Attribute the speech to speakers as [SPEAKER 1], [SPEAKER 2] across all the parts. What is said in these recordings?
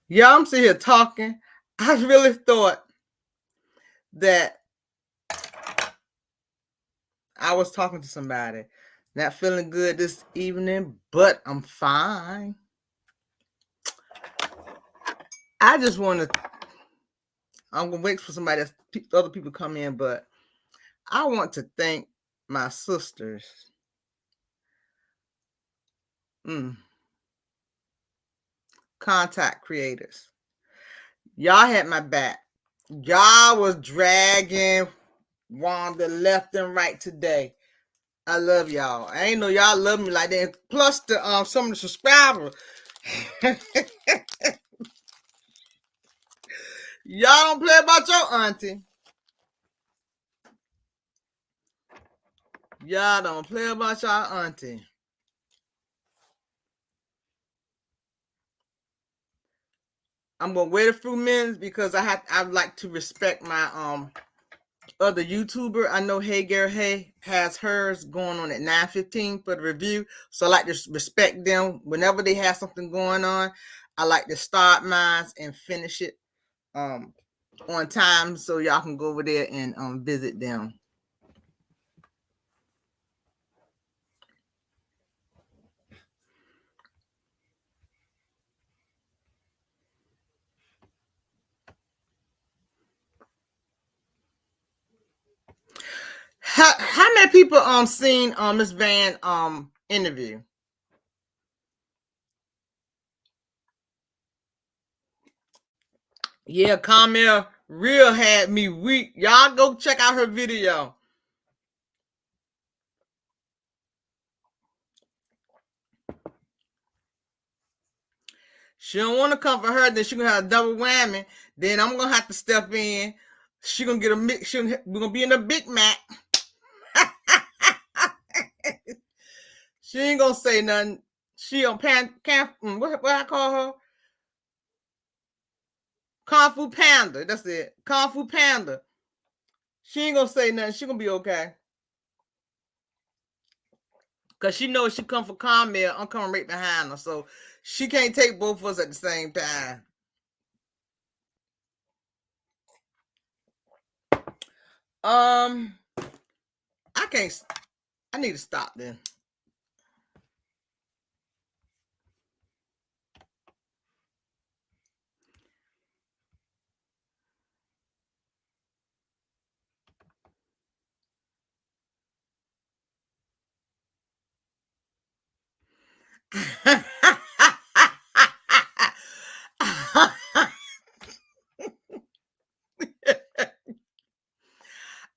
[SPEAKER 1] Yeah, I'm sitting here talking. I really thought that I was talking to somebody. Not feeling good this evening, but I'm fine. I just want to. I'm gonna wait for somebody else, other people to come in, but I want to thank my sisters. Mm, contact creators. Y'all had my back. Y'all was dragging Wanda left and right today. I love y'all. I ain't know y'all love me like that. Plus the some of the subscribers. Y'all don't play about your auntie. Y'all don't play about y'all auntie. I'm gonna wait a few minutes because I like to respect my other YouTuber. I know Hey Girl Hey has hers going on at 9:15 for the review. So I like to respect them. Whenever they have something going on, I like to start mine and finish it on time so y'all can go over there and visit them. How many people seen Miss Van interview? Yeah, Carmel real had me weak. Y'all go check out her video. She don't want to come for her, then she gonna have a double whammy. Then I'm gonna have to step in. She gonna get a mix. We're gonna be in a Big Mac. She ain't gonna say nothing. She on what I call her? Kung Fu Panda. That's it. Kung Fu Panda. She ain't gonna say nothing. She gonna be okay. Cause she knows she come for Carmel, I'm coming right behind her. So she can't take both of us at the same time. Um, I can't. I need to stop then.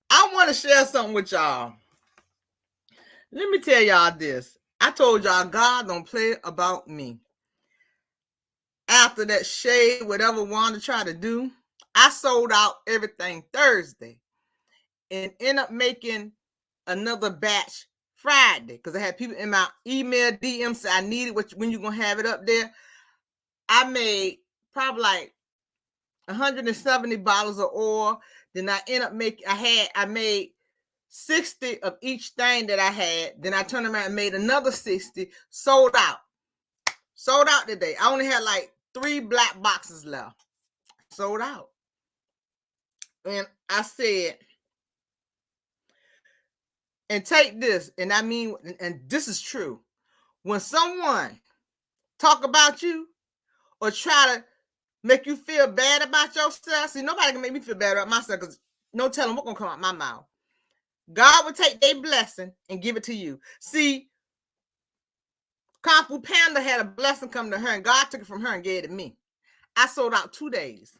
[SPEAKER 1] I want to share something with y'all. Let me tell y'all this. I told y'all God don't play about me. After that shade, whatever Wanda tried to do, I sold out everything Thursday and end up making another batch Friday because I had people in my email DM say I needed when you gonna have it up there. I made probably like 170 bottles of oil. Then I end up making I made 60 of each thing that I had. Then I turned around and made another 60, sold out. Sold out today. I only had like 3 black boxes left. Sold out. And I said, and take this, and I mean, and this is true. When someone talk about you or try to make you feel bad about yourself, see, nobody can make me feel bad about myself because no telling what's gonna come out my mouth. God will take their blessing and give it to you. See, Kung Fu Panda had a blessing come to her, and God took it from her and gave it to me. I sold out 2 days.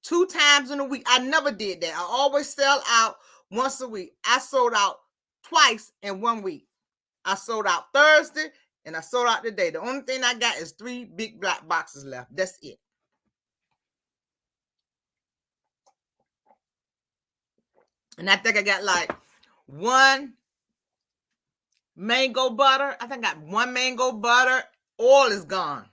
[SPEAKER 1] 2 times in a week. I never did that. I always sell out once a week. I sold out twice in 1 week. I sold out Thursday and I sold out today. The only thing I got is 3 big black boxes left. That's it. And I think I got like 1 mango butter. I think I got 1 mango butter. Oil is gone.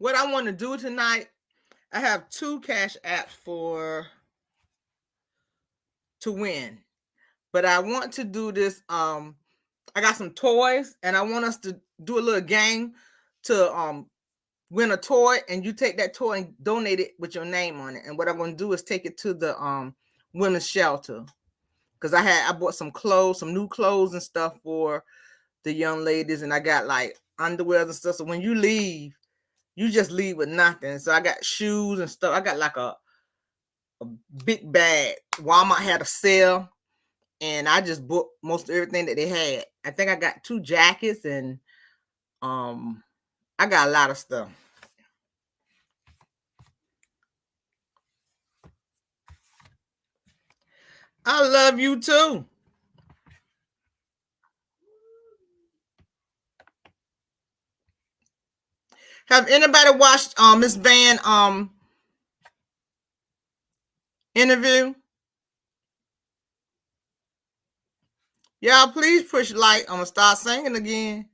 [SPEAKER 1] what I want to do tonight, I have 2 cash apps to win. But I want to do this. I got some toys, and I want us to do a little game to win a toy, and you take that toy and donate it with your name on it. And what I'm going to do is take it to the women's shelter, because I bought some clothes, some new clothes and stuff for the young ladies, and I got like underwear and stuff. So when you leave, you just leave with nothing. So I got shoes and stuff. I got like a big bag. Walmart had a sale, and I just bought most of everything that they had. I think I got 2 jackets, and I got a lot of stuff. I love you too. Have anybody watched Miss Van interview? Y'all please push like. I'm gonna start singing again.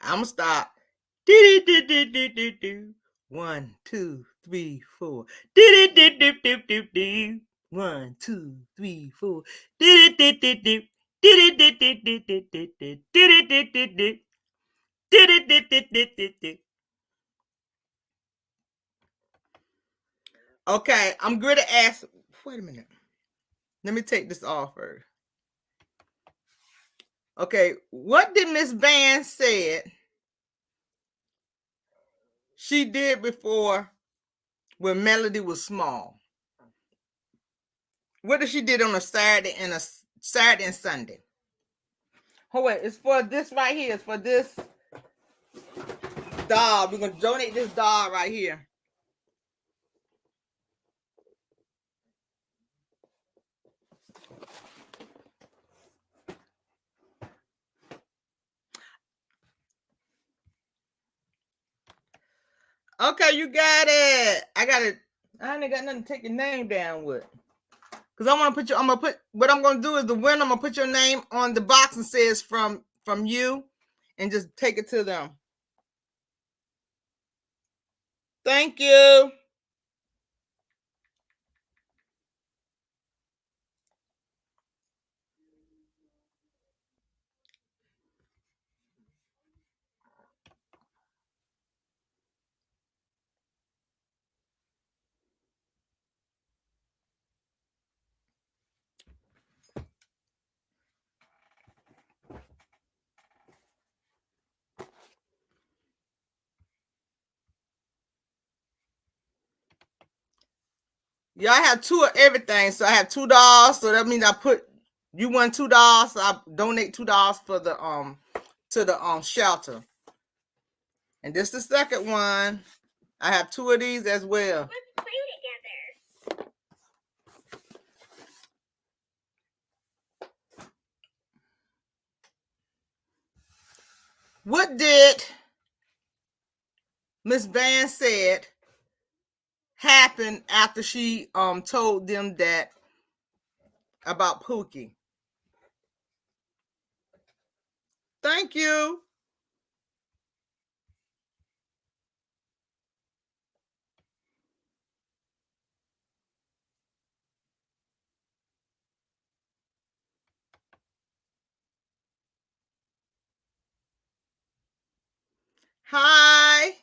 [SPEAKER 1] I'm gonna start. 1, 2, 3, 4. 1, 2, 3, 4. Okay, I'm good to ask. Wait a minute. Let me take this off first. Okay, what did Miss Van said she did before when Melody was small? What did she did on a Saturday and Sunday? Oh wait, it's for this right here. It's for this doll. We're gonna donate this doll right here. Okay, you got it. I got it. I ain't got nothing to take your name down with. Cause I want to put you. I'm gonna put. What I'm gonna do is the winner. I'm gonna put your name on the box and says from you, and just take it to them. Thank you. Yeah, I have 2 of everything. So I have $2. So that means I put you won $2. So I donate $2 for the to the shelter. And this is the second one. I have 2 of these as well. Let's play together. What did Miss Van said happened after she told them that about Pookie? Thank you. Hi.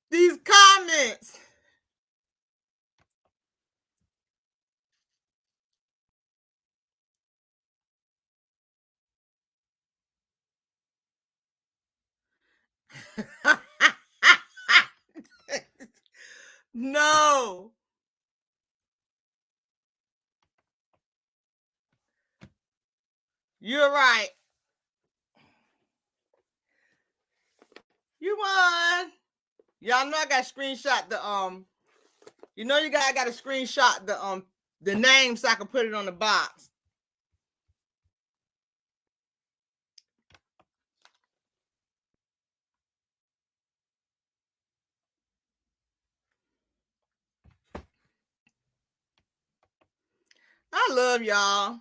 [SPEAKER 1] These comments. No. You're right. You won. Y'all know I got screenshot You know you got to screenshot the name so I can put it on the box. I love y'all.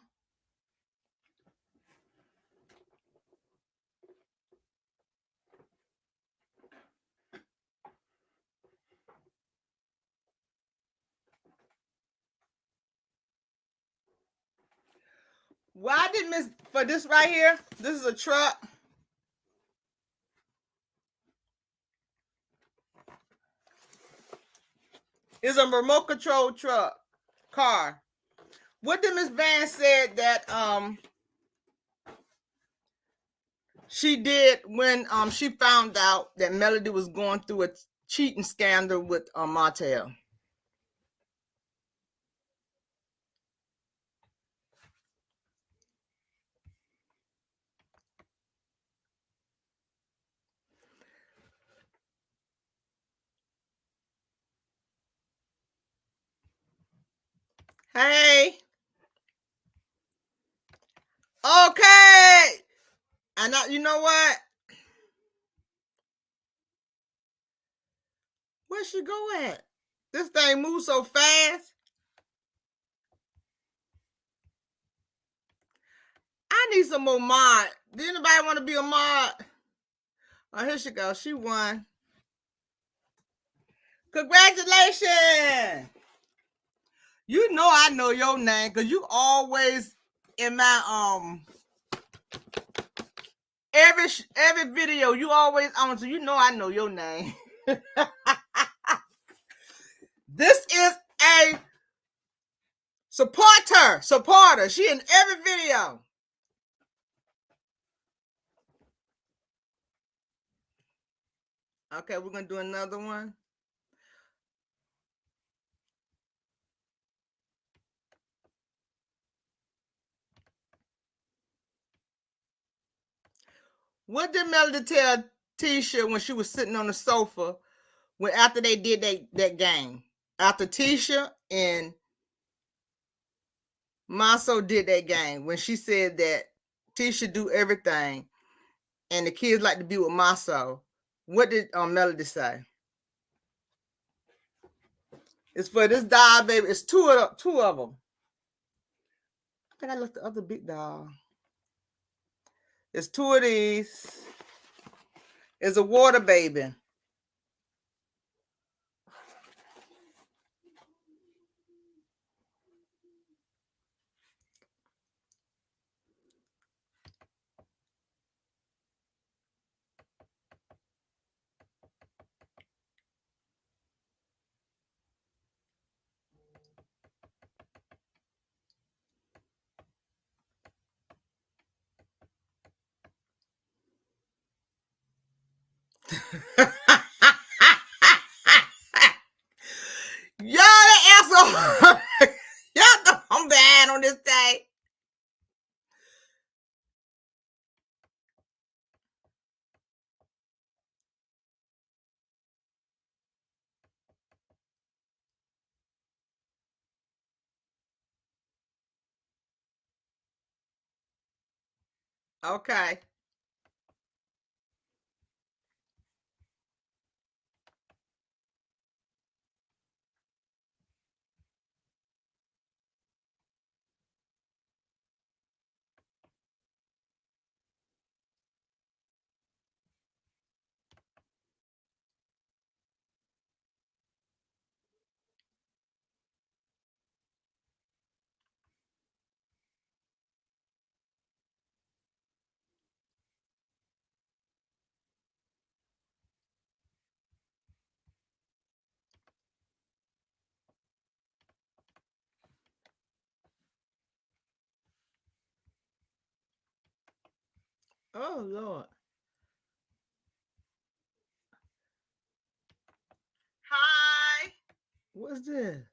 [SPEAKER 1] Why did Miss for this right here? This is a truck. It's a remote control truck car. What did Miss Van said that she did when she found out that Melody was going through a cheating scandal with Martell? Hey. Okay. And you know what? Where'd she go at? This thing moves so fast. I need some more mod. Does anybody want to be a mod? Oh, here she goes. She won. Congratulations. You know I know your name because you always in my every video you always on, so you know I know your name. This is a supporter. She in every video. Okay, we're gonna do another one. What did Melody tell Tisha when she was sitting on the sofa when after they did that game? After Tisha and Maso did that game, when she said that Tisha do everything and the kids like to be with Maso, what did Melody say? It's for this doll, baby. It's two of them. I think I looked at the other big doll. It's two of these. It's a water baby. Y'all, that answer. Y'all know I'm bad on this thing. Okay. Oh Lord. Hi. What's this?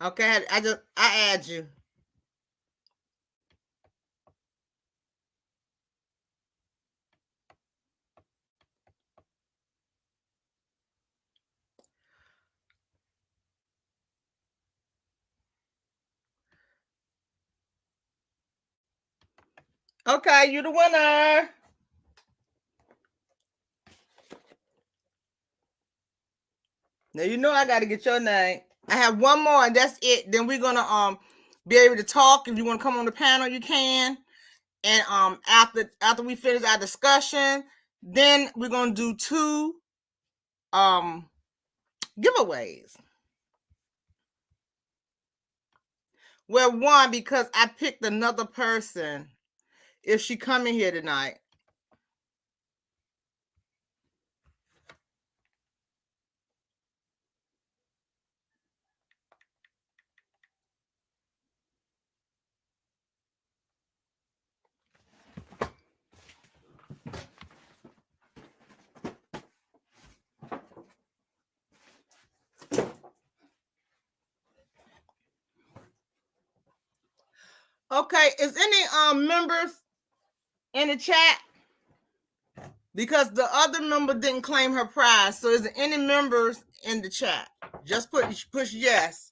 [SPEAKER 1] Okay, I add you. Okay, you the winner. Now you know I gotta get your name. I have one more and that's it. Then we're gonna be able to talk. If you want to come on the panel, you can. And after we finish our discussion, then we're gonna do two giveaways. Well, one because I picked another person if she come in here tonight. Okay, is any members in the chat? Because the other member didn't claim her prize. So is there any members in the chat? Just push yes.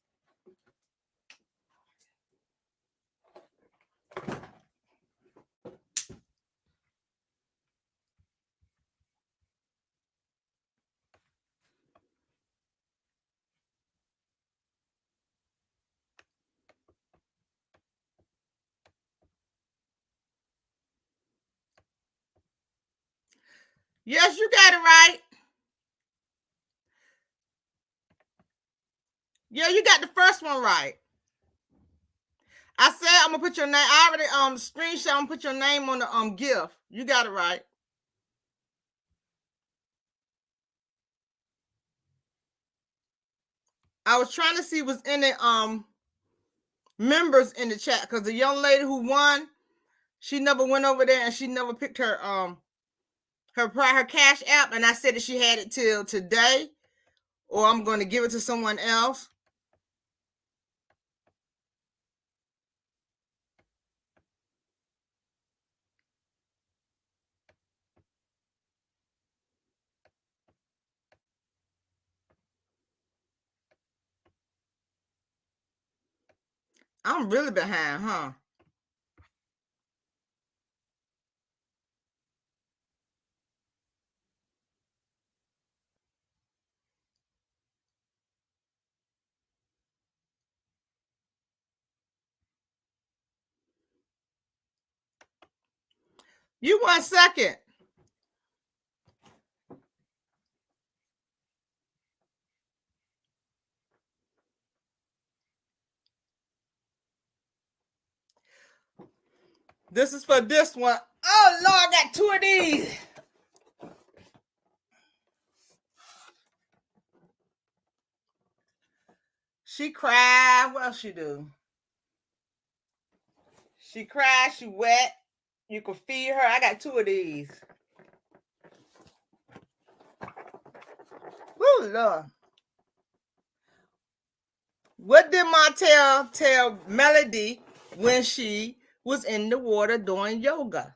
[SPEAKER 1] Yes, you got it right. Yeah, you got the first one right. I said I'm gonna put your name. I already screenshot and put your name on the gift. You got it right. I was trying to see was any members in the chat because the young lady who won, she never went over there and she never picked her cash app, and I said that she had it till today, or I'm going to give it to someone else. I'm really behind, huh? You 1 second. This is for this one. Oh Lord, I got 2 of these. She cried. What else she do? She cried. She wet. You can feed her. I got 2 of these. Woo, Lord. What did Martell tell Melody when she was in the water doing yoga?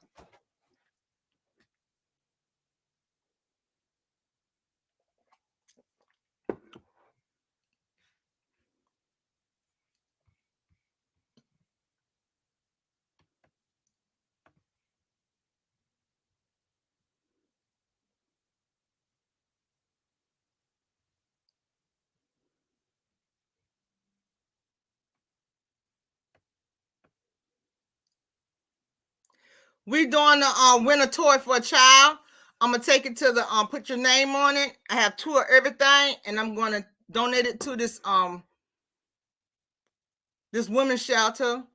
[SPEAKER 1] We doing the winner toy for a child. I'm gonna take it to the put your name on it. I have 2 of everything, and I'm gonna donate it to this women's shelter.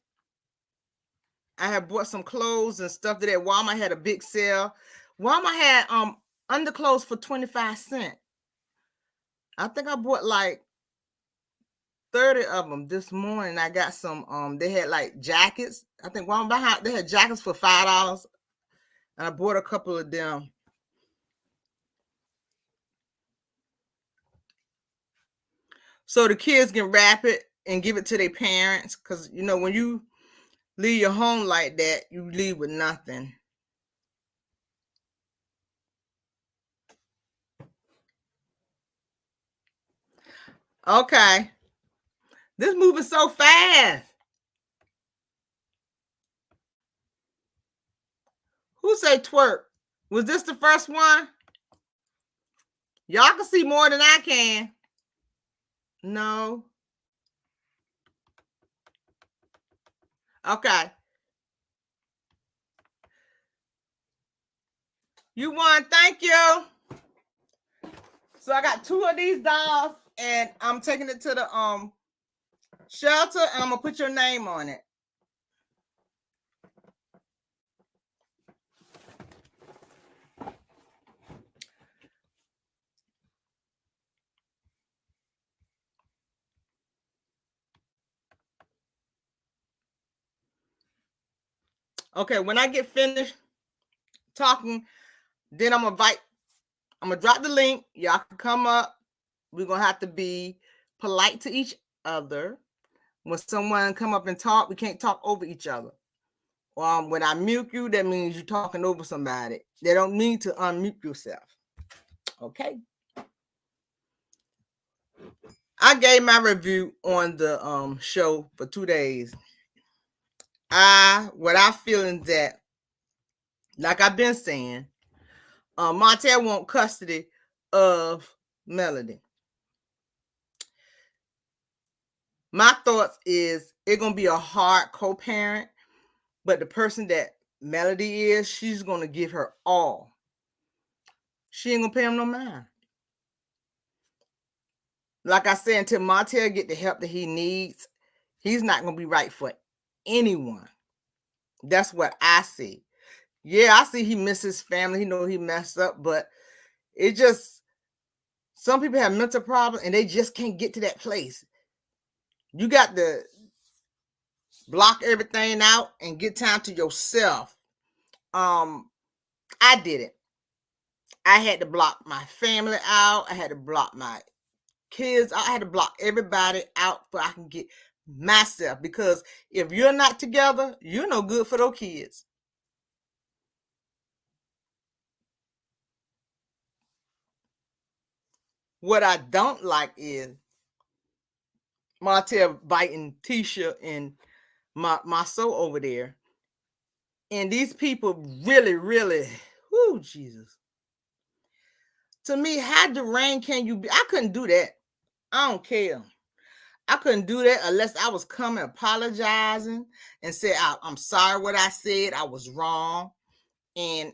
[SPEAKER 1] I have bought some clothes and stuff that Walmart had a big sale. Walmart had underclothes for 25 cents. I think I bought like 30 of them this morning. I got some they had like jackets. I think Walmart they had jackets for $5. And I bought a couple of them. So the kids can wrap it and give it to their parents, because you know when you leave your home like that, you leave with nothing. Okay, this moving so fast. Who say twerk? Was this the first one? Y'all can see more than I can. No. Okay. You won. Thank you. So I got 2 of these dolls, and I'm taking it to the shelter, and I'm gonna put your name on it. Okay, when I get finished talking, then I'm gonna drop the link. Y'all can come up. We're gonna have to be polite to each other. When someone come up and talk, we can't talk over each other. When I mute you, that means you're talking over somebody. They don't mean to unmute yourself. Okay. I gave my review on the show for 2 days. What I feel is that, like I've been saying, Martell want custody of Melody. My thoughts is it's gonna be a hard co-parent, but the person that Melody is, she's gonna give her all. She ain't gonna pay him no mind. Like I said, until Martell get the help that he needs, he's not gonna be right for anyone. That's what I see. Yeah, I see he misses family. He know he messed up, but it just, some people have mental problems and they just can't get to that place. You got to block everything out and get time to yourself. I did it. I had to block my family out. I had to block my kids. I had to block everybody out so I can get myself, because if you're not together, you're no good for those kids. What I don't like is Martell biting Tisha and my soul over there. And these people really, really, whoo, Jesus. To me, how deranged can you be? I couldn't do that. I don't care. I couldn't do that unless I was coming apologizing and say, I'm sorry what I said. I was wrong. And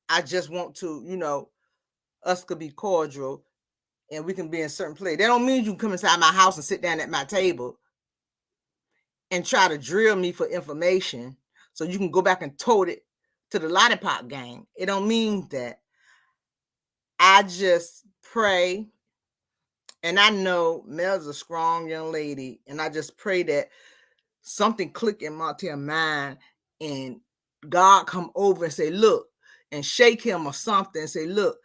[SPEAKER 1] I just want to, us could be cordial and we can be in a certain place. That don't mean you can come inside my house and sit down at my table and try to drill me for information so you can go back and tote it to the lollipop gang. It don't mean that. I just pray, and I know Mel's a strong young lady, and I just pray that something click in Martell's mind and God come over and say, look, and shake him or something and say, look.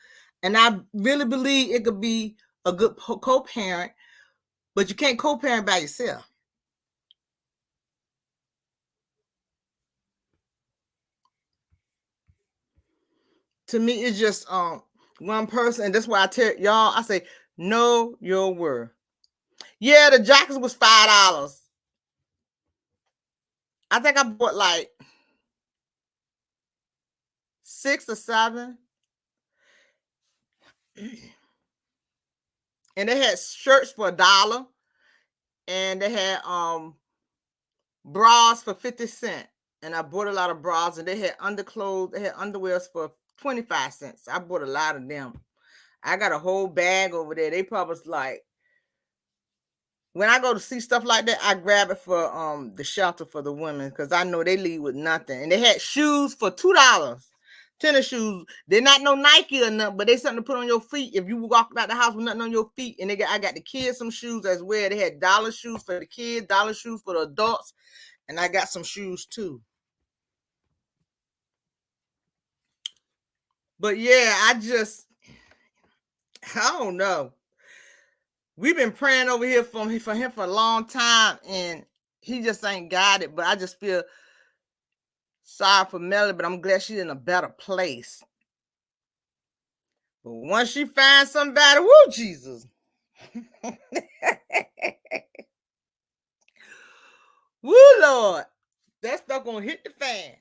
[SPEAKER 1] And I really believe it could be a good co-parent, but you can't co-parent by yourself. To me, it's just one person, and that's why I tell y'all, I say, know your worth. Yeah, the jackets was $5. I think I bought like 6 or 7. And they had shirts for $1, and they had bras for 50 cents. And I bought a lot of bras, and they had underclothes, they had underwears for 25 cents. I bought a lot of them. I got a whole bag over there. They probably was like, when I go to see stuff like that, I grab it for the shelter for the women, because I know they leave with nothing. And they had shoes for $2. Tennis shoes. They're not no Nike or nothing, but they something to put on your feet if you walk out the house with nothing on your feet. And I got the kids some shoes as well. They had dollar shoes for the kids, dollar shoes for the adults, and I got some shoes too. But yeah, I don't know. we've been praying over here for him for a long time, and he just ain't got it. But I just feel sorry for Melly, but I'm glad she's in a better place. But once she finds somebody, woo, Jesus. Woo, Lord. That stuff gonna hit the fan.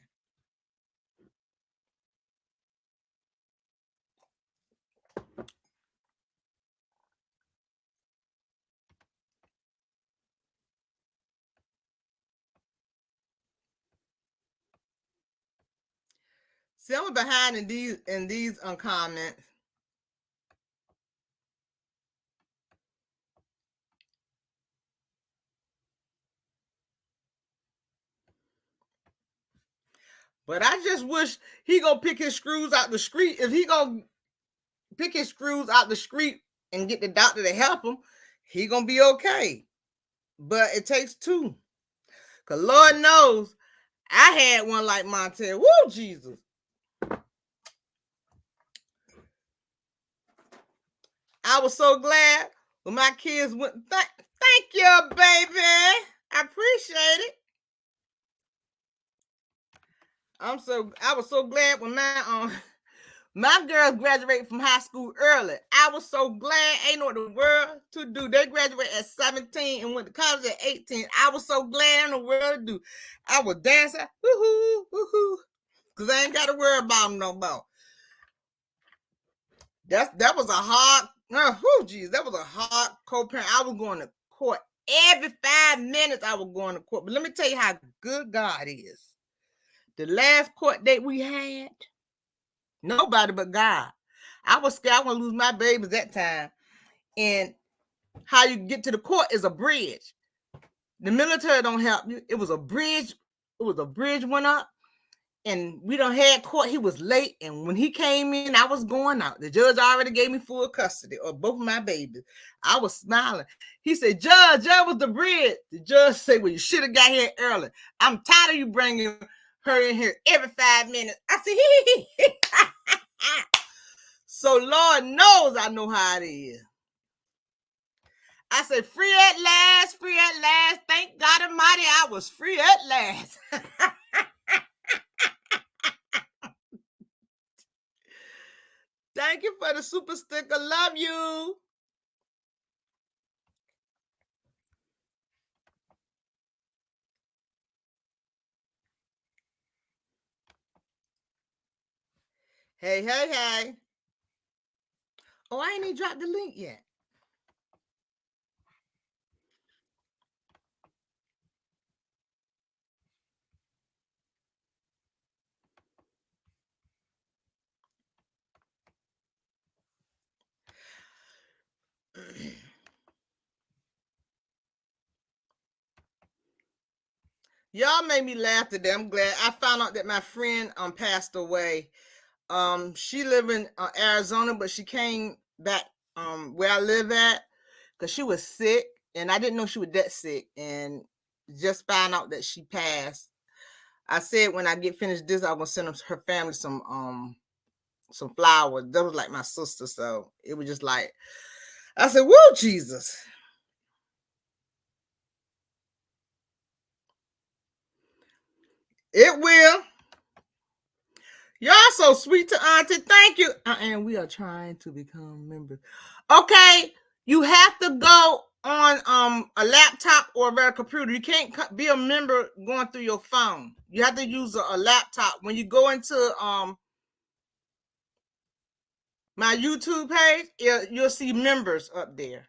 [SPEAKER 1] See, I'm behind in these comments. But I just wish he gonna pick his screws out the street. If he gonna pick his screws out the street and get the doctor to help him, he gonna be okay. But it takes two. Cause Lord knows I had one like Montel. Woo, Jesus. I was so glad when my kids went. Thank you, baby. I appreciate it. I was so glad when my girls graduated from high school early. I was so glad. Ain't know what the world to do. They graduated at 17 and went to college at 18. I was so glad in the world to do. I was dancing, woohoo, woohoo, because I ain't got to worry about them no more. That was a hard, that was a hard co-parent. I was going to court every 5 minutes. I was going to court. But let me tell you how good God is. The last court date we had, nobody but God. I was scared I was going to lose my babies that time. And how you get to the court is a bridge. The military don't help you. It was a bridge. It was a bridge went up. And we done had court. He was late. And when he came in, I was going out. The judge already gave me full custody of both of my babies. I was smiling. He said, Judge, that was the bridge. The judge said, well, you should have got here early. I'm tired of you bringing her in here every 5 minutes. I said, So Lord knows I know how it is. I said, free at last, free at last. Thank God Almighty, I was free at last. Thank you for the super sticker. Love you. Hey, hey, hey. Oh, I ain't even dropped the link yet. Y'all made me laugh today. I'm glad. I found out that my friend passed away. She live in Arizona, but she came back where I live at because she was sick, and I didn't know she was that sick, and just found out that she passed. I said when I get finished this, I'm gonna send her family some flowers. That was like my sister, so it was just like I said, "Woo, Jesus." It will. Y'all so sweet to Auntie. Thank you. And we are trying to become members. Okay, you have to go on a laptop or a computer. You can't be a member going through your phone. You have to use a laptop. When you go into my YouTube page, you'll see members up there.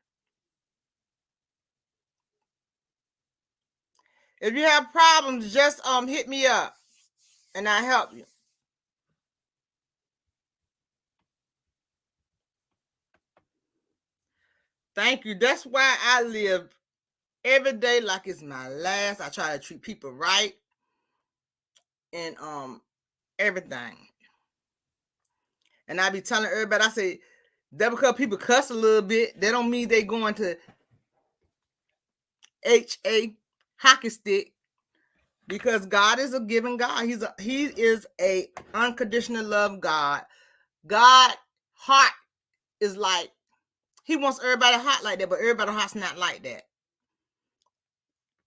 [SPEAKER 1] If you have problems, just hit me up and I'll help you. Thank you. That's why I live every day like it's my last. I try to treat people right and everything. And I be telling everybody, I say, that because people cuss a little bit, that don't mean they going to HA hockey stick, because God is a giving God. He is a unconditional love God. God heart is like, He wants everybody hot like that, but everybody hot's not like that.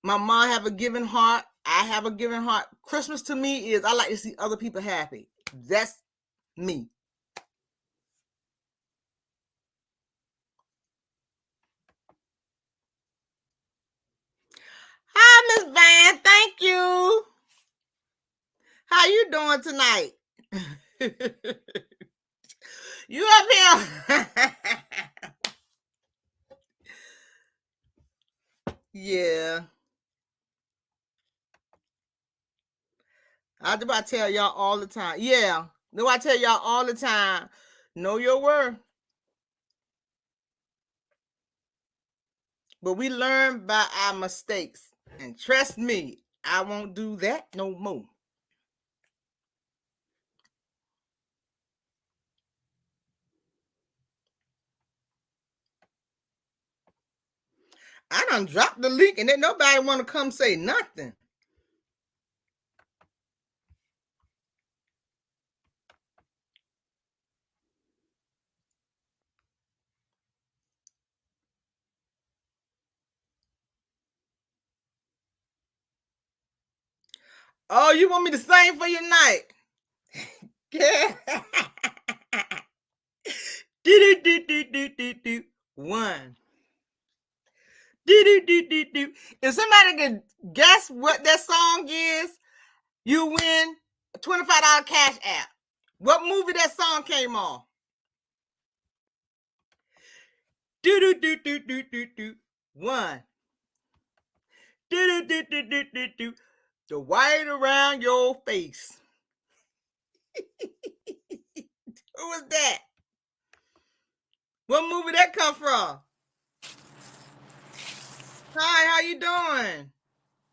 [SPEAKER 1] My mom have a giving heart. I have a giving heart. Christmas to me is I like to see other people happy. That's me. Hi, Miss Van. Thank you. How you doing tonight? You up here? Yeah. I do I tell y'all all the time. Yeah. Do I tell y'all all the time? Know your worth. But we learn by our mistakes. And trust me, I won't do that no more. I done dropped the link and then nobody want to come say nothing. Oh, you want me to sing for your night? Yeah. Do. One. Do. If somebody can guess what that song is, you win a $25 cash app. What movie that song came on? Do. One. Do. The white around your face. Who was that? What movie that come from? Hi, how you doing?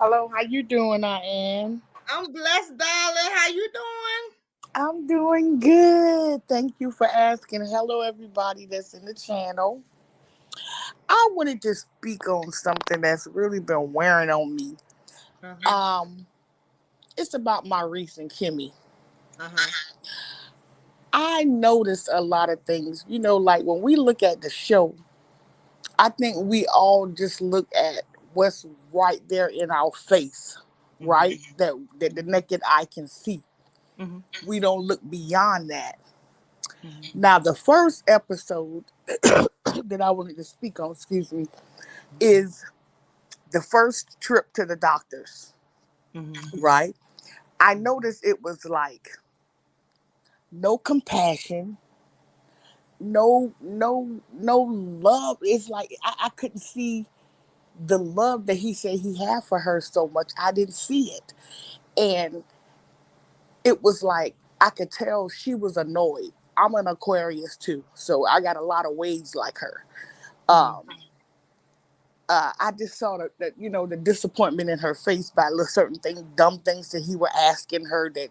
[SPEAKER 2] Hello, how you doing, I am?
[SPEAKER 1] I'm blessed, darling. How you doing?
[SPEAKER 2] I'm doing good. Thank you for asking. Hello, everybody that's in the channel. I wanted to speak on something that's really been wearing on me.
[SPEAKER 1] Uh-huh.
[SPEAKER 2] It's about Maurice and Kimmi.
[SPEAKER 1] Uh-huh.
[SPEAKER 2] I noticed a lot of things. Like when we look at the show, I think we all just look at what's right there in our face, right?
[SPEAKER 1] Mm-hmm.
[SPEAKER 2] That the naked eye can see.
[SPEAKER 1] Mm-hmm.
[SPEAKER 2] We don't look beyond that.
[SPEAKER 1] Mm-hmm.
[SPEAKER 2] Now, the first episode that I wanted to speak on, excuse me, is the first trip to the doctors,
[SPEAKER 1] Mm-hmm.
[SPEAKER 2] right? I noticed it was like no compassion, no love. It's like I couldn't see the love that he said he had for her so much. I didn't see it. And it was like I could tell she was annoyed. I'm an Aquarius too, so I got a lot of ways like her.
[SPEAKER 1] Mm-hmm.
[SPEAKER 2] Um, I just saw the disappointment in her face by little certain things, dumb things that he were asking her that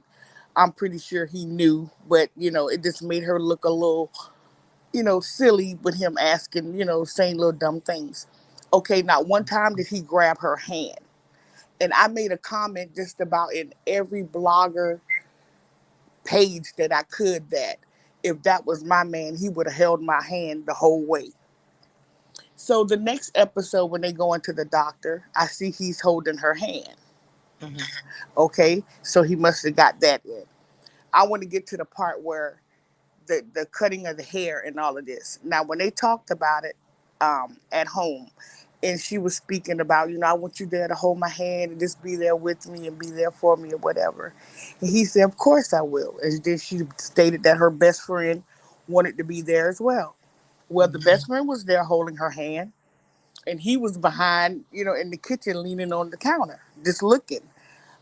[SPEAKER 2] I'm pretty sure he knew, but it just made her look a little, silly with him asking, saying little dumb things. Okay, now one time did he grab her hand, and I made a comment just about in every blogger page that I could that if that was my man, he would have held my hand the whole way. So the next episode, when they go into the doctor, I see he's holding her hand.
[SPEAKER 1] Mm-hmm.
[SPEAKER 2] Okay, so he must have got that in. I want to get to the part where the cutting of the hair and all of this. Now, when they talked about it at home, and she was speaking about, I want you there to hold my hand and just be there with me and be there for me or whatever. And he said, of course I will. And then she stated that her best friend wanted to be there as well. Well, the best friend was there holding her hand, and he was behind, in the kitchen leaning on the counter, just looking.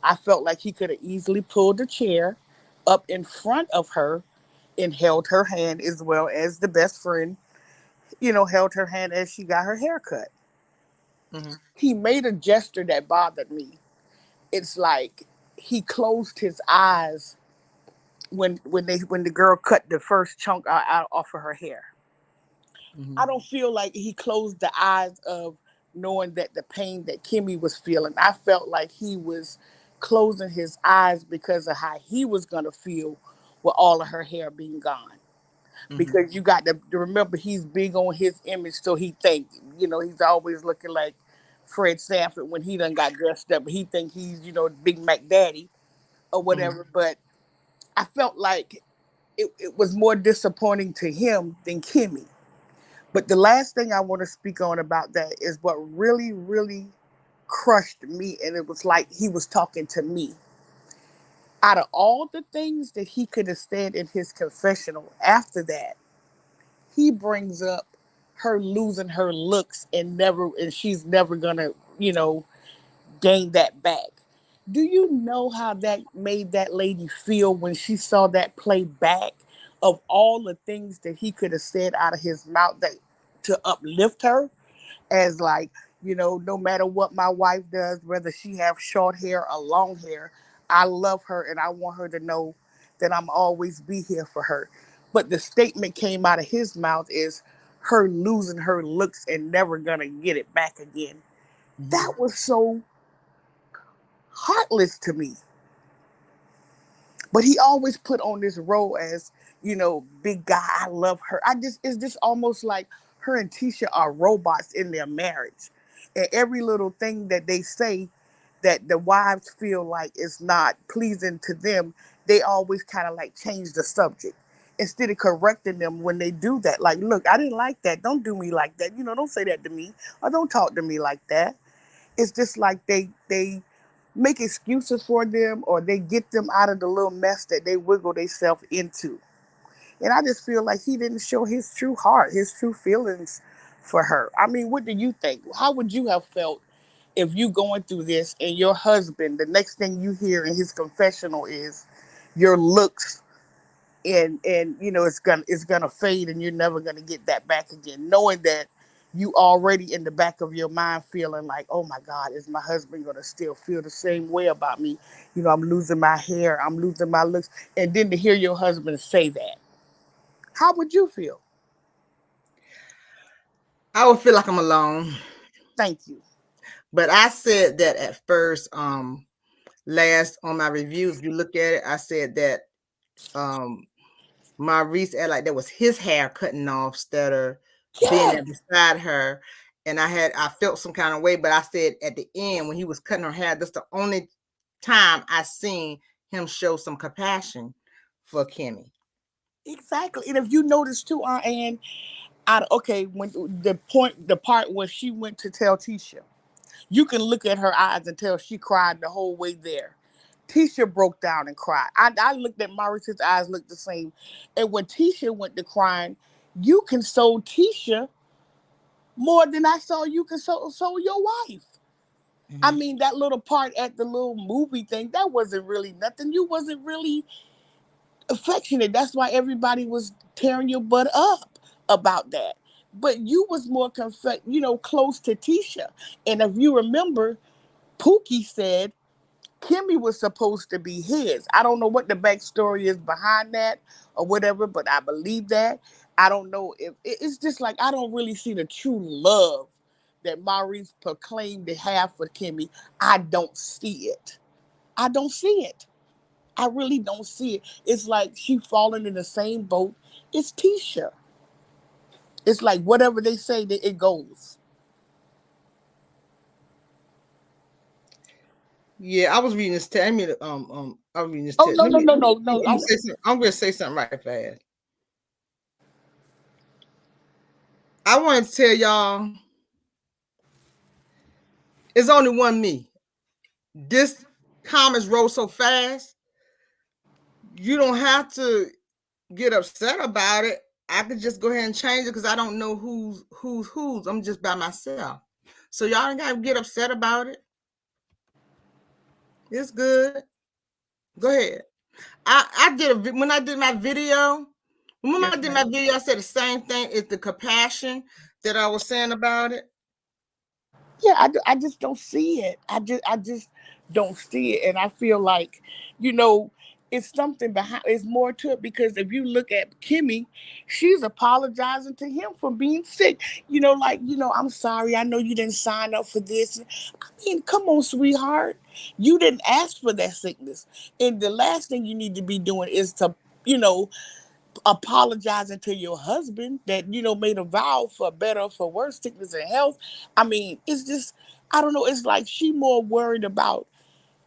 [SPEAKER 2] I felt like he could have easily pulled a chair up in front of her and held her hand as well as the best friend, held her hand as she got her hair cut.
[SPEAKER 1] Mm-hmm.
[SPEAKER 2] He made a gesture that bothered me. It's like he closed his eyes when the girl cut the first chunk out off of her hair.
[SPEAKER 1] Mm-hmm.
[SPEAKER 2] I don't feel like he closed the eyes of knowing that the pain that Kimmi was feeling. I felt like he was closing his eyes because of how he was going to feel with all of her hair being gone.
[SPEAKER 1] Mm-hmm.
[SPEAKER 2] because you got to remember he's big on his image, so he think he's always looking like Fred Sanford when he done got dressed up. He think he's Big Mac Daddy or
[SPEAKER 1] Mm-hmm.
[SPEAKER 2] whatever. But I felt like it was more disappointing to him than Kimmy. But the last thing I want to speak on about that is what really, really crushed me, and it was like he was talking to me. Out of all the things that he could have said in his confessional after that, he brings up her losing her looks and she's never gonna, gain that back. Do you know how that made that lady feel when she saw that play back of all the things that he could have said out of his mouth that to uplift her? As like, no matter what my wife does, whether she have short hair or long hair, I love her and I want her to know that I'm always be here for her. But the statement came out of his mouth is her losing her looks and never gonna get it back again.
[SPEAKER 1] Mm-hmm.
[SPEAKER 2] That was so heartless to me. But he always put on this role as, big guy. I love her. It's just almost like her and Tisha are robots in their marriage. And every little thing that they say that the wives feel like is not pleasing to them, they always kind of like change the subject instead of correcting them when they do that. Like, look, I didn't like that. Don't do me like that. Don't say that to me or don't talk to me like that. It's just like they make excuses for them or they get them out of the little mess that they wiggle themselves into. And I just feel like he didn't show his true heart, his true feelings for her. I mean, what do you think? How would you have felt if you going through this and your husband, the next thing you hear in his confessional is your looks and it's gonna fade and you're never gonna get that back again, knowing that you already in the back of your mind feeling like, oh my God, is my husband gonna still feel the same way about me? I'm losing my hair, I'm losing my looks, and then to hear your husband say that, how would you feel?
[SPEAKER 1] I would feel like I'm alone.
[SPEAKER 2] Thank you.
[SPEAKER 1] But I said that at first, last on my review. If you look at it, I said that um Maurice acted like that was his hair cutting off instead of being there
[SPEAKER 2] Yes,
[SPEAKER 1] beside her. And I felt some kind of way, but I said at the end when he was cutting her hair, that's the only time I seen him show some compassion for Kimmy.
[SPEAKER 2] exactly. And if you notice too, and okay, when the part where she went to tell Tisha, you can look at her eyes and tell she cried the whole way there. Tisha broke down and cried. I looked at Maurice's eyes looked the same. And when Tisha went to crying, you consoled Tisha more than I saw you console your wife. I
[SPEAKER 1] Mm-hmm.
[SPEAKER 2] mean, that little part at the little movie thing, that wasn't really nothing. You wasn't really affectionate. That's why everybody was tearing your butt up about that. But you was more close to Tisha. And if you remember, Pookie said Kimmy was supposed to be his. I don't know what the backstory is behind that or whatever, but I believe that. I don't know if it's just like I don't really see the true love that Maurice proclaimed to have for Kimmy. I don't see it. I don't see it. I really don't see it. It's like she falling in the same boat. It's Tisha. It's like whatever they say that it goes.
[SPEAKER 1] Yeah, I was reading this. I mean, I was reading this
[SPEAKER 2] Oh
[SPEAKER 1] text.
[SPEAKER 2] no
[SPEAKER 1] Let
[SPEAKER 2] no
[SPEAKER 1] me,
[SPEAKER 2] no no
[SPEAKER 1] let
[SPEAKER 2] no.
[SPEAKER 1] me say something. I'm going to say something right fast. I want to tell y'all, it's only one me. This comments roll so fast. You don't have to get upset about it. I could just go ahead and change it because I don't know who's. I'm just by myself. So y'all ain't gotta get upset about it. It's good. Go ahead. I did when I did my video. When I
[SPEAKER 2] Yes,
[SPEAKER 1] did my
[SPEAKER 2] ma'am.
[SPEAKER 1] video, I said the same thing. It's the compassion that I was saying about it.
[SPEAKER 2] Yeah, I just don't see it. I just don't see it, and I feel like, you know, it's something behind. It's more to it because if you look at Kimmy, she's apologizing to him for being sick. Like I'm sorry. I know you didn't sign up for this. I mean, come on, sweetheart. You didn't ask for that sickness, and the last thing you need to be doing is to, you know, apologizing to your husband that made a vow for better, for worse, sickness and health. I mean, it's just, I don't know. It's like she more worried about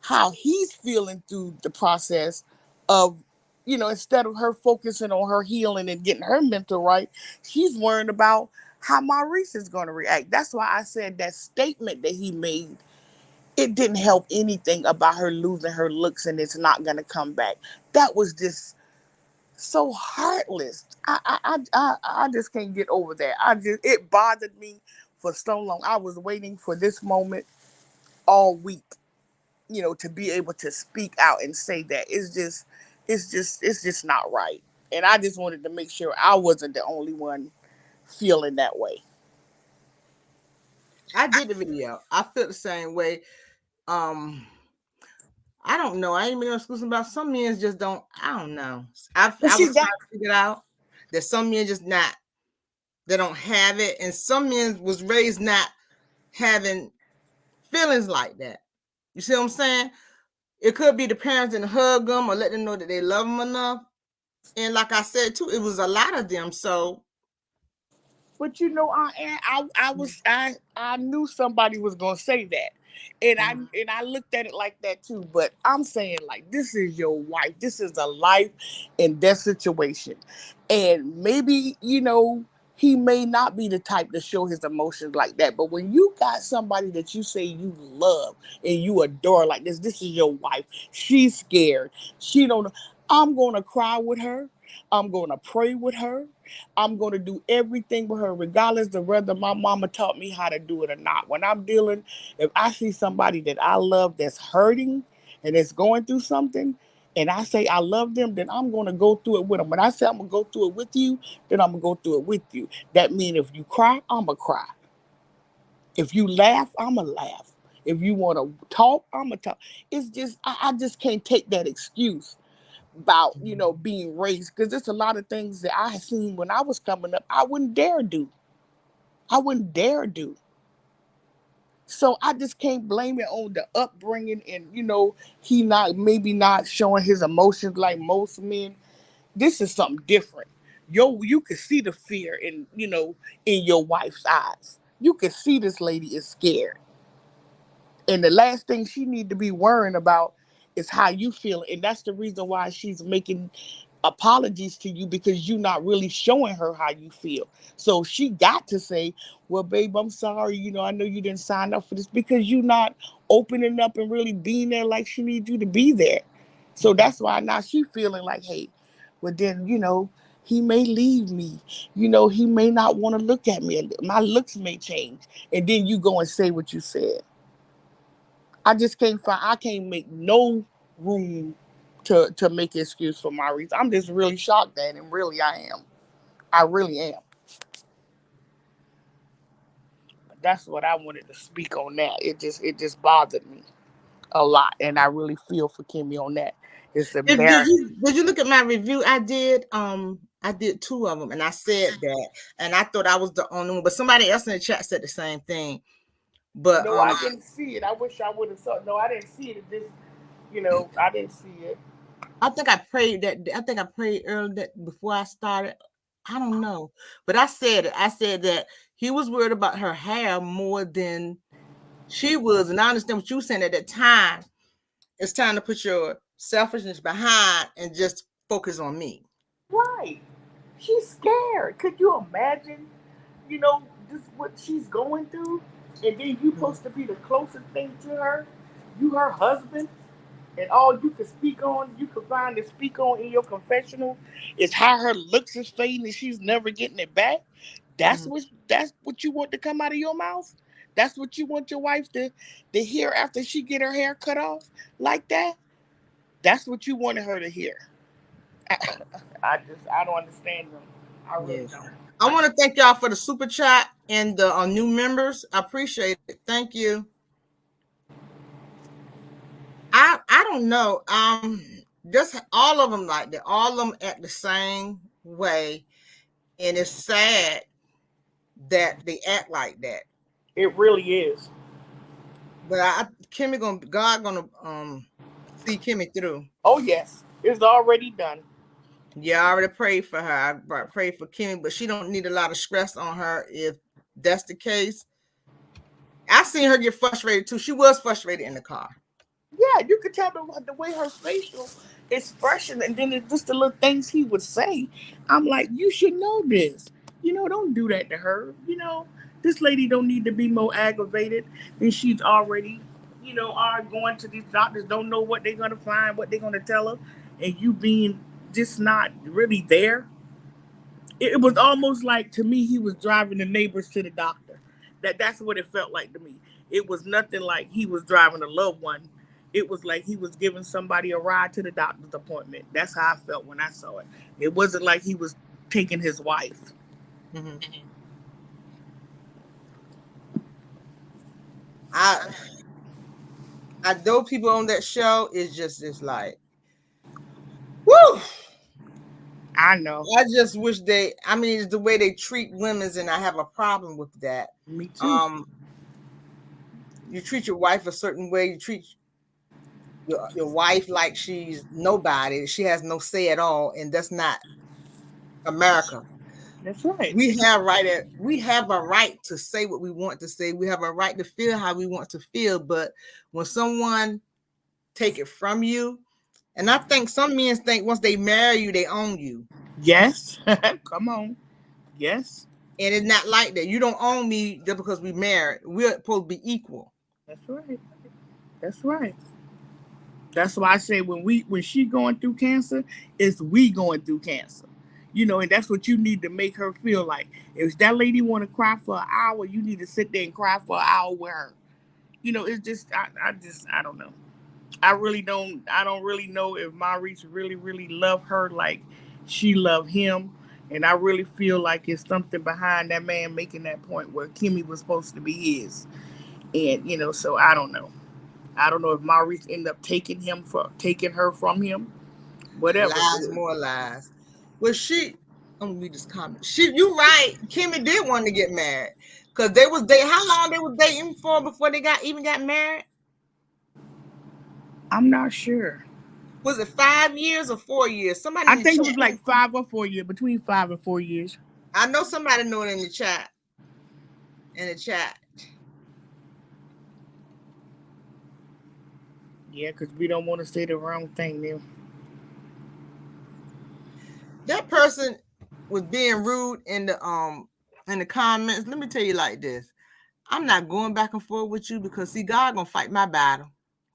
[SPEAKER 2] how he's feeling through the process of, instead of her focusing on her healing and getting her mental right, she's worrying about how Maurice is going to react. That's why I said that statement that he made, it didn't help anything about her losing her looks and it's not going to come back. That was just so heartless. I just can't get over that. It bothered me for so long. I was waiting for this moment all week, to be able to speak out and say that. It's just not right. And I just wanted to make sure I wasn't the only one feeling that way.
[SPEAKER 1] I did the video. I feel the same way. Um, I don't know. I ain't been exclusive about some men just don't. I don't know.
[SPEAKER 2] But
[SPEAKER 1] I
[SPEAKER 2] see
[SPEAKER 1] was
[SPEAKER 2] that,
[SPEAKER 1] trying to figure it out that some men just not. They don't have it, and some men was raised not having feelings like that. You see what I'm saying? It could be the parents didn't hug them or let them know that they love them enough. And like I said too, it was a lot of them. So
[SPEAKER 2] but I knew somebody was gonna say that, and I looked at it like that too. But I'm saying, like, this is your wife. This is a life and death situation, and maybe he may not be the type to show his emotions like that. But when you got somebody that you say you love and you adore like this is your wife. She's scared. She don't. I'm gonna cry with her. I'm gonna pray with her. I'm going to do everything with her, regardless of whether my mama taught me how to do it or not. When I'm dealing, if I see somebody that I love that's hurting and is going through something, and I say I love them, then I'm going to go through it with them. When I say I'm going to go through it with you, then I'm going to go through it with you. That means if you cry, I'm going to cry. If you laugh, I'm going to laugh. If you want to talk, I'm going to talk. It's just, I just can't take that excuse about being raised, because there's a lot of things that I had seen when I was coming up I wouldn't dare do. So I just can't blame it on the upbringing, and he not maybe not showing his emotions like most men. This is something different. You could see the fear in your wife's eyes. You could see this lady is scared, and the last thing she need to be worrying about is how you feel. And that's the reason why she's making apologies to you, because you're not really showing her how you feel. So she got to say, well, babe, I'm sorry. I know you didn't sign up for this, because you're not opening up and really being there like she needs you to be there. So that's why now she feeling like, hey, well then, he may leave me. He may not want to look at me. My looks may change. And then you go and say what you said. I can't make no room to make an excuse for Maurice. I'm just really shocked at him. Really, I am. I really am. But that's what I wanted to speak on that. It just bothered me a lot, and I really feel for Kimmy on that. It's embarrassing.
[SPEAKER 1] did you look at my review? I did two of them, and I said that, and I thought I was the only one, but somebody else in the chat said the same thing. But
[SPEAKER 2] No, I didn't see it. I wish I would have saw it. No, I didn't see it. I didn't see it.
[SPEAKER 1] I think I prayed earlier that before I started. I don't know, but I said it. I said that he was worried about her hair more than she was, and I understand what you were saying at that time. It's time to put your selfishness behind and just focus on me.
[SPEAKER 2] Right. She's scared. Could you imagine, just what she's going through? And then you supposed to be the closest thing to her. You her husband. And all you can speak on, you can find to speak on in your confessional is how her looks is fading and she's never getting it back. That's
[SPEAKER 1] Mhm.
[SPEAKER 2] what you want to come out of your mouth? That's what you want your wife to hear after she get her hair cut off like that? That's what you wanted her to hear. I don't understand them. I really
[SPEAKER 1] Yes.
[SPEAKER 2] don't.
[SPEAKER 1] I want to thank y'all for the super chat and the new members. I appreciate it. Thank you. I don't know. Just all of them like that. All of them act the same way, and it's sad that they act like that.
[SPEAKER 2] It really is.
[SPEAKER 1] But God gonna see Kimmy through.
[SPEAKER 2] Oh yes, it's already done.
[SPEAKER 1] Yeah, I already prayed for her. Prayed for Kimmy, but she don't need a lot of stress on her. If that's the case, I seen her get frustrated too. She was frustrated in the car.
[SPEAKER 2] Yeah, you could tell the way her facial expression, and then it's just the little things he would say. I'm like, you should know this. Don't do that to her. This lady don't need to be more aggravated than she's already. Are going to these doctors, don't know what they're gonna find, what they're gonna tell her, and you being just not really there. It was almost like, to me, he was driving the neighbors to the doctor. That's what it felt like to me. It was nothing like he was driving a loved one. It was like he was giving somebody a ride to the doctor's appointment. That's how I felt when I saw it. It wasn't like he was taking his wife.
[SPEAKER 1] Mm-hmm. I I know people on that show is just like, woo.
[SPEAKER 2] I know.
[SPEAKER 1] I just wish they. I mean, it's the way they treat women's, and I have a problem with that.
[SPEAKER 2] Me too.
[SPEAKER 1] Um, you treat your wife a certain way. You treat your wife like she's nobody. She has no say at all, and that's not America.
[SPEAKER 2] That's right.
[SPEAKER 1] We have a right to say what we want to say. We have a right to feel how we want to feel. But when someone take it from you, and I think some men think once they marry you, they own you.
[SPEAKER 2] Yes. Come on. Yes.
[SPEAKER 1] And it's not like that. You don't own me just because we married. We're supposed to be equal.
[SPEAKER 2] That's right. That's right. That's why I say when she going through cancer, it's we going through cancer. And that's what you need to make her feel like. If that lady want to cry for an hour, you need to sit there and cry for an hour with her. It's just I don't know. I don't really know if Maurice really, really love her like she loved him. And I really feel like it's something behind that man making that point where Kimmy was supposed to be his. And so I don't know. I don't know if Maurice ended up taking her from him. Whatever.
[SPEAKER 1] Lies, more lies. Well, I'm gonna read this comment. You right. Kimmy did want to get married because how long they was dating for before they got married?
[SPEAKER 2] I'm not sure.
[SPEAKER 1] Was it 5 years or 4 years? Somebody
[SPEAKER 2] I
[SPEAKER 1] in the
[SPEAKER 2] think it
[SPEAKER 1] chat.
[SPEAKER 2] was like 5 or 4 years, between 5 and 4 years.
[SPEAKER 1] I know somebody knew it in the chat. In the chat.
[SPEAKER 2] Yeah, because we don't want to say the wrong thing now.
[SPEAKER 1] That person was being rude in the comments. Let me tell you like this. I'm not going back and forth with you because see, God gonna fight my battle.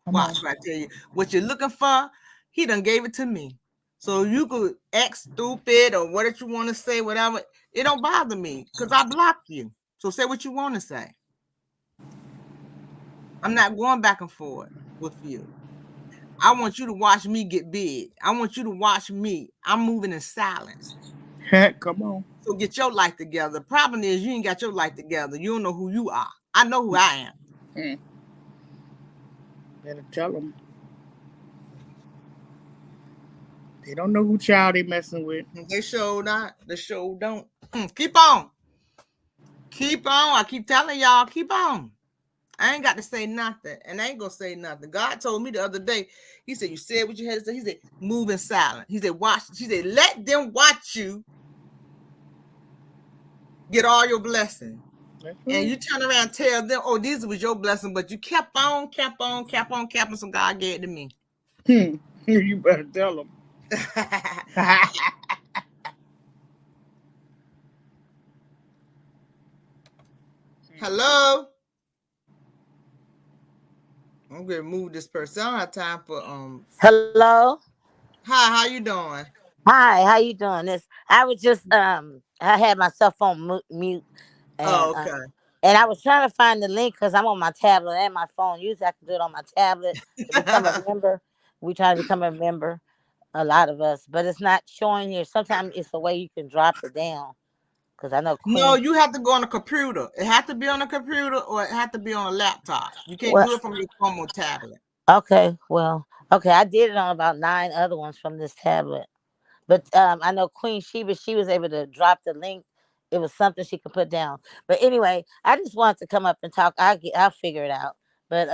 [SPEAKER 2] Come on.
[SPEAKER 1] Watch what I tell you. What you're looking for, he done gave it to me. So you could act stupid or what you want to say, whatever. It don't bother me because I blocked you. So say what you want to say. I'm not going back and forth with you. I want you to watch me get big. I want you to watch me. I'm moving in silence.
[SPEAKER 2] Come on.
[SPEAKER 1] So get your life together. The problem is you ain't got your life together. You don't know who you are. I know who I am.
[SPEAKER 2] Better tell them. They don't know who child they messing with.
[SPEAKER 1] They show not. They show don't. Keep on. Keep on. I keep telling y'all, keep on. I ain't got to say nothing, and I ain't gonna say nothing. God told me the other day. He said, "You said what you had to say." He said, "Move in silent." He said, "Watch." He said, "Let them watch you get all your blessing."
[SPEAKER 2] Right.
[SPEAKER 1] And you turn around and tell them, "Oh, these was your blessing," but you kept on, so God gave it to me.
[SPEAKER 2] You better tell them.
[SPEAKER 1] Hello. I'm gonna move this person. I don't have time for
[SPEAKER 3] Hello.
[SPEAKER 1] Hi, how you doing?
[SPEAKER 3] Hi, how you doing? This I was just I had my cell phone mute
[SPEAKER 1] Oh,
[SPEAKER 3] and
[SPEAKER 1] okay.
[SPEAKER 3] and I was trying to find the link because I'm on my tablet and my phone. Usually I can do it on my tablet to become a member. We try to become a member, a lot of us, but it's not showing here. Sometimes it's a way you can drop it down because I know
[SPEAKER 1] No,
[SPEAKER 3] Queen.
[SPEAKER 1] you have to go on a computer. It has to be on a computer or it has to be on a laptop. You can't
[SPEAKER 3] Well,
[SPEAKER 1] do it from your phone or tablet.
[SPEAKER 3] okay, well, okay, I did it on about 9 other ones from this tablet. But I know Queen Sheba, she was able to drop the link. It was something she could put down. But anyway, I just wanted to come up and talk. I'll figure it out. But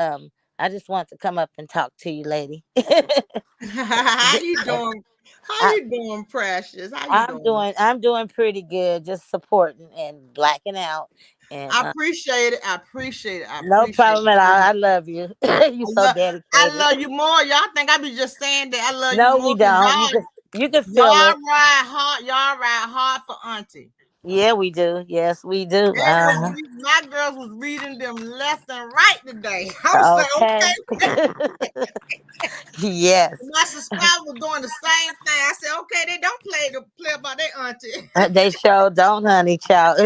[SPEAKER 3] I just wanted to come up and talk to you, lady.
[SPEAKER 1] How you doing? How
[SPEAKER 3] I,
[SPEAKER 1] you doing, Precious? How you doing?
[SPEAKER 3] I'm doing pretty good, just supporting and blacking out, and
[SPEAKER 1] I appreciate it. I appreciate it. I
[SPEAKER 3] no
[SPEAKER 1] appreciate
[SPEAKER 3] problem
[SPEAKER 1] it.
[SPEAKER 3] at all. I love you. You so
[SPEAKER 1] I
[SPEAKER 3] dedicated.
[SPEAKER 1] love you more. Y'all think I be just saying that I love you
[SPEAKER 3] No,
[SPEAKER 1] more
[SPEAKER 3] we
[SPEAKER 1] because
[SPEAKER 3] don't. You can feel
[SPEAKER 1] y'all
[SPEAKER 3] it.
[SPEAKER 1] ride hard. Y'all ride hard for Auntie.
[SPEAKER 3] Yeah, we do. Yes, we do.
[SPEAKER 1] They was my girls was reading them left and right today. I was saying,
[SPEAKER 3] Okay.
[SPEAKER 1] okay.
[SPEAKER 3] Yes.
[SPEAKER 1] My subscribers were doing the same thing. I said, okay, they don't play about their auntie.
[SPEAKER 3] They show don't, honey, child.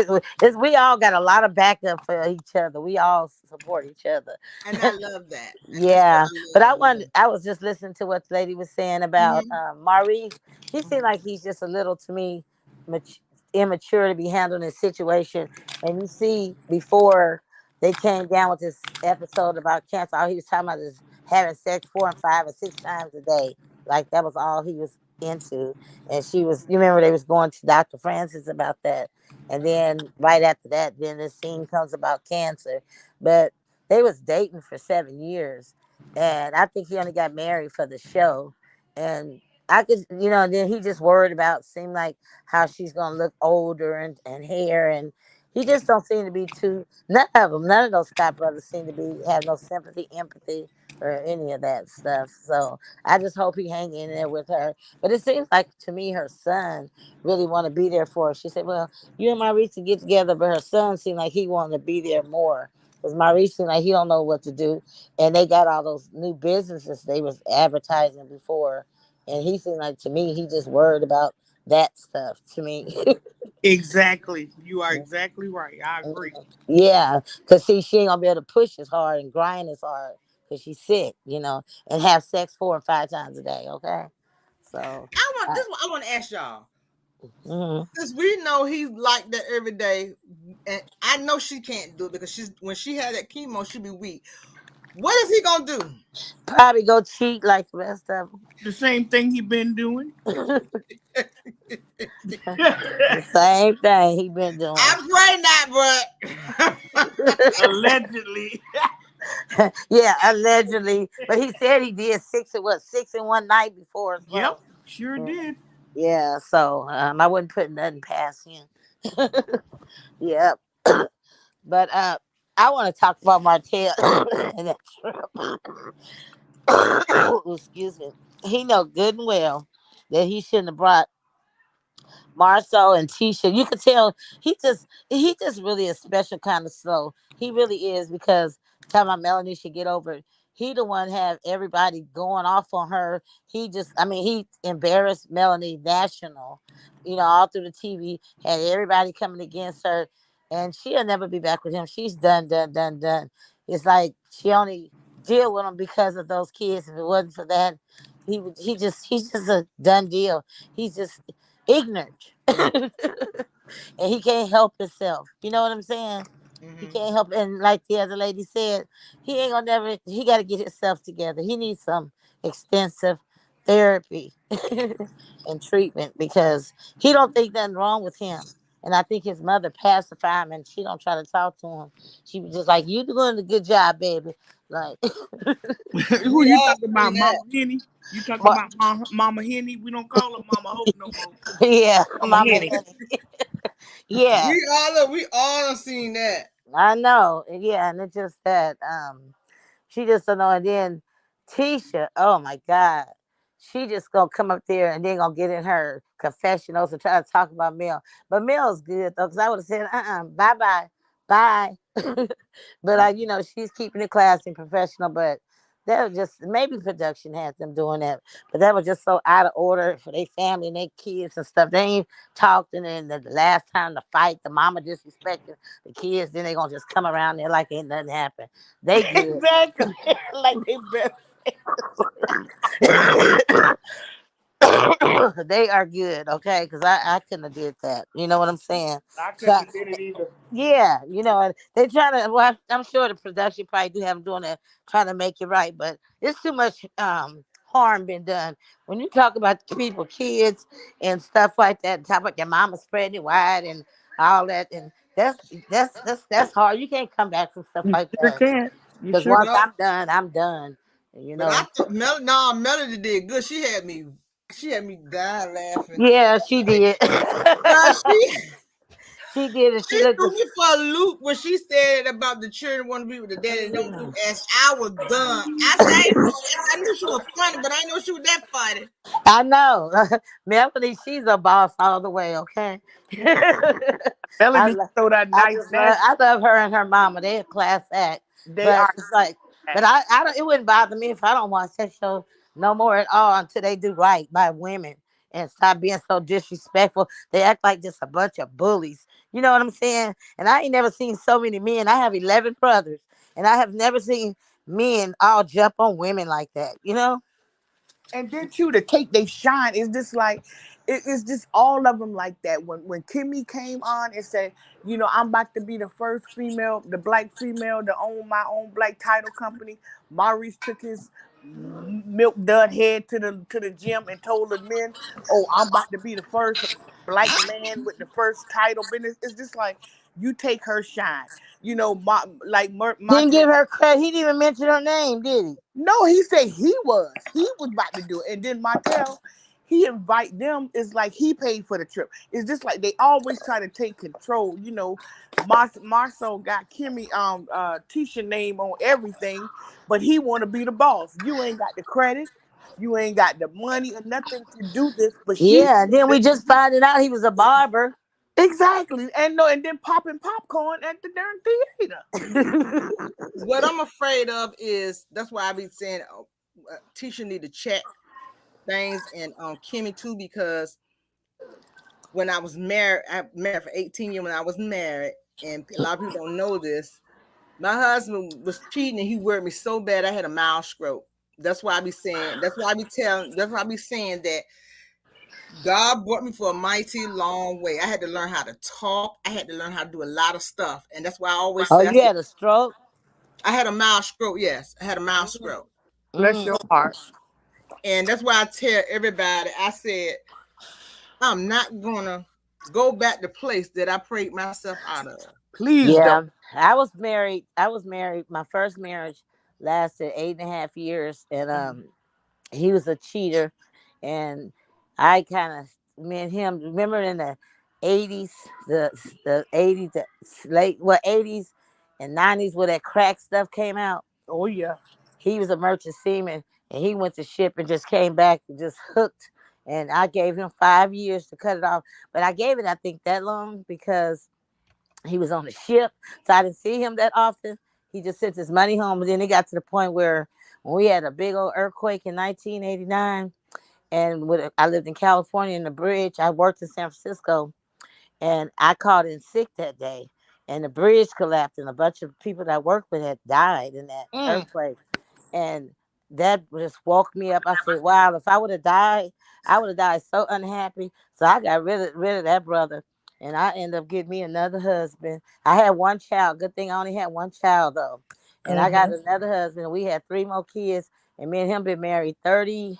[SPEAKER 3] We all got a lot of backup for each other. We all support each other.
[SPEAKER 1] And I love that. That's what
[SPEAKER 3] Yeah, but
[SPEAKER 1] I love, man.
[SPEAKER 3] I was just listening to what the lady was saying about
[SPEAKER 1] Hmm.
[SPEAKER 3] Maurice. He seemed like he's just a little to me mat- immature to be handling this situation. And you see, before they came down with this episode about cancer, all he was talking about is having sex 4 and 5 or 6 times a day. Like that was all he was into. And she was, you remember they was going to Dr. Francis about that. And then right after that, then this scene comes about cancer. But they was dating for 7 years, and I think he only got married for the show. And I could, then he just worried about seemed like how she's gonna look older and hair, and he just don't seem to be too. None of those Scott brothers seem to be have no sympathy, empathy, or any of that stuff. So I just hope he hang in there with her. But it seems like to me her son really want to be there for her. She said, "Well, you and Maurice to get together," but her son seemed like he wanted to be there more because Maurice seemed like he don't know what to do, and they got all those new businesses they was advertising before, and he seemed like to me he just worried about that stuff. To me,
[SPEAKER 2] Exactly. You are exactly right. I agree.
[SPEAKER 3] yeah, because see, she ain't gonna be able to push as hard and grind as hard because she's sick, and have sex 4 and 5 times a day. Okay, so.
[SPEAKER 1] This is what I want to ask y'all.
[SPEAKER 3] Mhm.
[SPEAKER 1] Since we know he's like that every day, and I know she can't do it because she's when she had that chemo, she be weak. What is he gonna do?
[SPEAKER 3] Probably go cheat like the rest of
[SPEAKER 2] The same thing he been doing.
[SPEAKER 3] them. The same thing he been doing.
[SPEAKER 1] I pray not, but
[SPEAKER 2] Allegedly.
[SPEAKER 3] Yeah, allegedly. But he said he did 6 in one night before as
[SPEAKER 2] Yep,
[SPEAKER 3] well.
[SPEAKER 2] sure
[SPEAKER 3] Mm.
[SPEAKER 2] did.
[SPEAKER 3] Yeah, so I wouldn't put nothing past him. Yep. But I want to talk about Martell and that trip. Excuse me. He know good and well that he shouldn't have brought Marcel and Tisha. You could tell he just really a special kind of slow. He really is because talking about Melanie should get over it. He the one have everybody going off on her. He embarrassed Melanie national, all through the TV, had everybody coming against her, and she'll never be back with him. She's done, done, done, done. It's like she only deal with him because of those kids. If it wasn't for that, he's just a done deal. He's just ignorant. And he can't help himself. You know what I'm saying? He
[SPEAKER 1] Mhm.
[SPEAKER 3] can't help, and like the other lady said, he ain't gonna never. He got to get himself together. He needs some extensive therapy and treatment because he don't think nothing wrong with him. And I think his mother pacified him, and she don't try to talk to him. She was just like, "You doing a good job, baby." Like,
[SPEAKER 2] Who
[SPEAKER 1] We
[SPEAKER 2] you
[SPEAKER 1] all
[SPEAKER 2] talking
[SPEAKER 1] seen
[SPEAKER 2] about,
[SPEAKER 1] that.
[SPEAKER 2] Mama Henny? You talking
[SPEAKER 3] but
[SPEAKER 2] about Mama Henny? We don't call her Mama Hope no more.
[SPEAKER 3] yeah,
[SPEAKER 2] Mama
[SPEAKER 3] Mama
[SPEAKER 2] Henny.
[SPEAKER 3] Henny. Yeah,
[SPEAKER 1] We all seen that.
[SPEAKER 3] I know. Yeah, and it's just that she just don't know. And then Tisha, oh my God, she just gonna come up there and then gonna get in her confessionals and try to talk about Mel. But Mel's good though, because I would have said, bye bye, bye. But she's keeping it classy and professional. But that was just maybe production had them doing that, but that was just so out of order for their family and their kids and stuff. They ain't talked, and then the last time the fight, the mama disrespected the kids, then they gonna just come around there like ain't nothing happened. They good.
[SPEAKER 2] Exactly. Like they better.
[SPEAKER 3] They are good, okay? Because I couldn't have did that. You know what I'm saying?
[SPEAKER 2] I
[SPEAKER 3] So,
[SPEAKER 2] couldn't have did it either.
[SPEAKER 3] yeah, and they trying to. Well, I'm sure the production probably do have them doing that, trying to make it right, but it's too much harm been done. When you talk about people, kids, and stuff like that, talk about your mama spreading it wide and all that, and that's hard. You can't come back from stuff
[SPEAKER 2] You
[SPEAKER 3] like
[SPEAKER 2] sure
[SPEAKER 3] that
[SPEAKER 2] can. You
[SPEAKER 3] because
[SPEAKER 2] sure.
[SPEAKER 3] once
[SPEAKER 1] No,
[SPEAKER 3] I'm done, I'm done. You
[SPEAKER 1] but I
[SPEAKER 3] know.
[SPEAKER 1] thought Melody did good. She had me. She had me die laughing.
[SPEAKER 3] Yeah, she did.
[SPEAKER 1] Girl, she
[SPEAKER 3] She did, and she
[SPEAKER 1] she
[SPEAKER 3] looked.
[SPEAKER 1] threw me for a loop when she said about the children want to be with the daddy and don't do as I was done. I said I knew she was funny, but I didn't know she was that funny.
[SPEAKER 3] I know. Melanie, she's a boss all the way, okay? I,
[SPEAKER 2] Melanie
[SPEAKER 3] lo-
[SPEAKER 2] throw that
[SPEAKER 3] I
[SPEAKER 2] nice
[SPEAKER 3] just love,
[SPEAKER 2] nasty.
[SPEAKER 3] I love her and her mama. They're a class act.
[SPEAKER 2] They
[SPEAKER 3] But
[SPEAKER 2] are.
[SPEAKER 3] it's like, but I don't, it wouldn't bother me if I don't watch that show no more at all until they do right by women and stop being so disrespectful. They act like just a bunch of bullies. You know what I'm saying? And I ain't never seen so many men. I have 11 brothers, and I have never seen men all jump on women like that, you know?
[SPEAKER 2] And then too, to take they shine is just like it's just all of them like that. When Kimmy came on and said, you know, I'm about to be the first female, the black female to own my own black title company. Maurice took his milk dud head to the gym and told the men, "Oh, I'm about to be the first black man with the first title business." It's just like you take her shine, you know,
[SPEAKER 3] Didn't
[SPEAKER 2] Montel.
[SPEAKER 3] give her credit. He didn't even mention her name, did he?
[SPEAKER 2] No, he said he was about to do it, and then Martell, he invite them. It's like he paid for the trip. It's just like they always try to take control. You know, Marcel got Kimmy Tisha name on everything, but he want to be the boss. You ain't got the credit, you ain't got the money or nothing to do this, but she
[SPEAKER 3] Yeah, and then we just found it out he was a barber.
[SPEAKER 2] exactly. And no, and then popping popcorn at the darn theater.
[SPEAKER 1] What I'm afraid of is that's why I be saying teacher need to check things and Kimmy too because when I married for 18 years when I was married, and a lot of people don't know this. My husband was cheating and he worried me so bad I had a mild stroke. That's why I be saying, that's why I be saying that God brought me for a mighty long way. I had to learn how to talk. I had to learn how to do a lot of stuff. And that's why I always
[SPEAKER 3] Oh,
[SPEAKER 1] say,
[SPEAKER 3] you had a stroke?
[SPEAKER 1] I had a mild stroke. Yes, I had a mild
[SPEAKER 2] Mhm.
[SPEAKER 1] stroke.
[SPEAKER 2] Bless
[SPEAKER 3] Mm.
[SPEAKER 2] your heart.
[SPEAKER 1] And that's why I tell everybody, I said, I'm not gonna go back to place that I prayed myself out of.
[SPEAKER 2] Please don't.
[SPEAKER 3] Yeah, I was married. I was married. My first marriage lasted 8.5 years, and he was a cheater, and I kind of me and him. Remember in the 80s, the 80s, the late 80s and 90s, where that crack stuff came out.
[SPEAKER 2] Oh yeah.
[SPEAKER 3] He was a merchant seaman, and he went to ship and just came back and just hooked. And I gave him 5 years to cut it off, but I gave it I think that long because he was on the ship, so I didn't see him that often. He just sent his money home, but then it got to the point where when we had a big old earthquake in 1989, and I lived in California in the bridge. I worked in San Francisco, and I called in sick that day, and the bridge collapsed, and a bunch of people that I worked with had died in that
[SPEAKER 2] Mm.
[SPEAKER 3] earthquake, and that just woke me up. I said, "Wow, if I would have died, I would have died so unhappy." So I got rid of that brother, and I ended up getting me another husband. I had one child. Good thing I only had one child though, and I got
[SPEAKER 2] Mm-hmm.
[SPEAKER 3] another husband. We had three more kids, and me and him been married 32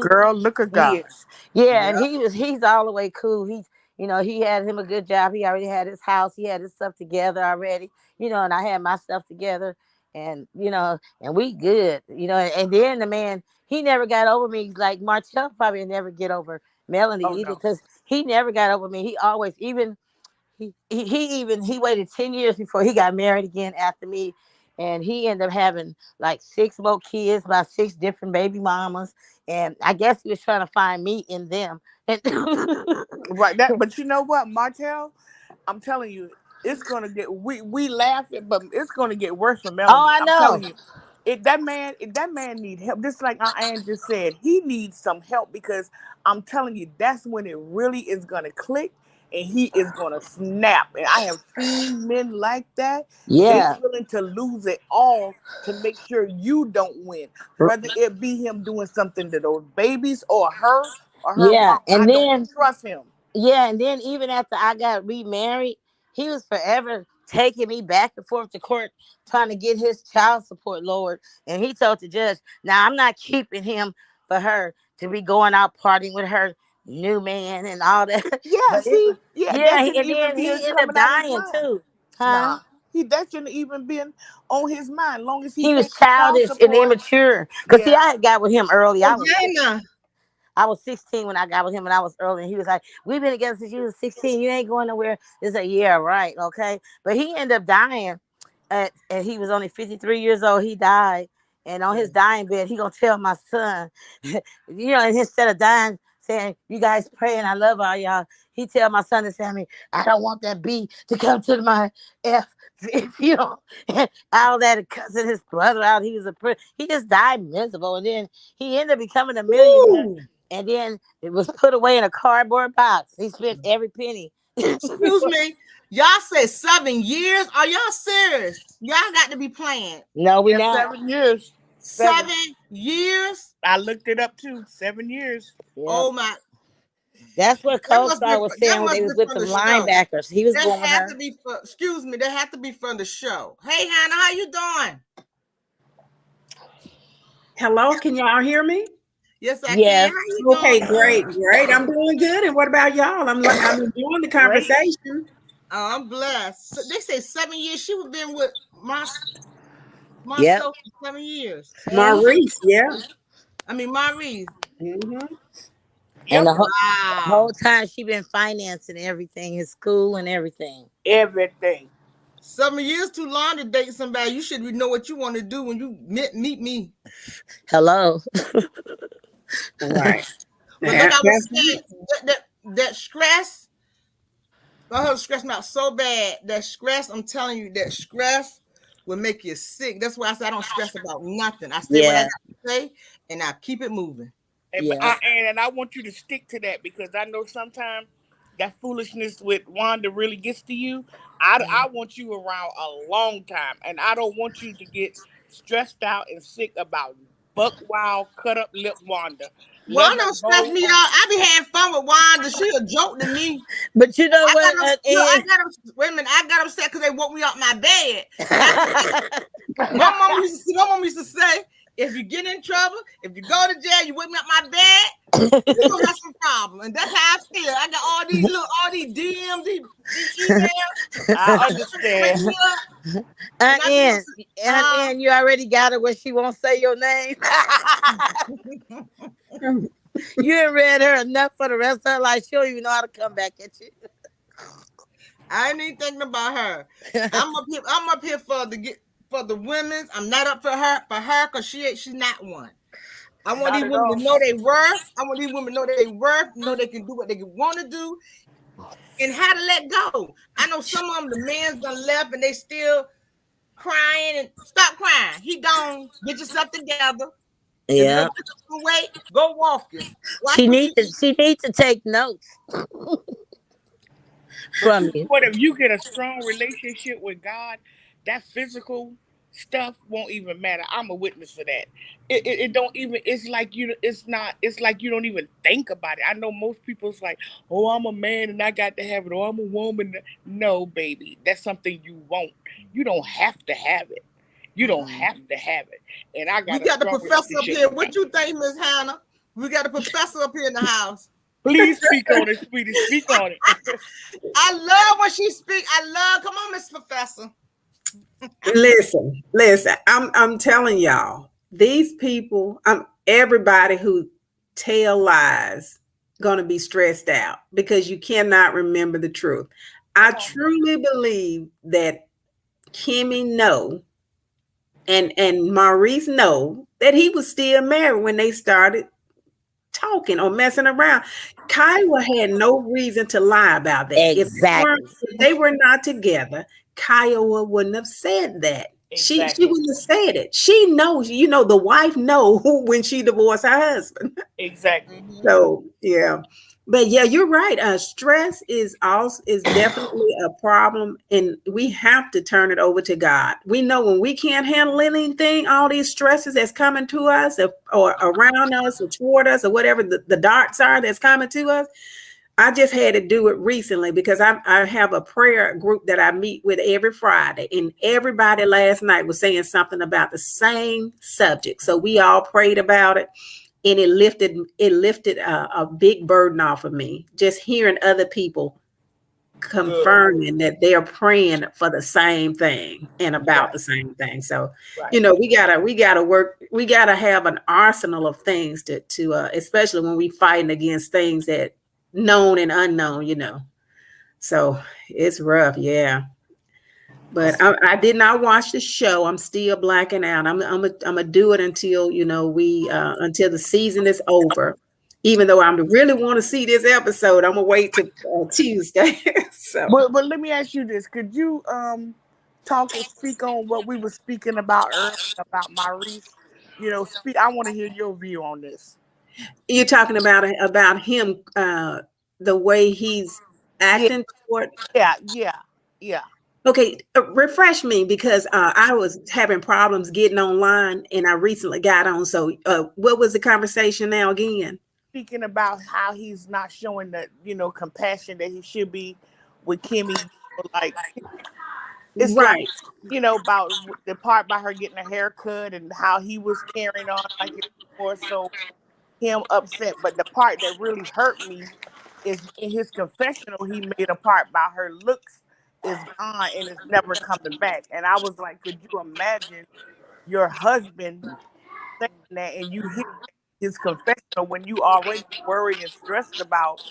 [SPEAKER 2] Girl, look at God.
[SPEAKER 3] years. Yeah, and
[SPEAKER 2] Yeah.
[SPEAKER 3] he's all the way cool. He had him a good job. He already had his house. He had his stuff together already. And I had my stuff together, and and we good. And then the man, he never got over me like Martell probably never get over Melanie
[SPEAKER 2] Oh
[SPEAKER 3] either,
[SPEAKER 2] no.
[SPEAKER 3] because he never got over me. He always even he waited 10 years before he got married again after me, and he ended up having like six more kids by six different baby mamas, and I guess he was trying to find me in them. And
[SPEAKER 2] Right. That. But you know what, Martell? I'm telling you, it's gonna get. We laughing, but it's gonna get worse for
[SPEAKER 3] oh,
[SPEAKER 2] Melanie.
[SPEAKER 3] I
[SPEAKER 2] I'm
[SPEAKER 3] know.
[SPEAKER 2] telling you. If that man need help, just like Aunt Ann just said, he needs some help because I'm telling you, that's when it really is gonna click and he is gonna snap. And I have seen men like that. They
[SPEAKER 3] Yeah.
[SPEAKER 2] willing to lose it all to make sure you don't win. Whether it be him doing something to those babies or her
[SPEAKER 3] Yeah,
[SPEAKER 2] mom. I don't trust him.
[SPEAKER 3] and then even after I got remarried, he was forever taking me back and forth to court trying to get his child support lowered. And he told the judge, "Now I'm not keeping him for her to be going out partying with her new man and all that."
[SPEAKER 2] Yeah,
[SPEAKER 3] But it
[SPEAKER 2] see,
[SPEAKER 3] was,
[SPEAKER 2] yeah, that
[SPEAKER 3] yeah,
[SPEAKER 2] shouldn't
[SPEAKER 3] and
[SPEAKER 2] even
[SPEAKER 3] then
[SPEAKER 2] be
[SPEAKER 3] he ended up
[SPEAKER 2] coming out of his
[SPEAKER 3] dying
[SPEAKER 2] mind.
[SPEAKER 3] too, huh?
[SPEAKER 2] Nah, he that shouldn't even been on his mind. Long as he
[SPEAKER 3] He was
[SPEAKER 2] paid the child
[SPEAKER 3] childish and
[SPEAKER 2] support.
[SPEAKER 3] immature. Cause see,
[SPEAKER 2] Yeah,
[SPEAKER 3] I had got with him early.
[SPEAKER 1] Oh,
[SPEAKER 3] I was
[SPEAKER 1] Jana.
[SPEAKER 3] I was 16 when I got with him, and I was early. And he was like, "We've been together since you was 16. You ain't going nowhere." It's like, "Yeah, right, okay." But he ended up dying and he was only 53 years old. He died, and on his dying bed, he gonna tell my son, and instead of dying saying, "You guys pray and I love all y'all," he tell my son and Sammy, "I don't want that B to come to my F." If you don't, all that cussing his brother out, he was he just died miserable, and then he ended up becoming a millionaire,
[SPEAKER 4] Ooh,
[SPEAKER 3] and then it was put away in a cardboard box. He spent every penny.
[SPEAKER 1] Excuse me. Y'all said 7 years? Are y'all serious? Y'all got to be playing.
[SPEAKER 3] No, we
[SPEAKER 2] Yeah,
[SPEAKER 3] not.
[SPEAKER 2] 7 years.
[SPEAKER 1] 7 years?
[SPEAKER 2] I looked it up too. 7 years.
[SPEAKER 3] Yep.
[SPEAKER 1] Oh my!
[SPEAKER 3] That's what
[SPEAKER 1] That must be.
[SPEAKER 3] Co-Star was
[SPEAKER 1] That
[SPEAKER 3] saying when they
[SPEAKER 1] must
[SPEAKER 3] was
[SPEAKER 1] be
[SPEAKER 3] with
[SPEAKER 1] from
[SPEAKER 3] the
[SPEAKER 1] the show.
[SPEAKER 3] linebackers. He was
[SPEAKER 1] That
[SPEAKER 3] going with
[SPEAKER 1] had
[SPEAKER 3] her.
[SPEAKER 1] to be. Excuse me. That had to be from the show. Hey, Hannah, how you doing?
[SPEAKER 4] hello. Can y'all hear me?
[SPEAKER 1] Yes, I can.
[SPEAKER 3] Yes.
[SPEAKER 1] How you
[SPEAKER 4] Okay,
[SPEAKER 1] doing?
[SPEAKER 4] great, great. I'm doing good. And what about y'all? I'm enjoying the
[SPEAKER 2] Great.
[SPEAKER 4] conversation.
[SPEAKER 1] Oh, I'm blessed. So they say 7 years. She was been with
[SPEAKER 3] Yep.
[SPEAKER 1] myself for 7 years.
[SPEAKER 3] Mhm.
[SPEAKER 4] Maurice, yeah.
[SPEAKER 1] I mean, Maurice.
[SPEAKER 4] Hmm.
[SPEAKER 3] And
[SPEAKER 2] Yep.
[SPEAKER 3] the whole
[SPEAKER 1] Wow.
[SPEAKER 3] time she been financing everything, his school and everything.
[SPEAKER 2] Everything.
[SPEAKER 1] 7 years too long to date somebody. You should know what you want to do when you meet me.
[SPEAKER 3] Hello.
[SPEAKER 4] Right.
[SPEAKER 1] But like I was
[SPEAKER 4] That's
[SPEAKER 1] saying, that stress, my husband stressed me out so bad. That stress, I'm telling you, that stress will make you sick. That's why I say I don't stress about nothing. I say what I
[SPEAKER 3] Yeah.
[SPEAKER 1] got to say, and I keep it moving.
[SPEAKER 3] Yeah.
[SPEAKER 2] And I want you to stick to that because I know sometimes that foolishness with Wanda really gets to you. I want you around a long time, and I don't want you to get stressed out and sick about buck wild, cut up lip Wanda. Let
[SPEAKER 1] Well,
[SPEAKER 2] her
[SPEAKER 1] don't stress
[SPEAKER 2] go
[SPEAKER 1] me out.
[SPEAKER 2] on.
[SPEAKER 1] I be having fun with Wanda. She a joke to me.
[SPEAKER 3] But you know
[SPEAKER 1] I
[SPEAKER 3] what,
[SPEAKER 1] got them. Look, I
[SPEAKER 3] Ian?
[SPEAKER 1] got them. Wait a minute. I got upset because they woke me up my bed. Not my mom used to say, if you get in trouble, if you go to jail, you wake me up my bed, you gonna have some problem. And that's how I feel. I got all these DMs, these emails,
[SPEAKER 2] I
[SPEAKER 1] wake
[SPEAKER 2] understand.
[SPEAKER 1] me up, and
[SPEAKER 3] Aunt
[SPEAKER 1] I be
[SPEAKER 3] Ann, Aunt Ann, you already got her where she won't say your name. You ain't read her enough for the rest of her life. She don't even know how to come back at you.
[SPEAKER 1] I ain't even thinking about her. I'm up here for the women's. I'm not up for her because she's not one. I want
[SPEAKER 2] Not
[SPEAKER 1] these
[SPEAKER 2] at
[SPEAKER 1] women to
[SPEAKER 2] all.
[SPEAKER 1] know they worth. I want these women to know they worth, know they can do what they want to do, and how to let go. I know some of them, the men's done left and they still crying and stop crying. He gone. Get yourself together. If you're gonna
[SPEAKER 3] Yeah.
[SPEAKER 1] get some weight, go walking. Watch
[SPEAKER 3] She
[SPEAKER 1] what
[SPEAKER 3] needs
[SPEAKER 1] you
[SPEAKER 3] to
[SPEAKER 1] eat.
[SPEAKER 3] she needs to take notes
[SPEAKER 2] But
[SPEAKER 3] from
[SPEAKER 2] you know
[SPEAKER 3] you.
[SPEAKER 2] what? If you get a strong relationship with God, that physical stuff won't even matter. I'm a witness for that. It don't even. It's like you. It's not. It's like you don't even think about it. I know most people's like, oh, I'm a man and I got to have it. Or I'm a woman. No, baby, that's something you won't. You don't have to have it. You don't
[SPEAKER 1] Mm-mm.
[SPEAKER 2] have to have it. And I
[SPEAKER 1] We
[SPEAKER 2] got a
[SPEAKER 1] got the
[SPEAKER 2] strong
[SPEAKER 1] professor up
[SPEAKER 2] relationship
[SPEAKER 1] here.
[SPEAKER 2] with
[SPEAKER 1] What
[SPEAKER 2] God.
[SPEAKER 1] you think, Miss Hannah? We got a professor up here in the house.
[SPEAKER 2] Please speak on it, sweetie. Speak on it.
[SPEAKER 1] I love when she speak. I love. Come on, Miss Professor.
[SPEAKER 4] listen. I'm telling y'all, these people, everybody who tell lies gonna be stressed out because you cannot remember the truth. I
[SPEAKER 2] Come on.
[SPEAKER 4] truly believe that Kimmy know and Maurice know that he was still married when they started talking or messing around. Kiowa had no reason to lie about that.
[SPEAKER 3] Exactly.
[SPEAKER 4] If they were not together, Kiowa wouldn't have said that. She
[SPEAKER 2] Exactly.
[SPEAKER 4] wouldn't have said it. She knows, the wife know who when she divorced her husband.
[SPEAKER 2] Exactly.
[SPEAKER 1] Mm-hmm.
[SPEAKER 4] So yeah. But yeah, you're right. Stress is definitely a problem, and we have to turn it over to God. We know when we can't handle anything, all these stresses that's coming to us, or around us, or toward us, or whatever the darts are that's coming to us. I just had to do it recently because I have a prayer group that I meet with every Friday, and everybody last night was saying something about the same subject. So we all prayed about it, and it lifted a big burden off of me just hearing other people
[SPEAKER 2] Good.
[SPEAKER 4] confirming that they're praying for the same thing and about
[SPEAKER 2] Right.
[SPEAKER 4] the same thing. So,
[SPEAKER 2] Right.
[SPEAKER 4] we gotta work. We gotta have an arsenal of things especially when we fighting against things that known and unknown. So it's rough, yeah. But I did not watch the show. I'm still blacking out. I'm gonna do it until we until the season is over. Even though I really want to see this episode, I'm gonna wait to Tuesday. So
[SPEAKER 2] But let me ask you this: could you talk and speak on what we were speaking about earlier about Maurice? Speak. I want to hear your view on this.
[SPEAKER 4] you're talking about him, the way he's
[SPEAKER 2] Yeah,
[SPEAKER 4] acting toward.
[SPEAKER 2] yeah, yeah.
[SPEAKER 4] Okay, refresh me because I was having problems getting online, and I recently got on. So, what was the conversation now again?
[SPEAKER 2] Speaking about how he's not showing the compassion that he should be with Kimmy. Like it's like
[SPEAKER 4] Right,
[SPEAKER 2] about the part about her getting a haircut and how he was carrying on like it was more so him upset. But the part that really hurt me is in his confessional. He made a part about her looks is gone and it's never coming back. And I was like, could you imagine your husband saying that and you hear his confessional when you already worried and stressed about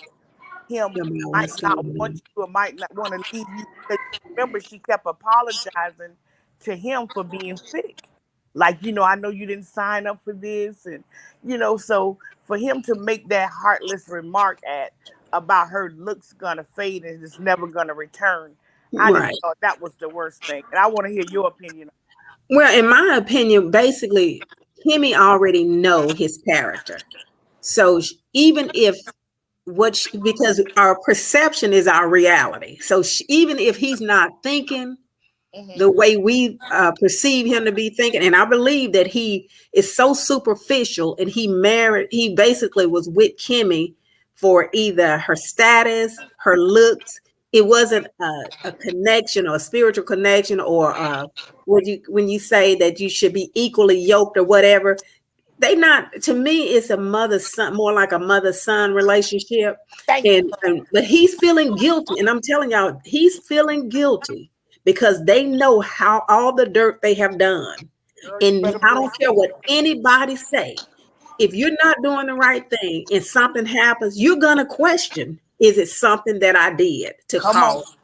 [SPEAKER 2] him
[SPEAKER 4] about
[SPEAKER 2] might
[SPEAKER 4] what's
[SPEAKER 2] not
[SPEAKER 4] going
[SPEAKER 2] want
[SPEAKER 4] on.
[SPEAKER 2] you or might not want to leave you because remember she kept apologizing to him for being sick. Like, I know you didn't sign up for this and so for him to make that heartless remark about her looks gonna fade and it's never gonna return, I just
[SPEAKER 4] Right.
[SPEAKER 2] thought that was the worst thing. And I want to hear your opinion.
[SPEAKER 4] Well, in my opinion, basically, Kimmy already know his character. So even if because our perception is our reality. So even if he's not thinking the
[SPEAKER 2] Hmm.
[SPEAKER 4] way we perceive him to be thinking, and I believe that he is so superficial, and he basically was with Kimmy for either her status, her looks. It wasn't a connection or a spiritual connection, or when you say that you should be equally yoked or whatever. They not, to me, it's a mother son, more like a mother son relationship.
[SPEAKER 2] Thank you.
[SPEAKER 4] And but he's feeling guilty, and I'm telling y'all, he's feeling guilty because they know how all the dirt they have done.
[SPEAKER 2] Girl, you
[SPEAKER 4] And
[SPEAKER 2] better
[SPEAKER 4] I
[SPEAKER 2] preach.
[SPEAKER 4] don't care what anybody say. If you're not doing the right thing and something happens, you're gonna question, is it something that I did to
[SPEAKER 2] Come on.
[SPEAKER 4] cause?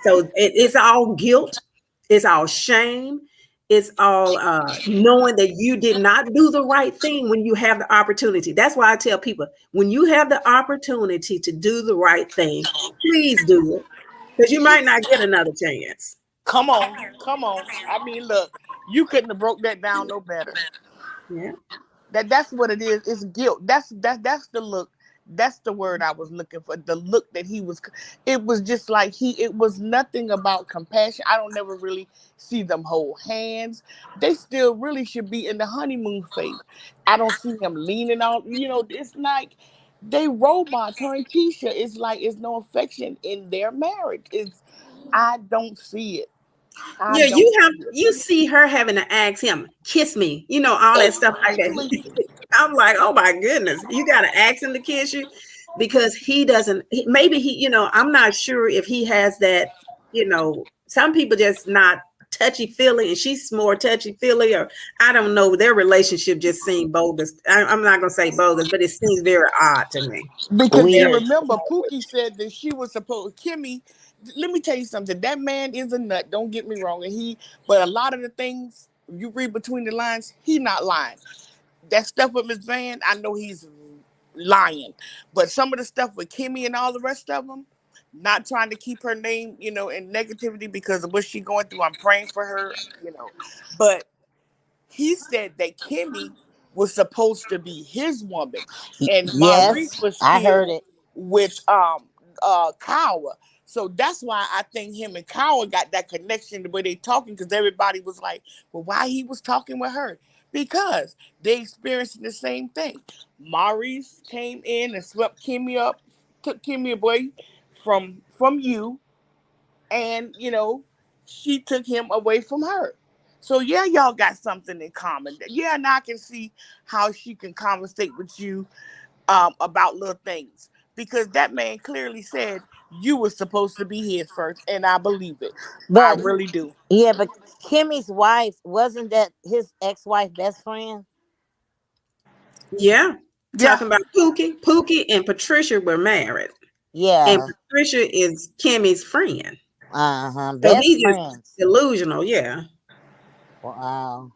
[SPEAKER 4] So it's all guilt, it's all shame, it's all knowing that you did not do the right thing when you have the opportunity. That's why I tell people, when you have the opportunity to do the right thing, please do it, because you might not get another chance.
[SPEAKER 2] Come on. Come on. I mean, look, you couldn't have broke that down no better.
[SPEAKER 4] Yeah.
[SPEAKER 2] That's what it is. It's guilt. That's the look. That's the word I was looking for. The look that he was. It was just like he. It was nothing about compassion. I don't never really see them hold hands. They still really should be in the honeymoon phase. I don't see him leaning on. It's like they robots. Her and Keisha. It's like it's no affection in their marriage. It's. I don't see it. I
[SPEAKER 4] Yeah,
[SPEAKER 2] don't see it.
[SPEAKER 4] you see her having to ask him, kiss me, all that stuff like
[SPEAKER 2] Exactly.
[SPEAKER 4] that. I'm like, oh my goodness, you got to ask him to kiss you, because he doesn't, maybe I'm not sure if he has that, some people just not touchy feely, and she's more touchy feely, or I don't know, their relationship just seemed bogus. I'm not going to say bogus, but it seems very odd to me.
[SPEAKER 2] Because then
[SPEAKER 3] Weird.
[SPEAKER 2] remember, Pookie said that she was supposed Kimmy. Let me tell you something. That man is a nut. Don't get me wrong. But a lot of the things you read between the lines, he not lying. That stuff with Miss Van, I know he's lying. But some of the stuff with Kimmy and all the rest of them, not trying to keep her name, in negativity because of what she going through. I'm praying for her. But he said that Kimmy was supposed to be his woman, and Maurice
[SPEAKER 3] Yes,
[SPEAKER 2] was
[SPEAKER 3] I heard
[SPEAKER 2] still
[SPEAKER 3] it.
[SPEAKER 2] with Kawa. So that's why I think him and Kawa got that connection the way they talking, because everybody was like, well, why he was talking with her? Because they experiencing the same thing. Maurice came in and swept Kimmy up, took Kimmy away from you, and she took him away from her. So yeah, y'all got something in common. Yeah, now I can see how she can conversate with you about little things, because that man clearly said You were supposed to be his first, and I believe it. I
[SPEAKER 3] But
[SPEAKER 2] really do.
[SPEAKER 3] yeah, but Kimmy's wife wasn't that his ex-wife best friend?
[SPEAKER 4] Yeah.
[SPEAKER 2] Yeah.
[SPEAKER 4] Talking about Pookie. Pookie and Patricia were married. And
[SPEAKER 3] Yeah.
[SPEAKER 4] Patricia is Kimmy's friend.
[SPEAKER 3] Uh-huh.
[SPEAKER 4] So
[SPEAKER 3] Best
[SPEAKER 4] he just
[SPEAKER 3] friends.
[SPEAKER 4] delusional, yeah.
[SPEAKER 3] Wow.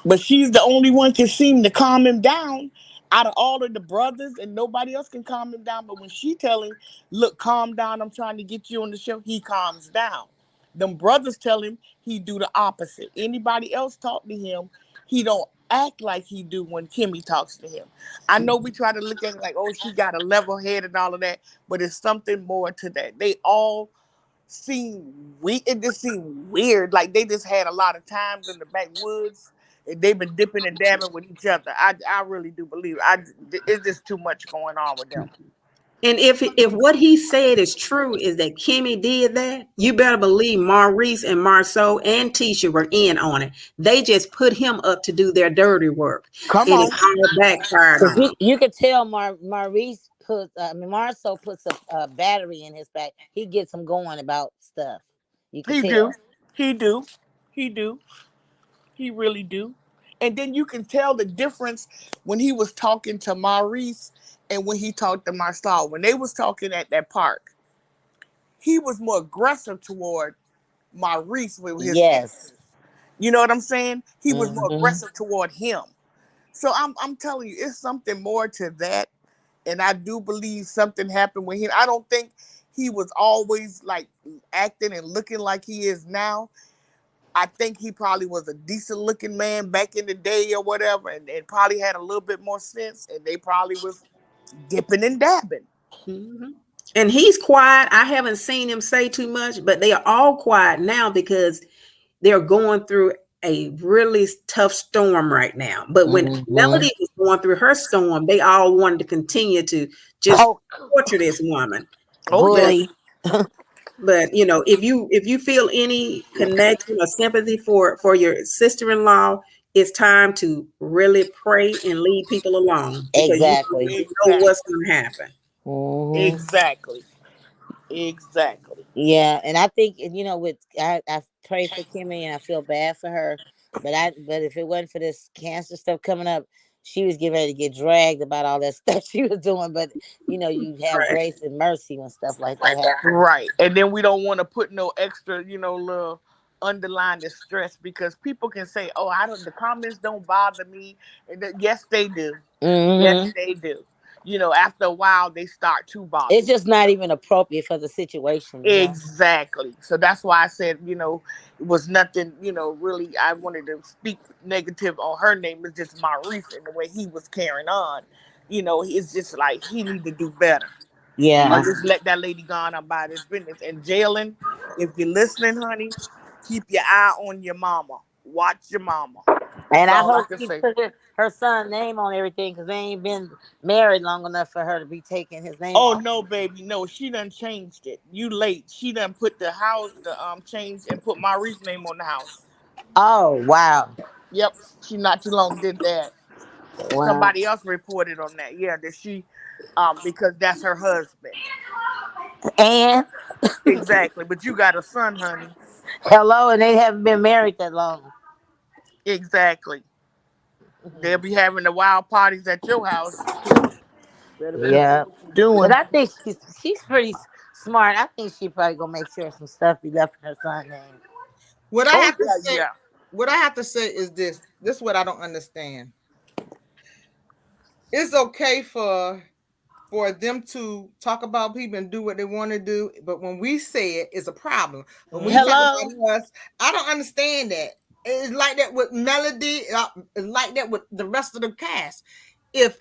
[SPEAKER 2] But she's the only one can seem to calm him down out of all of the brothers, and nobody else can calm him down. But when she tell him, "Look, calm down. I'm trying to get you on the show," he calms down. Them brothers tell him he do the opposite. Anybody else talk to him, he don't act like he do when Kimmy talks to him. I know we try to look at it like, oh, she got a level head and all of that, but it's something more to that. They all seem weird. It just seemed weird. Like they just had a lot of times in the backwoods, and they've been dipping and dabbing with each other. I really do believe it's just too much going on with them.
[SPEAKER 4] And if what he said is true, is that Kimmy did that, you better believe Maurice and Marceau and Tisha were in on it. They just put him up to do their dirty work,
[SPEAKER 2] Come
[SPEAKER 4] and
[SPEAKER 2] on.
[SPEAKER 4] it all backfired
[SPEAKER 3] Cause
[SPEAKER 4] on them.
[SPEAKER 3] you could tell Maurice put Marceau puts a battery in his back. He gets him going about stuff. You could
[SPEAKER 2] He do.
[SPEAKER 3] tell.
[SPEAKER 2] He do. He do. He really do. And then you can tell the difference when he was talking to Maurice and when he talked to Marcel. When they was talking at that park, he was more aggressive toward Maurice with his
[SPEAKER 3] Yes.
[SPEAKER 2] answers. You know what I'm saying? He was more
[SPEAKER 3] Hmm.
[SPEAKER 2] aggressive toward him. So I'm telling you, it's something more to that. And I do believe something happened with him. I don't think he was always like acting and looking like he is now. I think he probably was a decent looking man back in the day or whatever, and probably had a little bit more sense, and they probably was dipping and dabbing.
[SPEAKER 4] Hmm. And he's quiet. I haven't seen him say too much, but they are all quiet now because they're going through a really tough storm right now. But when
[SPEAKER 3] Hmm.
[SPEAKER 4] Melody was going through her storm, they all wanted to continue to just
[SPEAKER 3] Poke,
[SPEAKER 4] torture this woman.
[SPEAKER 2] Oh
[SPEAKER 4] But
[SPEAKER 2] yes.
[SPEAKER 3] bully.
[SPEAKER 4] if you feel any connection or sympathy for your sister-in-law, it's time to really pray and leave people alone because you
[SPEAKER 3] Exactly.
[SPEAKER 4] don't know
[SPEAKER 2] Exactly.
[SPEAKER 4] what's going to happen.
[SPEAKER 3] Hmm.
[SPEAKER 2] Exactly. Exactly.
[SPEAKER 3] Yeah, and I think with I pray for Kimmy and I feel bad for her, but if it wasn't for this cancer stuff coming up, she was getting ready to get dragged about all that stuff she was doing. But you have
[SPEAKER 4] Right.
[SPEAKER 3] grace and mercy when stuff like that happens.
[SPEAKER 2] Right. And then we don't want to put no extra, little underline the stress because people can say, "Oh, I don't. The comments don't bother me." Yes, they do. Yes,
[SPEAKER 3] Hmm.
[SPEAKER 2] they do. After a while, they start to bother
[SPEAKER 3] It's
[SPEAKER 2] you.
[SPEAKER 3] just not even appropriate for the situation.
[SPEAKER 2] Exactly. So that's why I said, it was nothing, really. I wanted to speak negative on her name. It's just Maurice and the way he was carrying on. It's just like he need to do better. Or
[SPEAKER 3] Yeah,
[SPEAKER 2] just let that lady go on about his business. And Jalen, if you're listening, honey, keep your eye on your mama. Watch your mama. That's
[SPEAKER 3] and I
[SPEAKER 2] all I
[SPEAKER 3] hope
[SPEAKER 2] can
[SPEAKER 3] she
[SPEAKER 2] say.
[SPEAKER 3] put her son's name on everything because they ain't been married long enough for her to be taking his name
[SPEAKER 2] Oh
[SPEAKER 3] off.
[SPEAKER 2] no, baby, no, she done changed it. You late. She done put the house, the change and put Maurice's name on the house.
[SPEAKER 3] Oh wow,
[SPEAKER 2] Yep, she not too long did that.
[SPEAKER 3] wow.
[SPEAKER 2] Somebody else reported on that. Yeah, that she, because that's her husband.
[SPEAKER 3] And
[SPEAKER 2] Exactly. But you got a son, honey.
[SPEAKER 3] hello, and they haven't been married that long.
[SPEAKER 2] Exactly. They'll be having the wild parties at your house too. Better be knowing
[SPEAKER 3] Yeah,
[SPEAKER 2] what you're
[SPEAKER 3] but
[SPEAKER 2] doing.
[SPEAKER 3] I think she's pretty smart. I think she probably gonna make sure some stuff be left in her son's name.
[SPEAKER 1] What I
[SPEAKER 2] Oh
[SPEAKER 1] have to
[SPEAKER 2] yeah,
[SPEAKER 1] say,
[SPEAKER 2] yeah.
[SPEAKER 1] what I have to say is this. This is what I don't understand. It's okay for them to talk about people and do what they want to do, but when we say it, it's a problem. But when you talk
[SPEAKER 3] Hello,
[SPEAKER 1] about us, I don't understand that. It's like that with Melody. It's like that with the rest of the cast. If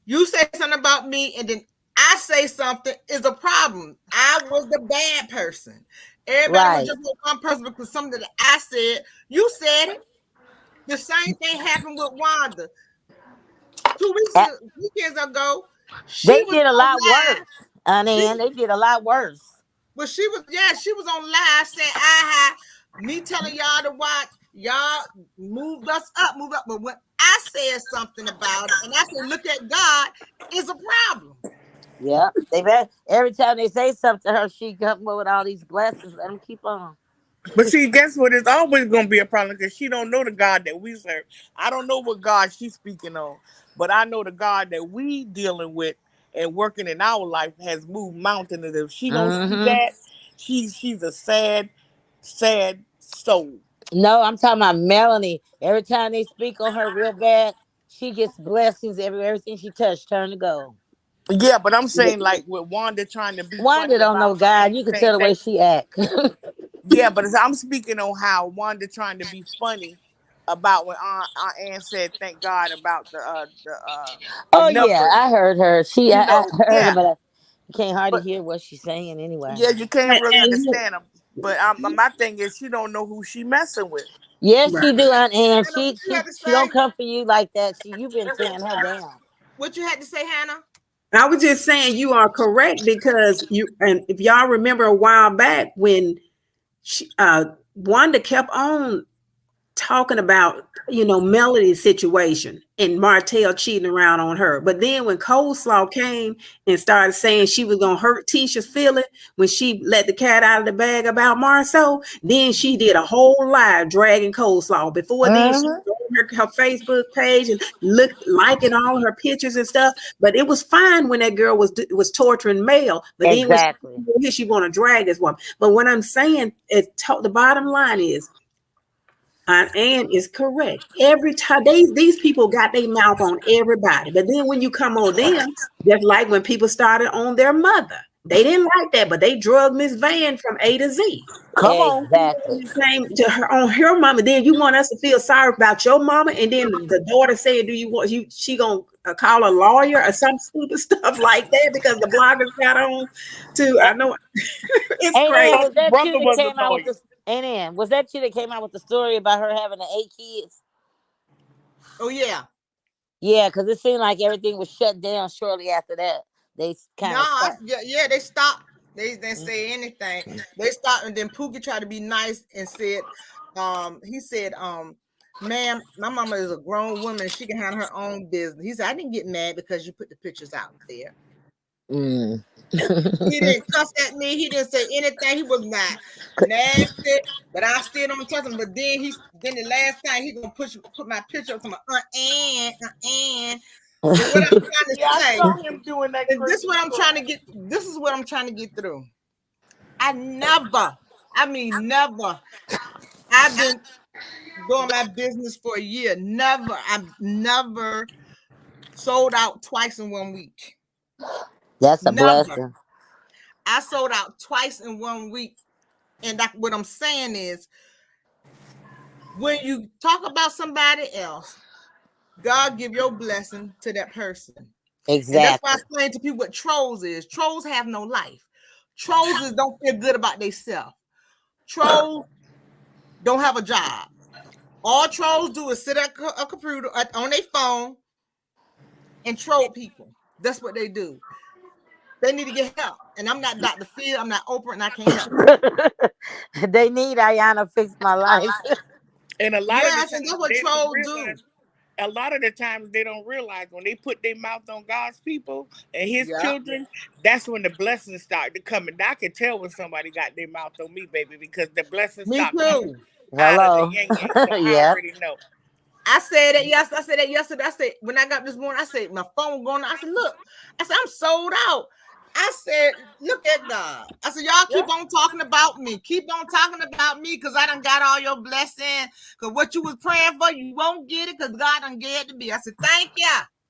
[SPEAKER 1] you say something about me and then I say something, is a problem. I was the bad person. Everybody was
[SPEAKER 3] right?
[SPEAKER 1] just one person because something that I said, you said it. The same thing happened with Wanda.
[SPEAKER 3] Uh,
[SPEAKER 1] Weekends ago, she
[SPEAKER 3] They
[SPEAKER 1] was
[SPEAKER 3] did a
[SPEAKER 1] on
[SPEAKER 3] lot
[SPEAKER 1] live.
[SPEAKER 3] worse, and
[SPEAKER 1] She
[SPEAKER 3] they did a lot worse.
[SPEAKER 1] But she was on live saying, "I me telling y'all to watch. Y'all moved us up, move up." But when I said something about it, and I said, "Look at God," is a problem.
[SPEAKER 3] Yeah, they bet every time they say something to her, she come up with all these blessings. Let them keep on.
[SPEAKER 2] But see, guess what? It's always gonna be a problem because she don't know the God that we serve. I don't know what God she's speaking on, but I know the God that we dealing with and working in our life has moved mountains. And if she don't see
[SPEAKER 3] Hmm.
[SPEAKER 2] that, she's a sad, sad soul.
[SPEAKER 3] No, I'm talking about Melanie. Every time they speak on her real bad, she gets blessings. Everything she touched turn to gold.
[SPEAKER 2] Yeah, but I'm saying like with Wanda trying to be
[SPEAKER 3] Wanda
[SPEAKER 2] funny
[SPEAKER 3] don't
[SPEAKER 2] about
[SPEAKER 3] know God. You can
[SPEAKER 2] saying
[SPEAKER 3] tell the way
[SPEAKER 2] thank
[SPEAKER 3] she act.
[SPEAKER 2] yeah, but I'm speaking on how Wanda trying to be funny about when Aunt Ann said thank God about the
[SPEAKER 3] Oh yeah,
[SPEAKER 2] numbers.
[SPEAKER 3] I heard her. I heard her,
[SPEAKER 2] Yeah.
[SPEAKER 3] but I can't hardly
[SPEAKER 2] But
[SPEAKER 3] hear what she's saying anyway.
[SPEAKER 2] yeah, you can't really
[SPEAKER 4] And
[SPEAKER 2] understand them. But my thing is, she don't know who she messing with.
[SPEAKER 3] Yes,
[SPEAKER 4] right.
[SPEAKER 3] she do, Aunt Ann.
[SPEAKER 1] Hannah, what you had to
[SPEAKER 3] She don't
[SPEAKER 1] say?
[SPEAKER 3] come for you like that. You've been tearing her down.
[SPEAKER 1] What you had to say, Hannah?
[SPEAKER 4] I was just saying you are correct because and if y'all remember a while back when Wanda kept on talking about Melody's situation and Martell cheating around on her. But then when Coleslaw came and started saying she was gonna hurt Tisha's feeling when she let the cat out of the bag about Marceau, then she did a whole live dragging Coleslaw. Before then, she
[SPEAKER 3] Hmm.
[SPEAKER 4] was on her Facebook page and looked liking all her pictures and stuff. But it was fine when that girl was torturing Mel. But then when
[SPEAKER 3] Exactly.
[SPEAKER 4] she want to drag this woman. But what I'm saying is, the bottom line is Aunt Ann is correct. Every time these people got their mouth on everybody, but then when you come on them, just like when people started on their mother, they didn't like that, but they drugged Miss Van from A to Z.
[SPEAKER 2] Come on.
[SPEAKER 3] Exactly.
[SPEAKER 4] When it came to her on her mama, then you want us to feel sorry about your mama, and then the daughter saying, "Do you want you?" She gonna call a lawyer or some stupid stuff like that because the bloggers got on. To I know it's
[SPEAKER 3] Ain't
[SPEAKER 4] crazy.
[SPEAKER 3] Ann,
[SPEAKER 2] Her
[SPEAKER 3] was that
[SPEAKER 2] brother
[SPEAKER 3] you that
[SPEAKER 2] was a
[SPEAKER 3] came out with
[SPEAKER 2] lawyer.
[SPEAKER 3] this? Ain't Ann, was that you that came out with the story about her having the 8 kids?
[SPEAKER 1] Oh yeah.
[SPEAKER 3] Yeah, because it seemed like everything was shut down shortly after that. They
[SPEAKER 1] No,
[SPEAKER 3] kind of stopped.
[SPEAKER 1] yeah, they stopped. They didn't say anything. They stopped, and then Pookie tried to be nice and said, he said, ma'am, my mama is a grown woman. She can handle her own business. He said, I didn't get mad because you put the pictures out there.
[SPEAKER 3] Mm.
[SPEAKER 1] He didn't cuss at me. He didn't say anything. He was not nasty, but I still don't trust him. But then the last time he gonna put my picture up to my Aunt Ann. But what I'm trying to
[SPEAKER 2] Yeah, I
[SPEAKER 1] say,
[SPEAKER 2] saw him doing that
[SPEAKER 1] and this is
[SPEAKER 2] crazy
[SPEAKER 1] what I'm
[SPEAKER 2] stuff.
[SPEAKER 1] trying to get. This is what I'm trying to get through. I never, I mean never. I've been doing my business for a year. I've never sold out twice in 1 week.
[SPEAKER 3] That's a
[SPEAKER 1] Never.
[SPEAKER 3] blessing.
[SPEAKER 1] I sold out twice in 1 week. And what I'm saying is, when you talk about somebody else, God give your blessing to that person. And that's why I
[SPEAKER 3] Exactly.
[SPEAKER 1] explain to people what trolls is. Trolls have no life. Trolls don't feel good about themselves. Trolls don't have a job. All trolls do is sit at a computer on their phone and troll people. That's what they do. They need to get help. And I'm not Dr. Phil, I'm not Oprah, and I can't help them.
[SPEAKER 3] They need Ayana to fix my life.
[SPEAKER 2] And a lot of the
[SPEAKER 1] Yes, and
[SPEAKER 2] times
[SPEAKER 1] that's what
[SPEAKER 2] they don't
[SPEAKER 1] trolls
[SPEAKER 2] realize.
[SPEAKER 1] do.
[SPEAKER 2] A lot of the times they don't realize when they put their mouth on God's people and His
[SPEAKER 1] Yeah.
[SPEAKER 2] children. That's when the blessings start to come. And I can tell when somebody got their mouth on me, baby, because the blessings
[SPEAKER 1] Me
[SPEAKER 2] start coming
[SPEAKER 1] too.
[SPEAKER 2] out of the
[SPEAKER 3] Hello.
[SPEAKER 2] yang yang. So I
[SPEAKER 3] Yeah.
[SPEAKER 2] already know.
[SPEAKER 1] I said it yesterday. I said that yesterday. I said when I got this morning, I said my phone going. I said, look, I said I'm sold out. I said, look at God. I said, y'all
[SPEAKER 2] Yeah.
[SPEAKER 1] keep on talking about me. Keep on talking about me because I done got all your blessings. Because what you was praying for, you won't get it because God done gave it to me. I said, thank you.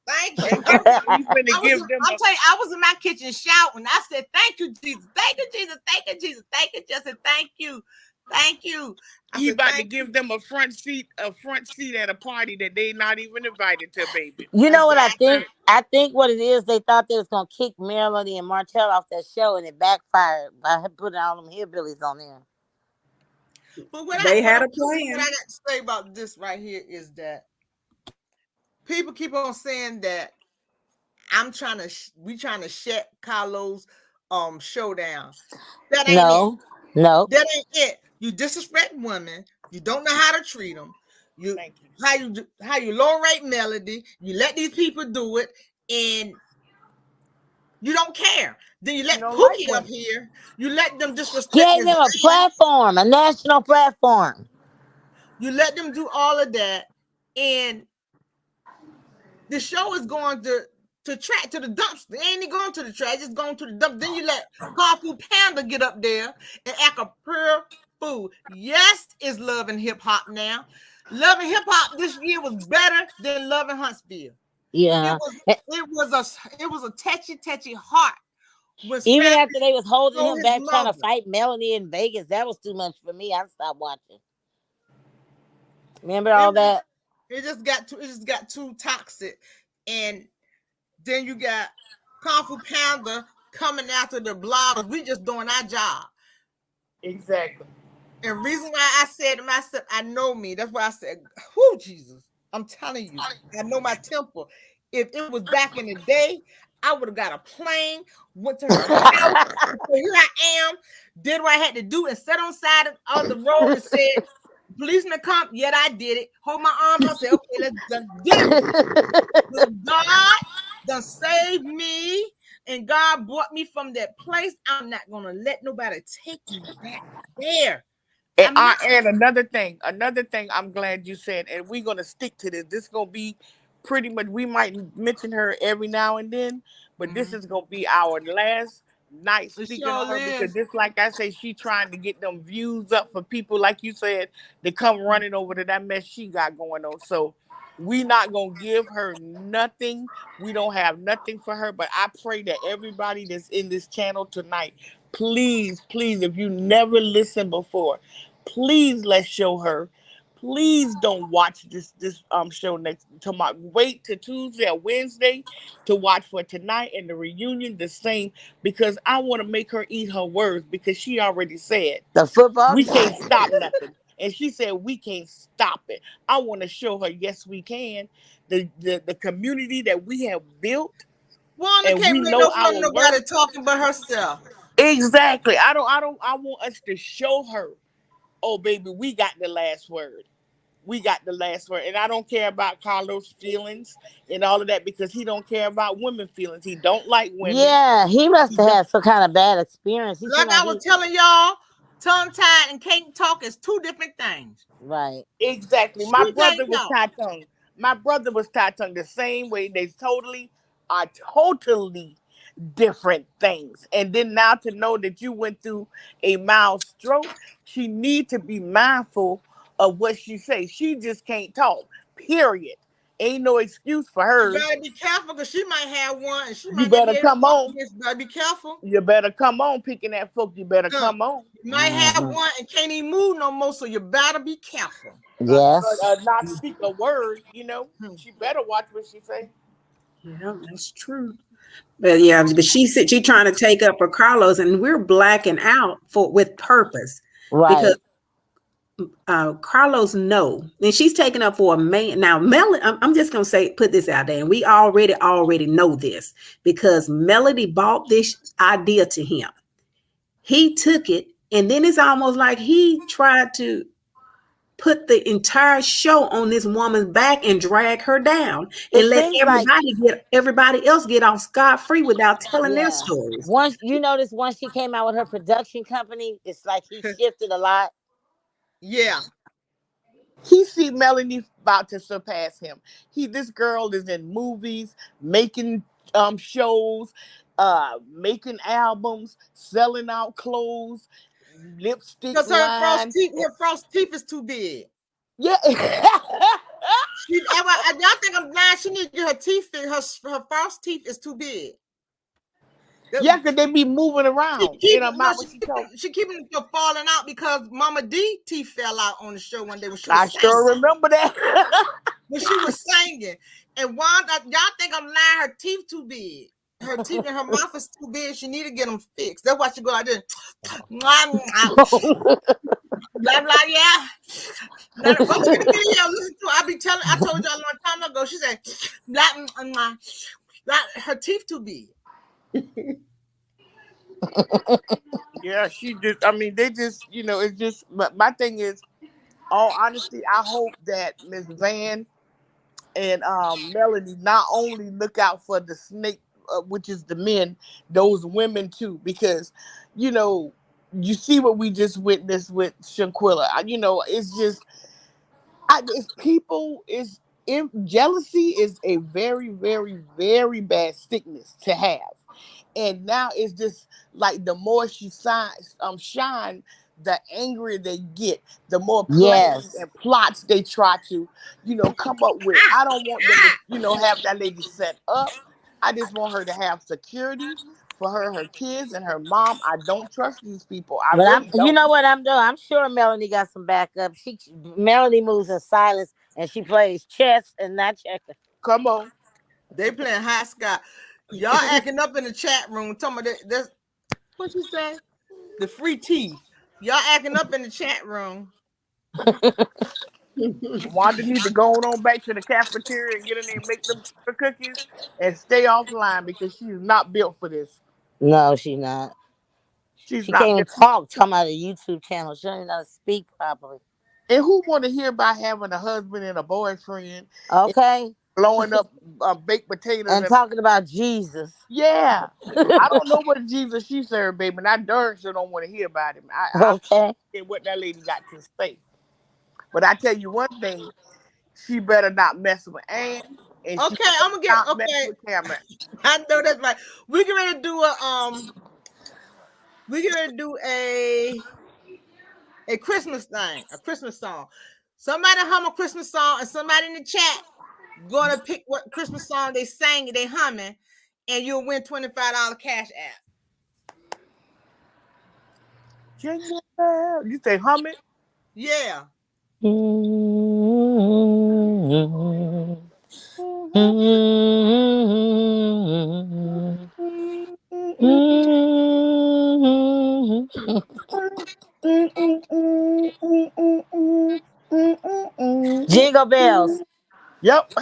[SPEAKER 1] Thank you.
[SPEAKER 2] And guess what? We finna give them
[SPEAKER 1] I'm telling you, I was in my kitchen shouting. I said, thank you, Jesus. Thank you, Jesus. Thank you, Jesus. Thank you, Jesus. I said, thank you. Thank you. I
[SPEAKER 2] He
[SPEAKER 1] said,
[SPEAKER 2] about to
[SPEAKER 1] thank
[SPEAKER 2] give
[SPEAKER 1] you.
[SPEAKER 2] them a front seat at a party that they not even invited to, baby.
[SPEAKER 3] You know what I
[SPEAKER 1] Exactly.
[SPEAKER 3] think? I think what it is, they thought they was gonna kick Melody and Martell off that show, and it backfired by putting all them hillbillies on there.
[SPEAKER 1] But
[SPEAKER 4] They
[SPEAKER 1] what
[SPEAKER 4] had
[SPEAKER 1] I
[SPEAKER 4] a
[SPEAKER 1] what I
[SPEAKER 4] plan.
[SPEAKER 1] got to say about this right here is that people keep on saying that we trying to shut Carlos show down. That ain't it.
[SPEAKER 3] No, no.
[SPEAKER 1] That ain't it. You disrespect women. You don't know how to treat them. You
[SPEAKER 2] Thank you.
[SPEAKER 1] how you low rate Melody. You let these people do it, and You don't care. Then you
[SPEAKER 2] She
[SPEAKER 1] let
[SPEAKER 2] don't like
[SPEAKER 1] Pookie up
[SPEAKER 2] women.
[SPEAKER 1] here. You let them disrespect
[SPEAKER 3] Gave
[SPEAKER 1] Miss
[SPEAKER 3] them a
[SPEAKER 1] Van.
[SPEAKER 3] platform, a national platform.
[SPEAKER 1] You let them do all of that, and the show is going to track to the dumps. They ain't even going to the trash, it's going to the dump. Then you let Carpool Panda get up there and act a pure fool. Yes, it's Love and Hip Hop now. Love and Hip Hop this year was better than Love and Huntsville. It
[SPEAKER 3] Yeah.
[SPEAKER 1] was it was a touchy heart when
[SPEAKER 3] Even
[SPEAKER 1] Spanish
[SPEAKER 3] after they was holding
[SPEAKER 1] told
[SPEAKER 3] him
[SPEAKER 1] his
[SPEAKER 3] back trying to
[SPEAKER 1] mother.
[SPEAKER 3] fight Melanie in Vegas, that was too much for me. I stopped watching. Remember
[SPEAKER 1] It
[SPEAKER 3] all
[SPEAKER 1] was
[SPEAKER 3] that?
[SPEAKER 1] it just got too toxic. And then you got Kung Fu Panda coming after the bloggers. We just doing our job.
[SPEAKER 2] Exactly.
[SPEAKER 1] And reason why I said to myself, I know me. That's why I said, whoo, Jesus. I'm telling you, I know my temper. If it was back in the day, I would have got a plane, went to her house, and said, here I am, did what I had to do, and sat on the side of the road and said, policeman come, yet I did it. Hold my arms up, say, okay, let's deal with it. But God done saved me, and God brought me from that place. I'm not gonna let nobody take me back there.
[SPEAKER 2] And,
[SPEAKER 1] I'm not.
[SPEAKER 2] and another thing I'm glad you said, and we're gonna stick to this. This is gonna be pretty much, we might mention her every now and then, but this is gonna be our last night
[SPEAKER 1] It
[SPEAKER 2] speaking on
[SPEAKER 1] sure
[SPEAKER 2] her, because
[SPEAKER 1] is.
[SPEAKER 2] this, like I say, she trying to get them views up for people, like you said, to come running over to that mess she got going on. So we not gonna give her nothing. We don't have nothing for her, but I pray that everybody that's in this channel tonight, please, please, if you never listened before, please let's show her. Please don't watch this show next tomorrow. Wait till Tuesday or Wednesday to watch for tonight and the reunion the same, because I want to make her eat her words, because she already said
[SPEAKER 3] The football
[SPEAKER 2] we
[SPEAKER 3] game.
[SPEAKER 2] can't stop nothing. And she said we can't stop it. I want to show her, yes we can. The community that we have built,
[SPEAKER 1] Wanda
[SPEAKER 2] and
[SPEAKER 1] can't
[SPEAKER 2] we
[SPEAKER 1] make
[SPEAKER 2] know
[SPEAKER 1] no fun of
[SPEAKER 2] our
[SPEAKER 1] nobody
[SPEAKER 2] worth.
[SPEAKER 1] talking but herself.
[SPEAKER 2] Exactly. I want us to show her, oh baby, we got the last word. We got the last word. And I don't care about Carlos' feelings and all of that, because he don't care about women's feelings. He don't like women.
[SPEAKER 3] Yeah, he must
[SPEAKER 2] He
[SPEAKER 3] have
[SPEAKER 2] don't.
[SPEAKER 3] had some kind of bad experience. He seemed
[SPEAKER 1] Like
[SPEAKER 3] like
[SPEAKER 1] I was
[SPEAKER 3] he
[SPEAKER 1] telling y'all, tongue tied and can't talk is two different things.
[SPEAKER 3] right.
[SPEAKER 2] Exactly. My
[SPEAKER 1] She
[SPEAKER 2] brother
[SPEAKER 1] can't
[SPEAKER 2] was
[SPEAKER 1] talk.
[SPEAKER 2] tie tongue. My brother was tie tongue the same way. They totally are totally different things. And then now to know that you went through a mild stroke, she need to be mindful of what she says. She just can't talk. Period. Ain't no excuse for
[SPEAKER 1] You
[SPEAKER 2] hers.
[SPEAKER 1] better be careful because she might have one and she
[SPEAKER 2] You
[SPEAKER 1] might not be
[SPEAKER 2] better
[SPEAKER 1] able to
[SPEAKER 2] come
[SPEAKER 1] talk
[SPEAKER 2] on.
[SPEAKER 1] again. You better be careful.
[SPEAKER 2] You better come on, picking that folk. You better
[SPEAKER 1] Huh.
[SPEAKER 2] come on.
[SPEAKER 1] You might have
[SPEAKER 3] Hmm.
[SPEAKER 1] one and can't even move no more, so you better be careful.
[SPEAKER 3] Yes.
[SPEAKER 2] Not speak a word.
[SPEAKER 1] Hmm.
[SPEAKER 2] She better watch what she say.
[SPEAKER 4] Yeah, that's true. But yeah, but she trying to take up for Carlos, and we're blacking out for with purpose because
[SPEAKER 3] Right.
[SPEAKER 4] Carlos no, and she's taking up for a man. Now, I'm just gonna say put this out there, and we already know this because Melody bought this idea to him. He took it, and then it's almost like he tried to put the entire show on this woman's back and drag her down
[SPEAKER 3] It
[SPEAKER 4] and let
[SPEAKER 3] seems like
[SPEAKER 4] everybody else get off scot free without telling their
[SPEAKER 3] yeah.
[SPEAKER 4] stories.
[SPEAKER 3] Once you notice, once she came out with her production company, it's like he shifted a lot.
[SPEAKER 1] Yeah.
[SPEAKER 2] He see Melanie about to surpass him. This girl is in movies, making shows, making albums, selling out clothes, lipstick
[SPEAKER 1] Because
[SPEAKER 2] line.
[SPEAKER 1] her false teeth is too big.
[SPEAKER 2] Yeah.
[SPEAKER 1] Y'all think I'm blind. She need to get her teeth fixed. Her false teeth is too big.
[SPEAKER 2] Yeah, because they be moving
[SPEAKER 1] She
[SPEAKER 2] around
[SPEAKER 1] keep
[SPEAKER 2] in her
[SPEAKER 1] no,
[SPEAKER 2] mouth when she talk.
[SPEAKER 1] she keeping them from falling out because Mama D teeth fell out on the show one day when she was
[SPEAKER 2] I
[SPEAKER 1] singing.
[SPEAKER 2] sure remember that.
[SPEAKER 1] When she was singing, and Wanda, y'all think I'm lying? Her teeth too big. Her teeth and her mouth is too big. She need to get them fixed. That's why she go out there. Blah blah, yeah. Go look at the video. Listen to. I told y'all a long time ago. She said, blah, her teeth too big.
[SPEAKER 2] Yeah, she just. I mean, they just. It's just. But my thing is, all honesty, I hope that Miss Van and Melody not only look out for the snake which is the men, those women too, because you know you see what we just witnessed with Shanquilla. It's just it's people is jealousy is a very, very, very bad sickness to have, and now it's just like the more shine, the angrier they get, the more plans
[SPEAKER 3] Yes.
[SPEAKER 2] and plots they try to, come up with. I don't want them to, have that lady set up. I just want her to have security for her kids and her mom. I don't trust these people. I
[SPEAKER 3] But
[SPEAKER 2] really
[SPEAKER 3] you
[SPEAKER 2] don't.
[SPEAKER 3] know what I'm doing? I'm sure Melanie got some backup. Melanie moves in silence and she plays chess and not checkers.
[SPEAKER 2] Come on.
[SPEAKER 1] They playing hot Scott. Y'all acting up in the chat room. Talking about that's what you say. The free tea. Y'all acting up in the chat room.
[SPEAKER 2] Wanda need to go on back to the cafeteria and get in there and make them sugar cookies and stay offline because she's not built for this.
[SPEAKER 3] No, she's not.
[SPEAKER 2] She's
[SPEAKER 3] She can't
[SPEAKER 2] not
[SPEAKER 3] even
[SPEAKER 2] built.
[SPEAKER 3] talk. Talking about a YouTube channel. She don't even know how to speak properly.
[SPEAKER 2] And who want to hear about having a husband and a boyfriend and
[SPEAKER 3] Okay.
[SPEAKER 2] blowing up baked potatoes
[SPEAKER 3] And
[SPEAKER 2] and
[SPEAKER 3] talking about Jesus.
[SPEAKER 2] yeah. I don't know what Jesus she served, baby, and I darn sure don't want to hear about him. I
[SPEAKER 3] Okay.
[SPEAKER 2] hear what that lady got to say. But I tell you one thing, she better not mess with Ann, and she
[SPEAKER 1] Okay,
[SPEAKER 2] better
[SPEAKER 1] I'm gonna get
[SPEAKER 2] not mess
[SPEAKER 1] okay.
[SPEAKER 2] with Cameron.
[SPEAKER 1] I know that's right. We get ready to do we get ready to do a Christmas thing, a Christmas song. Somebody hum a Christmas song, and somebody in the chat gonna pick what Christmas song they sang, they humming, and you'll win $25 cash app.
[SPEAKER 2] Jingle bell. You say hum it?
[SPEAKER 1] Yeah.
[SPEAKER 3] Jingle bells.
[SPEAKER 2] Yep.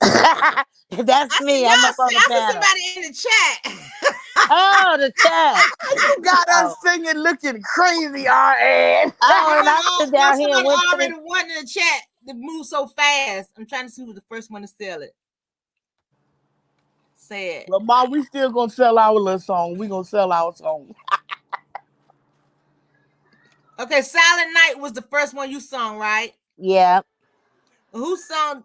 [SPEAKER 3] That's
[SPEAKER 1] I see
[SPEAKER 3] me. I'm up on the
[SPEAKER 1] I see
[SPEAKER 3] panel.
[SPEAKER 1] somebody in the chat.
[SPEAKER 3] Oh, the chat.
[SPEAKER 2] You got
[SPEAKER 3] Oh,
[SPEAKER 2] us singing looking crazy, RN.
[SPEAKER 3] oh, and I sit
[SPEAKER 1] Y'all,
[SPEAKER 3] down here and
[SPEAKER 1] somebody
[SPEAKER 3] went to the.
[SPEAKER 1] already won in the chat to move so fast. I'm trying to see who's the first one to sell it. Say it.
[SPEAKER 2] Well, Mom, we still gonna sell our little song. We gonna sell our song.
[SPEAKER 1] Okay, Silent Night was the first one you sung, right?
[SPEAKER 3] Yeah,
[SPEAKER 1] Who sung?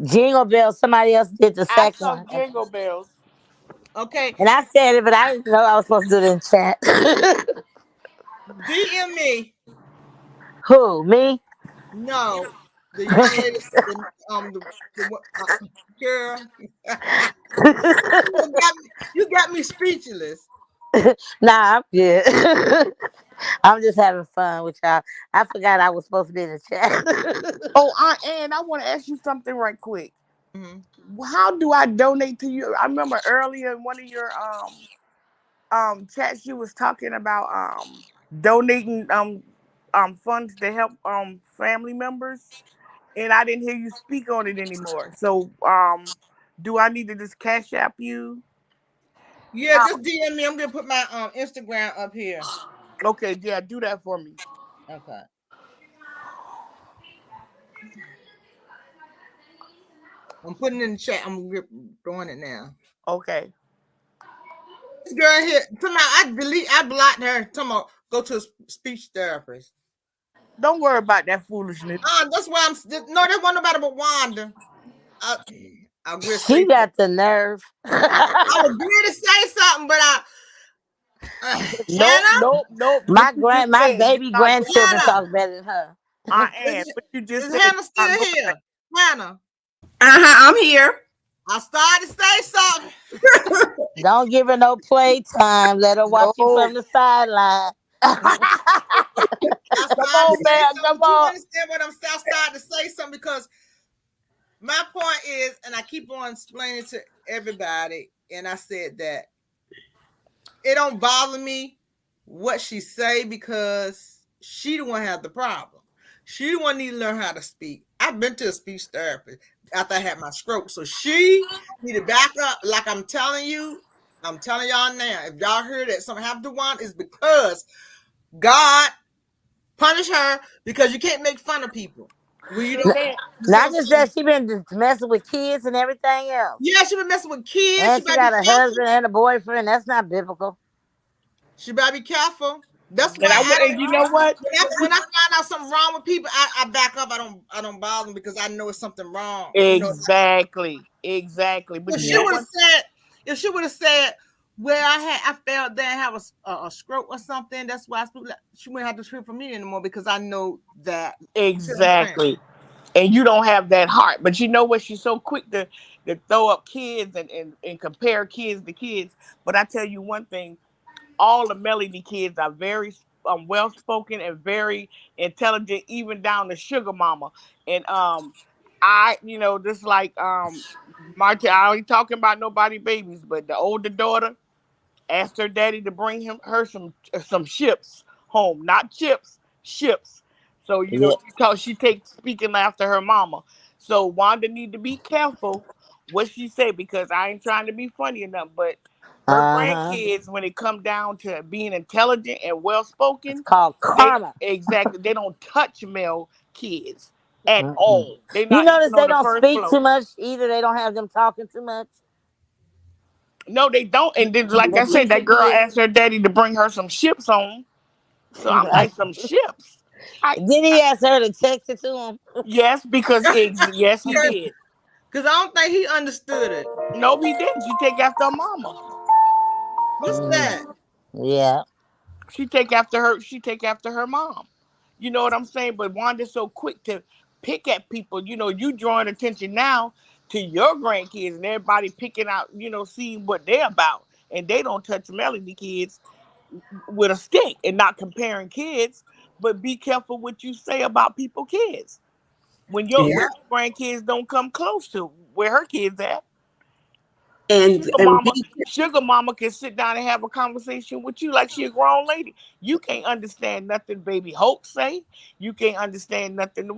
[SPEAKER 3] jingle bells. Somebody else did the
[SPEAKER 2] I
[SPEAKER 3] second
[SPEAKER 2] sung
[SPEAKER 3] one,
[SPEAKER 2] Jingle Bells.
[SPEAKER 1] Okay,
[SPEAKER 3] and I said it, but I didn't know I was supposed to do it in chat.
[SPEAKER 1] DM me.
[SPEAKER 3] Who? Me?
[SPEAKER 1] No, the young lady, the girl. You got me speechless.
[SPEAKER 3] Nah, I'm good. I'm just having fun with y'all. I forgot I was supposed to be in the chat.
[SPEAKER 2] Oh, Aunt Ann, I want to ask you something right quick.
[SPEAKER 1] Mhm.
[SPEAKER 2] How do I donate to you? I remember earlier in one of your chats you was talking about donating funds to help family members, and I didn't hear you speak on it anymore. So do I need to just cash app you?
[SPEAKER 1] Yeah,
[SPEAKER 2] How?
[SPEAKER 1] just DM me. I'm gonna put my Instagram up here.
[SPEAKER 2] Okay, yeah, do that for me.
[SPEAKER 1] Okay, I'm putting it in the chat. Throwing it now.
[SPEAKER 2] Okay.
[SPEAKER 1] This girl here, I blocked her. Talking about go to a speech therapist.
[SPEAKER 2] Don't worry about that foolishness.
[SPEAKER 1] That's why no, there wasn't nobody but Wanda. I, I will say
[SPEAKER 3] She
[SPEAKER 1] something.
[SPEAKER 3] got the nerve.
[SPEAKER 1] I was going to say something, but
[SPEAKER 2] Nope,
[SPEAKER 1] Hannah,
[SPEAKER 2] nope, nope. What you just
[SPEAKER 3] My
[SPEAKER 2] said did
[SPEAKER 3] baby
[SPEAKER 2] not make
[SPEAKER 3] grandchildren
[SPEAKER 2] sense.
[SPEAKER 1] Hannah,
[SPEAKER 3] talk better than her.
[SPEAKER 2] Aunt Ann,
[SPEAKER 1] is,
[SPEAKER 2] what you just
[SPEAKER 1] is
[SPEAKER 2] said did
[SPEAKER 1] Hannah
[SPEAKER 2] not
[SPEAKER 1] still
[SPEAKER 2] make sense.
[SPEAKER 1] here? Hannah,
[SPEAKER 4] I'm here.
[SPEAKER 1] I started to say something.
[SPEAKER 3] Don't give her no playtime. Let her watch you
[SPEAKER 2] No.
[SPEAKER 3] from the sideline.
[SPEAKER 2] Come
[SPEAKER 1] I started to
[SPEAKER 2] on,
[SPEAKER 1] say
[SPEAKER 2] man.
[SPEAKER 1] something.
[SPEAKER 2] Come
[SPEAKER 1] But you
[SPEAKER 2] on.
[SPEAKER 1] understand what I'm saying? I started to say something because my point is, and I keep on explaining to everybody, and I said that it don't bother me what she say because she the one have the problem. She the one need to learn how to speak. I've been to a speech therapist after I had my stroke, so she need to back up. Like I'm telling you, I'm telling y'all now. If y'all heard that something happened to one, is because God punished her because you can't make fun of people. Well, you
[SPEAKER 2] You
[SPEAKER 1] don't.
[SPEAKER 2] can't.
[SPEAKER 1] You see what
[SPEAKER 3] Not
[SPEAKER 1] I'm
[SPEAKER 3] just
[SPEAKER 1] saying?
[SPEAKER 3] that, she been just messing with kids and everything else.
[SPEAKER 1] Yeah, she been messing with kids. She
[SPEAKER 3] And she
[SPEAKER 1] better be
[SPEAKER 3] got a
[SPEAKER 1] careful.
[SPEAKER 3] husband and a boyfriend. That's not biblical.
[SPEAKER 1] She better be careful. That's
[SPEAKER 2] And
[SPEAKER 1] why
[SPEAKER 2] I
[SPEAKER 1] I
[SPEAKER 2] would.
[SPEAKER 1] don't.
[SPEAKER 2] And you know what?
[SPEAKER 1] When I find out something wrong with people, I back up. I don't bother them because I know it's something wrong.
[SPEAKER 2] Exactly. Exactly. But
[SPEAKER 1] If
[SPEAKER 2] you
[SPEAKER 1] she
[SPEAKER 2] know
[SPEAKER 1] would have
[SPEAKER 2] what?
[SPEAKER 1] said, if she would have said, "Well, I felt that I have a stroke or something," that's why she wouldn't have to treat for me anymore because I know that. You see what I'm saying?
[SPEAKER 2] Exactly. And you don't have that heart. But you know what? She's so quick to throw up kids and compare kids to kids. But I tell you one thing, all the Melody kids are very well spoken and very intelligent, even down to Sugar Mama. And just like Marty, I ain't talking about nobody babies, but the older daughter asked her daddy to bring her some ships home, not chips, ships. So
[SPEAKER 3] Yeah.
[SPEAKER 2] she takes speaking after her mama. So Wanda need to be careful what she say because I ain't trying to be funny enough, but her
[SPEAKER 3] Uh-huh.
[SPEAKER 2] grandkids, when it come down to being intelligent and well
[SPEAKER 3] It's
[SPEAKER 2] spoken,
[SPEAKER 3] called
[SPEAKER 2] they
[SPEAKER 3] karma.
[SPEAKER 2] exactly they don't touch male kids at
[SPEAKER 3] Mm-mm.
[SPEAKER 2] all. They're
[SPEAKER 3] You
[SPEAKER 2] not
[SPEAKER 3] notice
[SPEAKER 2] even
[SPEAKER 3] they
[SPEAKER 2] on the
[SPEAKER 3] don't
[SPEAKER 2] first
[SPEAKER 3] speak
[SPEAKER 2] floor.
[SPEAKER 3] too much either. They don't have them talking too much.
[SPEAKER 2] No, they don't. And then, like
[SPEAKER 3] The
[SPEAKER 2] I said, that
[SPEAKER 3] Keisha
[SPEAKER 2] girl
[SPEAKER 3] kids.
[SPEAKER 2] asked her daddy to bring her some ships home. So I'm like, some ships.
[SPEAKER 3] Then he asked her to text it to him.
[SPEAKER 2] Yes, because yes, he did.
[SPEAKER 1] Because I don't think he understood it.
[SPEAKER 2] No, he didn't. She take after her mama.
[SPEAKER 1] What's
[SPEAKER 3] Mhm.
[SPEAKER 1] that?
[SPEAKER 3] Yeah.
[SPEAKER 2] She take after her. She take after her mom. You know what I'm saying? But Wanda's so quick to pick at people. You drawing attention now to your grandkids and everybody picking out. Seeing what they're about, and they don't touch Melody kids with a stick and not comparing kids. But be careful what you say about people kids. When your
[SPEAKER 4] Yeah.
[SPEAKER 2] when your grandkids don't come close to where her kids at.
[SPEAKER 4] And
[SPEAKER 2] Sugar
[SPEAKER 4] and
[SPEAKER 2] mama,
[SPEAKER 4] be
[SPEAKER 2] sugar mama can sit down and have a conversation with you like she a grown lady. You can't understand nothing baby Hope say. You can't understand nothing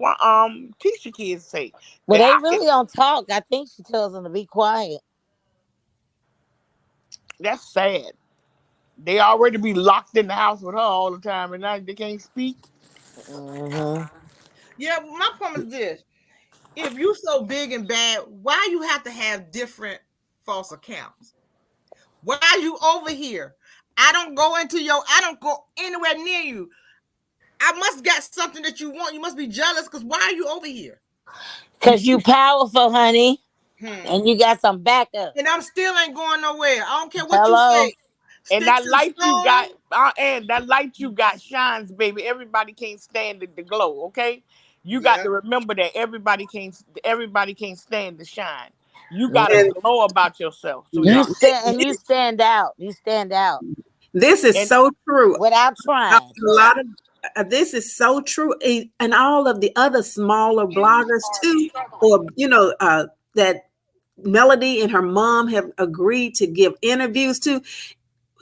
[SPEAKER 2] teacher kids say.
[SPEAKER 3] Well,
[SPEAKER 2] That
[SPEAKER 3] they
[SPEAKER 2] I can
[SPEAKER 3] really don't talk. I think she tells them to be quiet.
[SPEAKER 2] that's sad. They already be locked in the house with her all the time and now they can't speak.
[SPEAKER 3] Hmm.
[SPEAKER 1] Yeah, my point is this: if you so big and bad, why you have to have different false accounts? Why are you over here? I don't go anywhere near you. I must got something that you want. You must be jealous because why are you over here?
[SPEAKER 3] Cause you powerful, honey,
[SPEAKER 1] Hmm.
[SPEAKER 3] and you got some backup.
[SPEAKER 1] And I'm still ain't going nowhere. I don't care what you
[SPEAKER 3] Hello.
[SPEAKER 1] say.
[SPEAKER 2] And
[SPEAKER 1] Sticks
[SPEAKER 2] that
[SPEAKER 1] and
[SPEAKER 2] light you got,
[SPEAKER 1] stones.
[SPEAKER 2] and that light you got shines, baby. Everybody can't stand the glow, okay? You got
[SPEAKER 1] Yeah.
[SPEAKER 2] to remember that everybody can't stand the shine. You got a
[SPEAKER 3] Mm-mm.
[SPEAKER 4] and
[SPEAKER 2] glow about yourself, so
[SPEAKER 3] You
[SPEAKER 2] y'all.
[SPEAKER 3] stand and you stand out. You stand out
[SPEAKER 4] this is
[SPEAKER 2] And
[SPEAKER 4] so true.
[SPEAKER 3] without
[SPEAKER 4] A
[SPEAKER 3] trying.
[SPEAKER 4] lot of this is so true, and all of the other smaller bloggers too, or that Melody and her mom have agreed to give interviews to.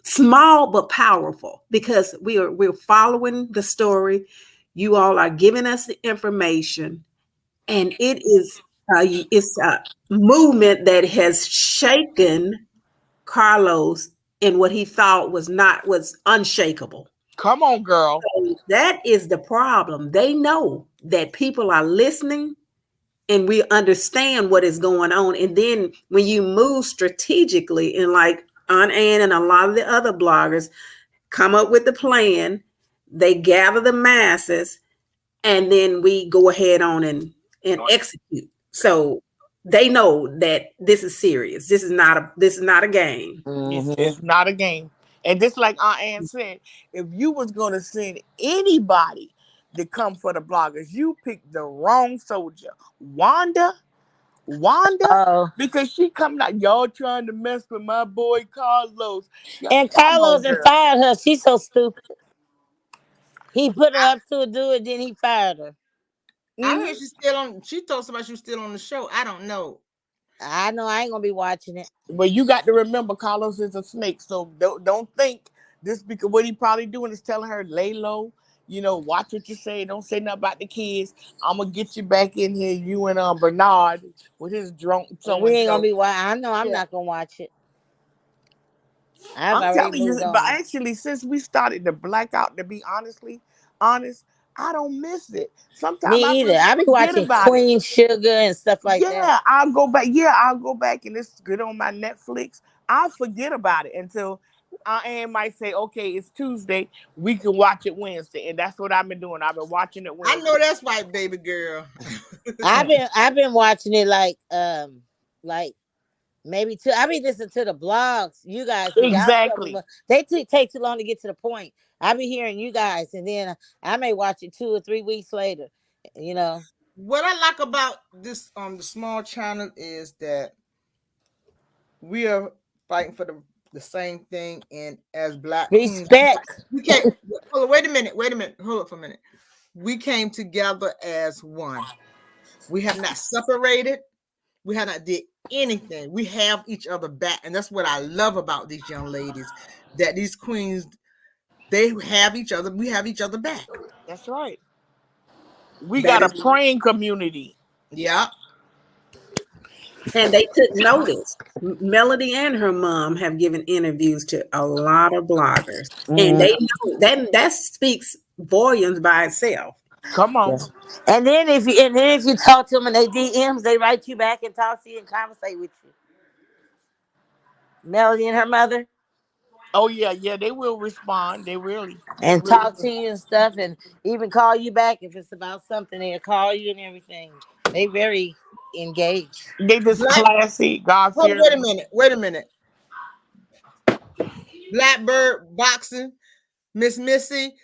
[SPEAKER 4] Small but powerful because we're following the story. You all are giving us the information, and it's a movement that has shaken Carlos in what he thought was unshakable.
[SPEAKER 2] come on, girl.
[SPEAKER 4] So that is the problem. They know that people are listening and we understand what is going on. And then when you move strategically, and like Aunt Ann and a lot of the other bloggers come up with the plan, they gather the masses, and then we go ahead on and execute. So they know that this is serious. This is not a game.
[SPEAKER 3] Hmm.
[SPEAKER 2] It's not a game. And just like Aunt Ann said, if you was gonna send anybody to come for the bloggers, you picked the wrong soldier. Wanda,
[SPEAKER 3] Oh,
[SPEAKER 2] because she coming out, y'all trying to mess with my boy Carlos.
[SPEAKER 3] and
[SPEAKER 2] Come on,
[SPEAKER 3] Carlos and
[SPEAKER 2] girl.
[SPEAKER 3] fired her. She's so stupid. He put her up to do it, then he fired her.
[SPEAKER 1] I
[SPEAKER 2] Hmm.
[SPEAKER 1] heard she's still on. She told somebody she was still on the show. I don't know.
[SPEAKER 3] I know I ain't gonna be watching it.
[SPEAKER 2] But you got to remember, Carlos is a snake, so don't think this because what he probably doing is telling her lay low. Watch what you say. Don't say nothing about the kids. I'm gonna get you back in here, you and Bernard with his drunk so
[SPEAKER 3] We
[SPEAKER 2] and
[SPEAKER 3] ain't gonna
[SPEAKER 2] so.
[SPEAKER 3] be watching. I know I'm
[SPEAKER 2] Yeah,
[SPEAKER 3] not gonna watch it. I've
[SPEAKER 2] I'm
[SPEAKER 3] already
[SPEAKER 2] telling you.
[SPEAKER 3] moved
[SPEAKER 2] But
[SPEAKER 3] on.
[SPEAKER 2] actually, since we started to black out, to be honest, I don't miss it. Sometimes I
[SPEAKER 3] Me either.
[SPEAKER 2] really
[SPEAKER 3] I be
[SPEAKER 2] forget
[SPEAKER 3] watching
[SPEAKER 2] about it.
[SPEAKER 3] Queen Sugar and stuff like that.
[SPEAKER 2] Yeah, I'll go back. Yeah, I'll go back and it's good on my Netflix. I'll forget about it until Aunt might say, "Okay, it's Tuesday. We can watch it Wednesday," and that's what I've been doing. I've been watching it
[SPEAKER 1] I know
[SPEAKER 2] Wednesday.
[SPEAKER 1] that's right, baby girl.
[SPEAKER 3] I've been watching it like maybe two. I be listening to the blogs, you guys, because y'all tell me
[SPEAKER 2] Exactly.
[SPEAKER 3] what they take too long to get to the point. I be hearing you guys, and then I may watch it 2 or 3 weeks later. You know,
[SPEAKER 1] What I like about this the small channel is that we are fighting for the same thing, and as black queens
[SPEAKER 3] respect.
[SPEAKER 1] we can't hold on, wait a minute, hold up for a minute. We came together as one. We have not separated. We have not did anything. We have each other back, and that's what I love about these young ladies. That these queens, they have each other. We have each other back.
[SPEAKER 2] That's right. We
[SPEAKER 4] That
[SPEAKER 2] got a
[SPEAKER 4] is,
[SPEAKER 2] praying community.
[SPEAKER 1] Yeah.
[SPEAKER 4] and they took notice. Melody and her mom have given interviews to a lot of bloggers, and
[SPEAKER 3] Mm,
[SPEAKER 4] they know that speaks volumes by itself.
[SPEAKER 2] Come
[SPEAKER 3] yeah.
[SPEAKER 2] on.
[SPEAKER 3] And then if you talk to them in their DMs, they write you back and talk to you and conversate with you. Melody and her mother,
[SPEAKER 2] Oh yeah, yeah. They will respond. They
[SPEAKER 3] and
[SPEAKER 2] really
[SPEAKER 3] talk to
[SPEAKER 2] will.
[SPEAKER 3] you and stuff, and even call you back if it's about something. They'll call you and everything. They very engaged.
[SPEAKER 2] They just
[SPEAKER 1] Black.
[SPEAKER 2] classy, God
[SPEAKER 1] Hold. Wait a
[SPEAKER 2] fearing.
[SPEAKER 1] minute. Wait a minute. Blackbird boxing, Miss Missy.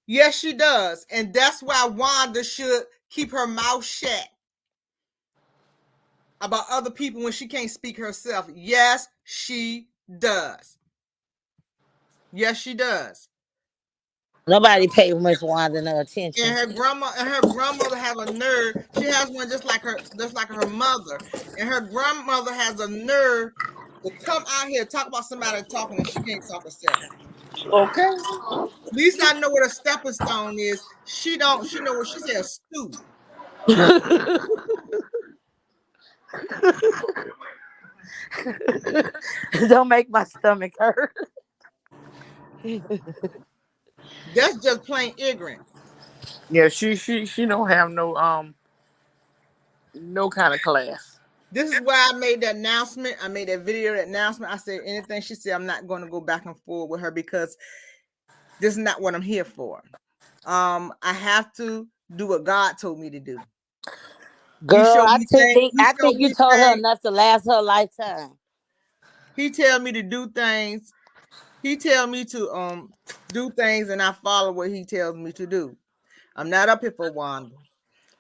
[SPEAKER 1] Yes, she does, and that's why Wanda should keep her mouth shut about other people when she can't speak herself. Yes, she does. Yes, she does.
[SPEAKER 3] Nobody paid Miss Wanda no
[SPEAKER 1] And
[SPEAKER 3] attention.
[SPEAKER 1] her grandmother have a nerve. She has one just like her mother. And her grandmother has a nerve to come out here talk about somebody talking and she can't talk herself.
[SPEAKER 2] Okay.
[SPEAKER 1] At least I know what a stepping stone is. She know what she said, a stew.
[SPEAKER 3] Don't make my stomach hurt.
[SPEAKER 1] That's just plain ignorant.
[SPEAKER 2] Yeah, she don't have no kind of class.
[SPEAKER 1] This is why I made that announcement. I made that video announcement. I said anything she said, I'm not going to go back and forth with her because this is not what I'm here for. I have to do what God told me to do. He
[SPEAKER 3] Girl,
[SPEAKER 1] showed
[SPEAKER 3] I
[SPEAKER 1] me
[SPEAKER 3] think
[SPEAKER 1] things. He
[SPEAKER 3] I
[SPEAKER 1] showed
[SPEAKER 3] think you
[SPEAKER 1] me
[SPEAKER 3] told her
[SPEAKER 1] things.
[SPEAKER 3] enough to last her lifetime.
[SPEAKER 1] He tell me to do things. He tell me to do things, and I follow what he tells me to do. I'm not up here for Wanda.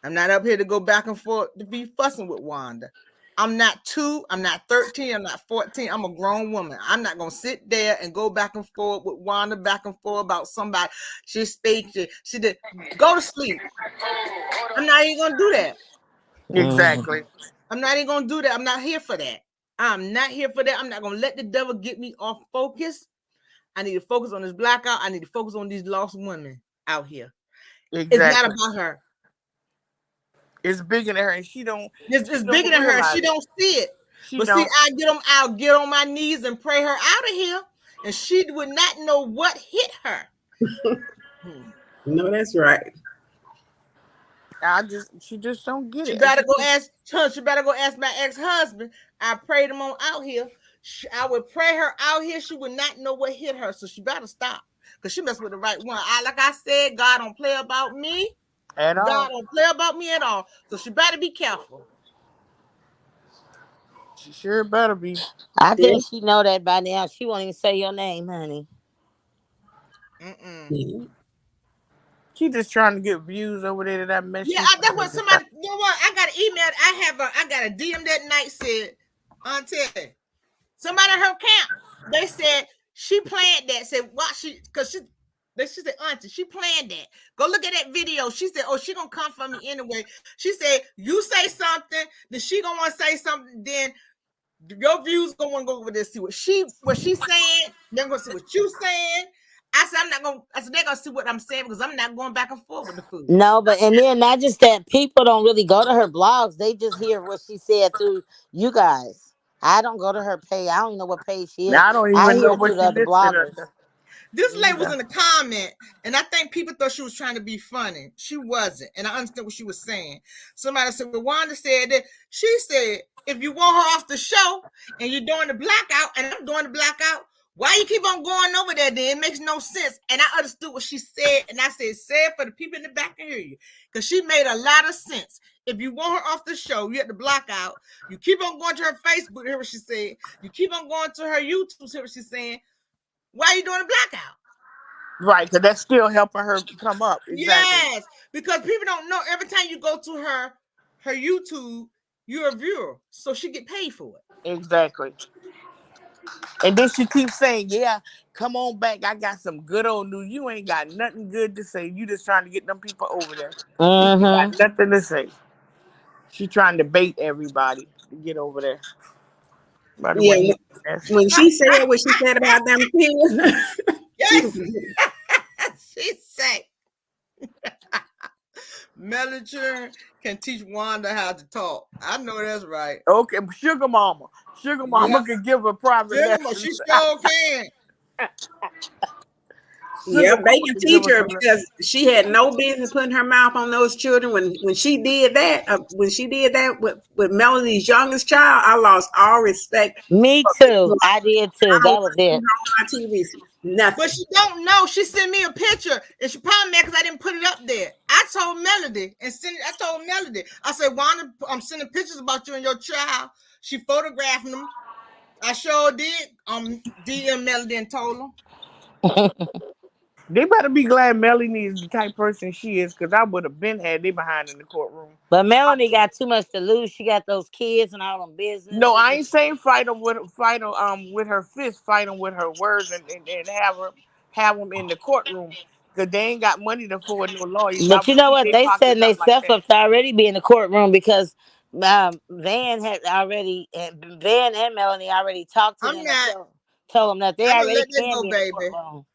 [SPEAKER 1] I'm not up here to go back and forth to be fussing with Wanda. I'm not 2. I'm not 13. I'm not 14. I'm a grown woman. I'm not gonna sit there and go back and forth with Wanda, back and forth about somebody. She speaking. She did. Go to sleep. I'm not even gonna do that.
[SPEAKER 3] Mm.
[SPEAKER 2] Exactly.
[SPEAKER 1] I'm not even gonna do that. I'm not here for that. I'm not here for that. I'm not gonna let the devil get me off focus. I need to focus on this blackout. I need to focus on these lost women out here. It's not
[SPEAKER 2] Exactly.
[SPEAKER 1] about her.
[SPEAKER 2] It's bigger than her, and
[SPEAKER 1] It's
[SPEAKER 2] she
[SPEAKER 1] bigger
[SPEAKER 2] don't
[SPEAKER 1] than her.
[SPEAKER 2] realize
[SPEAKER 1] She
[SPEAKER 2] it.
[SPEAKER 1] don't see it.
[SPEAKER 2] She
[SPEAKER 1] But see,
[SPEAKER 2] don't.
[SPEAKER 1] I'll get on my knees and pray her out of here, and she would not know what hit her. Hmm.
[SPEAKER 4] No, that's right.
[SPEAKER 2] She just don't get
[SPEAKER 1] She
[SPEAKER 2] it.
[SPEAKER 1] better go ask. She better go ask my ex-husband. I prayed him on out here. I would pray her out here. She would not know what hit her, so she better stop because she messed with the right one. Like I said, God don't play about me.
[SPEAKER 2] At
[SPEAKER 1] God
[SPEAKER 2] all.
[SPEAKER 1] don't play about me at all. So she better be careful.
[SPEAKER 2] She sure better be.
[SPEAKER 3] I
[SPEAKER 4] Yeah.
[SPEAKER 3] think she know that by now. She won't even say your name, honey.
[SPEAKER 1] Mm-mm.
[SPEAKER 4] Yeah.
[SPEAKER 2] She just trying to get views over there to that mess
[SPEAKER 1] Yeah,
[SPEAKER 2] she
[SPEAKER 1] that's what
[SPEAKER 2] started.
[SPEAKER 1] somebody. You know what? I got an email. I got a DM that night said, Auntie, somebody at her camp. They said she planned that. Said what she said, Auntie, she planned that. Go look at that video. She said, oh, she gonna come for me anyway. She said, you say something, then she gonna want to say something. Then your views gonna want to go over there see what she's saying. They're gonna see what you saying. I said, I'm not gonna. I said they're gonna see what I'm saying because I'm not going back and forth with the food.
[SPEAKER 3] No, but and then not just that, people don't really go to her blogs. They just hear what she said through you guys. I don't go to her page. I don't even know what page she is.
[SPEAKER 2] Now I don't
[SPEAKER 3] I
[SPEAKER 2] even
[SPEAKER 3] hear
[SPEAKER 2] know
[SPEAKER 3] it through
[SPEAKER 2] what
[SPEAKER 3] the
[SPEAKER 2] she
[SPEAKER 3] other
[SPEAKER 2] listed
[SPEAKER 3] bloggers.
[SPEAKER 2] under.
[SPEAKER 1] This lady was
[SPEAKER 2] Yeah.
[SPEAKER 1] in the comment, and I think people thought she was trying to be funny. She wasn't, and I understand what she was saying. Somebody said, well, Wanda said that. She said, if you want her off the show and you're doing the blackout and I'm doing the blackout, why you keep on going over there then? It makes no sense. And I understood what she said, and I said, say it for the people in the back to hear you. Because she made a lot of sense. If you want her off the show, you have to block out. You keep on going to her Facebook to hear what she said. You keep on going to her YouTube to hear what she's saying. Why are you doing a blackout?
[SPEAKER 2] Right, because that's still helping her come up. Exactly.
[SPEAKER 1] Yes, because people don't know. Every time you go to her YouTube, you're a viewer, so she get paid for it.
[SPEAKER 2] Exactly. And then she keeps saying, yeah, come on back. I got some good old news. You ain't got nothing good to say. You just trying to get them people over there. You ain't got
[SPEAKER 3] Mm-hmm.
[SPEAKER 2] nothing to say. She trying to bait everybody to get over there. By the
[SPEAKER 4] Yeah,
[SPEAKER 2] way, that's
[SPEAKER 4] when she said what she said about them kids, she
[SPEAKER 1] Yes, she say Melanie can teach Wanda how to talk. I know that's right.
[SPEAKER 2] okay. Sugar Mama. Sugar
[SPEAKER 1] Yeah,
[SPEAKER 2] Mama can give her private
[SPEAKER 1] she
[SPEAKER 2] lessons.
[SPEAKER 1] sure can.
[SPEAKER 4] yeah,
[SPEAKER 2] Sugar
[SPEAKER 4] they
[SPEAKER 2] Mama
[SPEAKER 4] can
[SPEAKER 2] can give
[SPEAKER 4] teach
[SPEAKER 2] her
[SPEAKER 4] her
[SPEAKER 2] some lessons.
[SPEAKER 4] because she had no business putting her mouth on those children. When she did that, with Melanie's youngest child, I lost all respect
[SPEAKER 3] Me
[SPEAKER 4] for
[SPEAKER 3] too.
[SPEAKER 4] people
[SPEAKER 3] I
[SPEAKER 4] like
[SPEAKER 3] did
[SPEAKER 4] that.
[SPEAKER 3] too.
[SPEAKER 4] I don't
[SPEAKER 3] That was
[SPEAKER 4] want to see
[SPEAKER 3] it.
[SPEAKER 4] her on my TV.
[SPEAKER 1] But
[SPEAKER 4] Nothing.
[SPEAKER 1] she don't know. She sent me a picture, and she probably mad because I didn't put it up there. I told Melody and sent. I told Melody. I said, Wanda, I'm sending pictures about you and your child. She photographed them. I sure did. DM Melody and told them.
[SPEAKER 2] They better be glad Melanie is the type person she is, because I would have been had they behind in the courtroom.
[SPEAKER 3] But Melanie got too much to lose. She got those kids and all them
[SPEAKER 2] No,
[SPEAKER 3] businesses.
[SPEAKER 2] I ain't saying fight them with her fist, fight them with her words, and have them in the courtroom, because they ain't got money to afford no lawyers. I
[SPEAKER 3] But you
[SPEAKER 2] would
[SPEAKER 3] know
[SPEAKER 2] beat
[SPEAKER 3] what?
[SPEAKER 2] their
[SPEAKER 3] They
[SPEAKER 2] pockets
[SPEAKER 3] setting
[SPEAKER 2] out like
[SPEAKER 3] themselves
[SPEAKER 2] that.
[SPEAKER 3] up to already be in the courtroom because Van and Melanie already talked to
[SPEAKER 1] I'm
[SPEAKER 3] them and
[SPEAKER 1] not.
[SPEAKER 3] told them that they
[SPEAKER 1] I'm gonna
[SPEAKER 3] already
[SPEAKER 1] let that
[SPEAKER 3] can
[SPEAKER 1] go,
[SPEAKER 3] be in the
[SPEAKER 1] baby.
[SPEAKER 3] courtroom.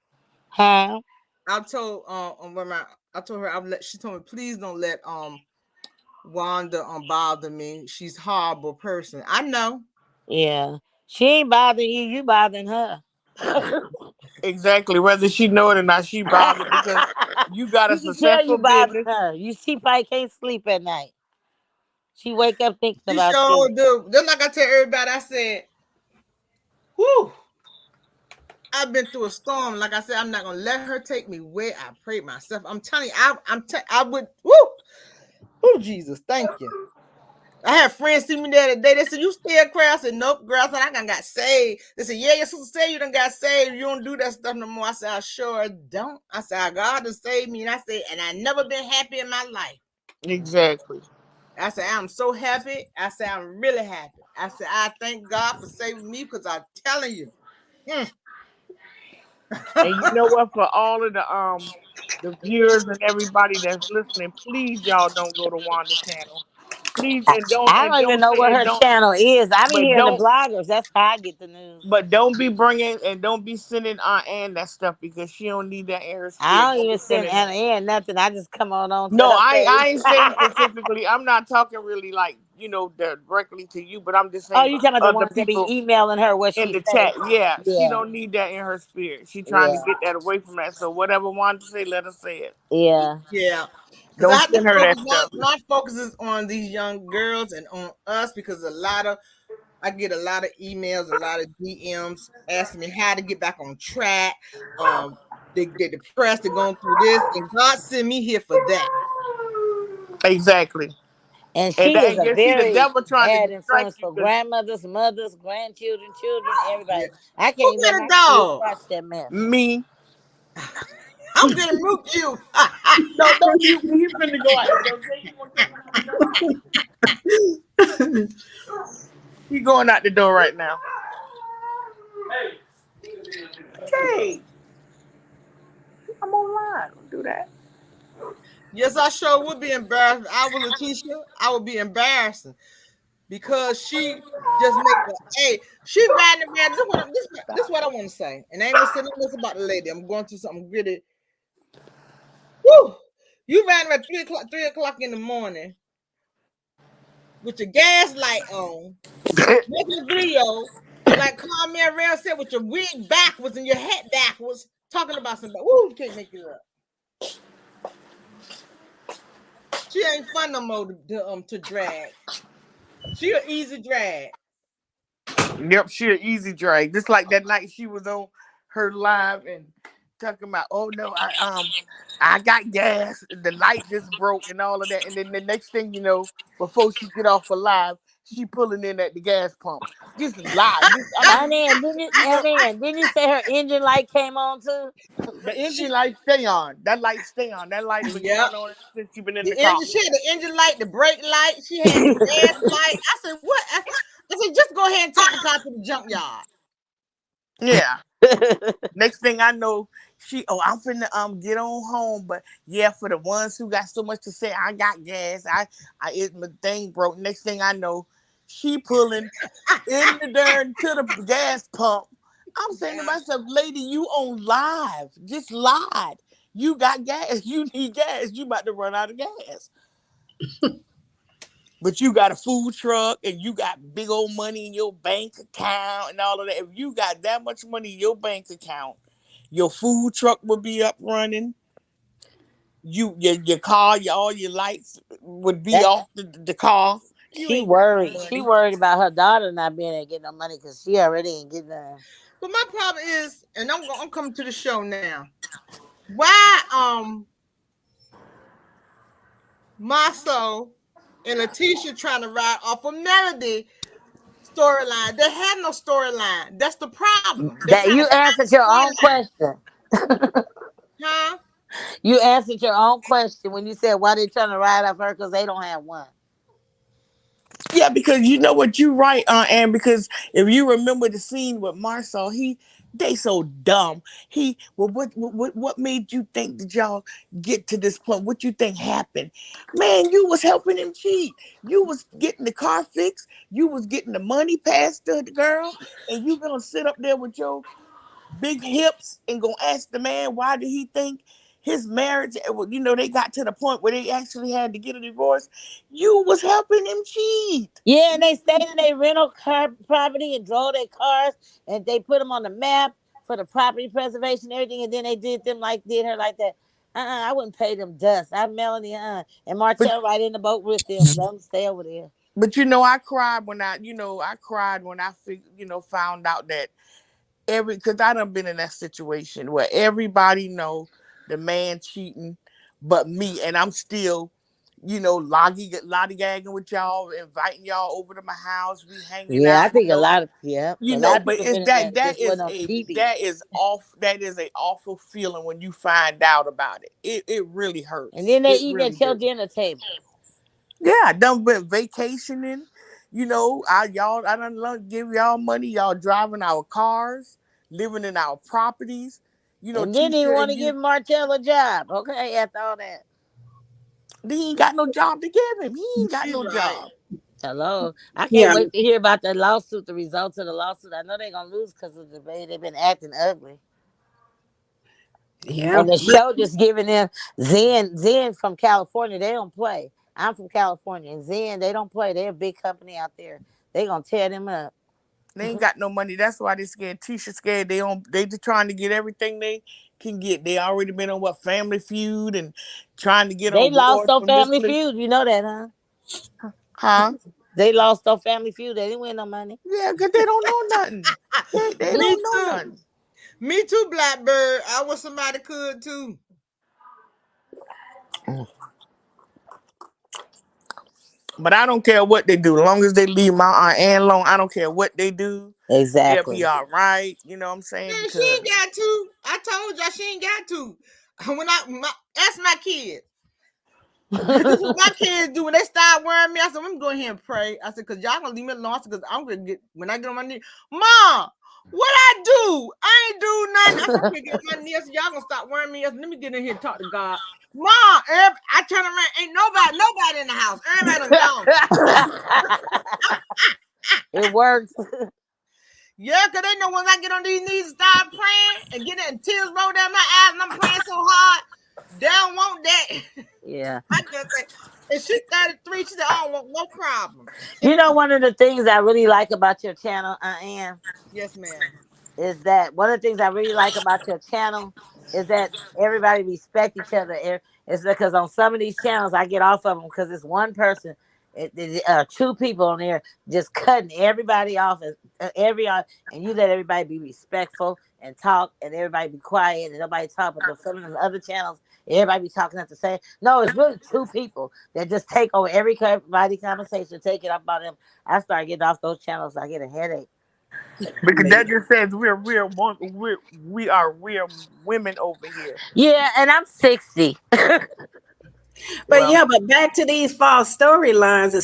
[SPEAKER 3] Huh?
[SPEAKER 1] I told when I told her I would let. She told me please don't let Wanda bother me. She's a horrible person. I know.
[SPEAKER 3] Yeah. She ain't bothering you, you bothering her.
[SPEAKER 2] Exactly, whether she know it or not, she bothered because you got a
[SPEAKER 3] You can tell
[SPEAKER 2] successful
[SPEAKER 3] you bothering
[SPEAKER 2] business.
[SPEAKER 3] her. You see probably can't sleep at night. She wake up thinking
[SPEAKER 1] She
[SPEAKER 3] about
[SPEAKER 1] sure
[SPEAKER 3] you.
[SPEAKER 1] do. Just like I tell everybody, I said, whew. I've been through a storm. Like I said, I'm not gonna let her take me where I prayed myself. I'm telling you, I would. Woo, woo, Jesus, thank you. I had friends see me the other day. They said, "You still cry?" I said, "Nope, girl." I said, "I done got saved." They said, "Yeah, your sister said you done got saved. You don't do that stuff no more." I said, "I sure don't." I said, "God has saved me," and I said, "And I never been happy in my life."
[SPEAKER 2] Exactly.
[SPEAKER 1] I said, "I'm so happy." I said, "I'm really happy." I said, "I thank God for saving me because I'm telling you." Mm.
[SPEAKER 2] And you know what? For all of the viewers and everybody that's listening, please y'all don't go to Wanda channel. Please
[SPEAKER 3] I, I
[SPEAKER 2] and
[SPEAKER 3] don't even
[SPEAKER 2] don't
[SPEAKER 3] know
[SPEAKER 2] say
[SPEAKER 3] what
[SPEAKER 2] and
[SPEAKER 3] her
[SPEAKER 2] don't
[SPEAKER 3] channel is. I be
[SPEAKER 2] but
[SPEAKER 3] hearing the
[SPEAKER 2] don't
[SPEAKER 3] bloggers. That's how I get the news.
[SPEAKER 2] but don't be bringing and don't be sending Aunt Ann that stuff, because she don't need that in her spirit.
[SPEAKER 3] I don't
[SPEAKER 2] Don't be
[SPEAKER 3] even send
[SPEAKER 2] sending
[SPEAKER 3] Anna
[SPEAKER 2] that.
[SPEAKER 3] in nothing. I just come on to
[SPEAKER 2] No,
[SPEAKER 3] her page.
[SPEAKER 2] I ain't saying specifically. I'm not talking really like, directly to you, but I'm just
[SPEAKER 3] Oh,
[SPEAKER 2] saying
[SPEAKER 3] you talking about the
[SPEAKER 2] other
[SPEAKER 3] ones that be
[SPEAKER 2] people
[SPEAKER 3] emailing her what
[SPEAKER 2] in
[SPEAKER 3] she
[SPEAKER 2] the
[SPEAKER 3] say?
[SPEAKER 2] chat. Yeah, she
[SPEAKER 3] Yeah,
[SPEAKER 2] don't need that in her spirit. She trying to
[SPEAKER 3] yeah,
[SPEAKER 2] get that away from that. So whatever wanted to say, let her say it.
[SPEAKER 3] yeah.
[SPEAKER 1] Yeah. Because I
[SPEAKER 2] Don't
[SPEAKER 1] have to
[SPEAKER 2] send her
[SPEAKER 1] focus
[SPEAKER 2] that stuff.
[SPEAKER 1] my focus is on these young girls and on us because I get a lot of emails, a lot of DMs asking me how to get back on track. They're depressed, they're going through this, and God sent me here for that.
[SPEAKER 2] Exactly.
[SPEAKER 3] And
[SPEAKER 2] And
[SPEAKER 3] she is
[SPEAKER 2] and
[SPEAKER 3] a
[SPEAKER 2] you see the
[SPEAKER 3] very
[SPEAKER 2] devil trying to
[SPEAKER 3] bad
[SPEAKER 2] distract
[SPEAKER 3] influence
[SPEAKER 2] you
[SPEAKER 3] for
[SPEAKER 2] because
[SPEAKER 3] grandmothers, mothers, grandchildren, children,
[SPEAKER 1] Yeah.
[SPEAKER 3] everybody. I
[SPEAKER 1] Who
[SPEAKER 3] can't even let
[SPEAKER 1] got a
[SPEAKER 3] my kids
[SPEAKER 1] dog?
[SPEAKER 3] watch that mess.
[SPEAKER 2] me.
[SPEAKER 1] I'm gonna mute you.
[SPEAKER 2] No, don't mute me. He finna go out the door. Jay, you want to come out the door? He going out the door right now. Jay, I'm online. Don't do that.
[SPEAKER 1] Yes, I sure would be embarrassed. If I was Letitia, I would be embarrassing because she just make a hey, she riding around. This what I want to say, and I ain't gonna say nothing else about the lady. I'm going to something really. Woo! You riding around 3 o'clock in the morning with your gas light on, making a video like Carmen Rail said with your wig backwards and your hat backwards. talking about somebody. Woo, can't make it up. She ain't fun no more to drag. She an easy drag.
[SPEAKER 2] Yep, she an easy drag. Just like that night she was on her live and talking about, oh no, I got gas, the light just broke and all of that. And then the next thing you know, before she get off her live, she pulling in at the gas pump. Just lie.
[SPEAKER 3] And then didn't you say her engine light came on too?
[SPEAKER 2] The engine
[SPEAKER 1] She,
[SPEAKER 2] light stay on. That light stay on. That light been
[SPEAKER 1] yep.
[SPEAKER 2] going on since she been in
[SPEAKER 1] The
[SPEAKER 2] the car.
[SPEAKER 1] engine, she had the engine light, the brake light. She had the gas light. I said, what? I said, just go ahead and take the car to the junkyard.
[SPEAKER 2] Yeah. Next thing I know, I'm finna get on home. But yeah, for the ones who got so much to say, I got gas. My thing broke. Next thing I know, she pulling in the darn to the gas pump. I'm saying to
[SPEAKER 1] Yeah.
[SPEAKER 2] myself, lady, you on live. Just lied. You got gas. You need gas. You about to run out of gas. But you got a food truck and you got big old money in your bank account and all of that. If you got that much money in your bank account, your food truck will be up running. Your car, all your lights would be
[SPEAKER 3] That
[SPEAKER 2] off the car. You
[SPEAKER 3] she
[SPEAKER 2] ain't got no
[SPEAKER 3] worried. She
[SPEAKER 2] money.
[SPEAKER 3] worried about her daughter not being able to get no money because she already ain't getting none.
[SPEAKER 1] But my problem is, and I'm coming to the show now. Why Maso and Letitia trying to ride off of Melody storyline? They had no storyline. That's the problem. They
[SPEAKER 3] That
[SPEAKER 1] trying to
[SPEAKER 3] you
[SPEAKER 1] find
[SPEAKER 3] answered
[SPEAKER 1] a
[SPEAKER 3] your own
[SPEAKER 1] storyline.
[SPEAKER 3] question.
[SPEAKER 1] Huh?
[SPEAKER 3] You answered your own question when you said why they trying to ride off her because they don't have one.
[SPEAKER 2] Yeah, because you know what you right, and because if you remember the scene with Marcel, they so dumb. What made you think that y'all get to this point? What you think happened? Man, you was helping him cheat. You was getting the car fixed. You was getting the money passed to the girl, and you gonna sit up there with your big hips and gonna ask the man why did he think his marriage, they got to the point where they actually had to get a divorce. You was helping him cheat.
[SPEAKER 3] Yeah, and they stayed in their rental car property and drove their cars and they put them on the map for the property preservation and everything. And then they did her like that. I wouldn't pay them dust. I'm Melanie, and
[SPEAKER 2] but
[SPEAKER 3] Martell right in the boat with them. Let them stay over there.
[SPEAKER 2] but I cried when found out that because I done been in that situation where everybody know the man cheating but me, and I'm still lollygagging with y'all, inviting y'all over to my house, we hanging
[SPEAKER 3] Yeah, I
[SPEAKER 2] out,
[SPEAKER 3] think a lot of
[SPEAKER 2] but
[SPEAKER 3] people
[SPEAKER 2] it's
[SPEAKER 3] been in there.
[SPEAKER 2] that
[SPEAKER 3] Just wasn't on TV.
[SPEAKER 2] that is a awful feeling when you find out about it. It really
[SPEAKER 3] And
[SPEAKER 2] hurts.
[SPEAKER 3] then they
[SPEAKER 2] It
[SPEAKER 3] eating
[SPEAKER 2] really
[SPEAKER 3] at your
[SPEAKER 2] do.
[SPEAKER 3] dinner table.
[SPEAKER 2] Yeah, I done been vacationing. I done give y'all money. Y'all driving our cars, living in our properties.
[SPEAKER 3] And then he
[SPEAKER 2] Tisha
[SPEAKER 3] want
[SPEAKER 2] and
[SPEAKER 3] to give
[SPEAKER 2] you,
[SPEAKER 3] Martell a job. Okay, after all that.
[SPEAKER 2] he ain't got no job to give him. He ain't got
[SPEAKER 1] She
[SPEAKER 2] no
[SPEAKER 1] right.
[SPEAKER 2] job.
[SPEAKER 3] Hello. I can't
[SPEAKER 4] Yeah,
[SPEAKER 3] wait to hear about the lawsuit, the results of the lawsuit. I know they're gonna lose because of the way they've been acting ugly.
[SPEAKER 4] yeah.
[SPEAKER 3] And the
[SPEAKER 4] But
[SPEAKER 3] show just giving them Zen from California, they don't play. I'm from California. And Zen, they don't play. They're a big company out there. They gonna tear them up.
[SPEAKER 2] They ain't got no money. That's why they scared. Tisha scared. They just trying to get everything they can get. They already been on Family Feud and trying to get
[SPEAKER 3] They lost
[SPEAKER 2] awards
[SPEAKER 3] on
[SPEAKER 2] from this
[SPEAKER 3] Family
[SPEAKER 2] place.
[SPEAKER 3] Feud. You know that, huh?
[SPEAKER 2] Huh?
[SPEAKER 3] They lost on Family Feud. They didn't win no money.
[SPEAKER 2] Yeah, because they don't know nothing. They
[SPEAKER 1] Me
[SPEAKER 2] don't know
[SPEAKER 1] too.
[SPEAKER 2] nothing.
[SPEAKER 1] Me too, Blackbird. I wish somebody could too.
[SPEAKER 2] But I don't care what they do. As long as they leave my Aunt Ann alone, I don't care what they do. They'll be
[SPEAKER 3] Exactly.
[SPEAKER 2] all right. You know what I'm saying?
[SPEAKER 1] Man, she ain't
[SPEAKER 2] Because
[SPEAKER 1] got to. I told y'all she ain't got to. Ask my kids. Because this is what my kids do when they start worrying me. I said, let me go ahead and pray. I said, because y'all gonna leave me alone. I said, because I'm gonna get when I get on my knee, Mom, what I do? I ain't do nothing. I said, I'm gonna get on my knees. So y'all gonna stop worrying me. I said, let me get in here and talk to God. Mom, I turn around, ain't nobody in the house. Everybody done gone.
[SPEAKER 3] It works.
[SPEAKER 1] Yeah, because they know when I get on these knees and start praying and get in tears roll down my eyes and I'm praying so hard, they don't want that.
[SPEAKER 3] Yeah.
[SPEAKER 1] I just say, and she's 33, she said, I don't want no problem.
[SPEAKER 3] You know, one of the things I really like about your channel, I am,
[SPEAKER 1] Yes, ma'am.
[SPEAKER 3] is that one of the things I really like about your channel is that everybody respect each other. It's because on some of these channels I get off of them because it's one person, two people on there just cutting everybody off, and you let everybody be respectful and talk, and everybody be quiet and nobody talk. But some of the other channels, everybody be talking at the same. No, it's really two people that just take over everybody conversation, take it up about them. I start getting off those channels, I get a headache.
[SPEAKER 2] Because that just says we are real women over here.
[SPEAKER 3] Yeah, and I'm 60.
[SPEAKER 4] But
[SPEAKER 2] Well,
[SPEAKER 4] yeah, but back to these false storylines.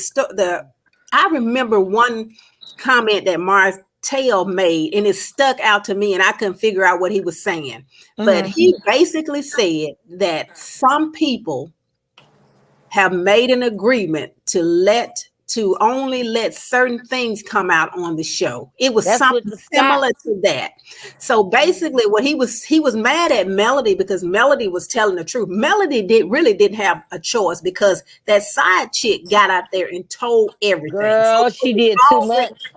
[SPEAKER 4] I remember one comment that Martell made, and it stuck out to me, and I couldn't figure out what he was saying. But
[SPEAKER 3] Hmm.
[SPEAKER 4] he basically said that some people have made an agreement to only let certain things come out on the show. It was
[SPEAKER 3] That's what
[SPEAKER 4] something
[SPEAKER 3] the
[SPEAKER 4] similar
[SPEAKER 3] Scots.
[SPEAKER 4] to that. So basically, what he was mad at Melody because Melody was telling the truth. Melody didn't have a choice because that side chick got out there and told everything. So
[SPEAKER 3] Girl, she did too
[SPEAKER 4] already,
[SPEAKER 3] much.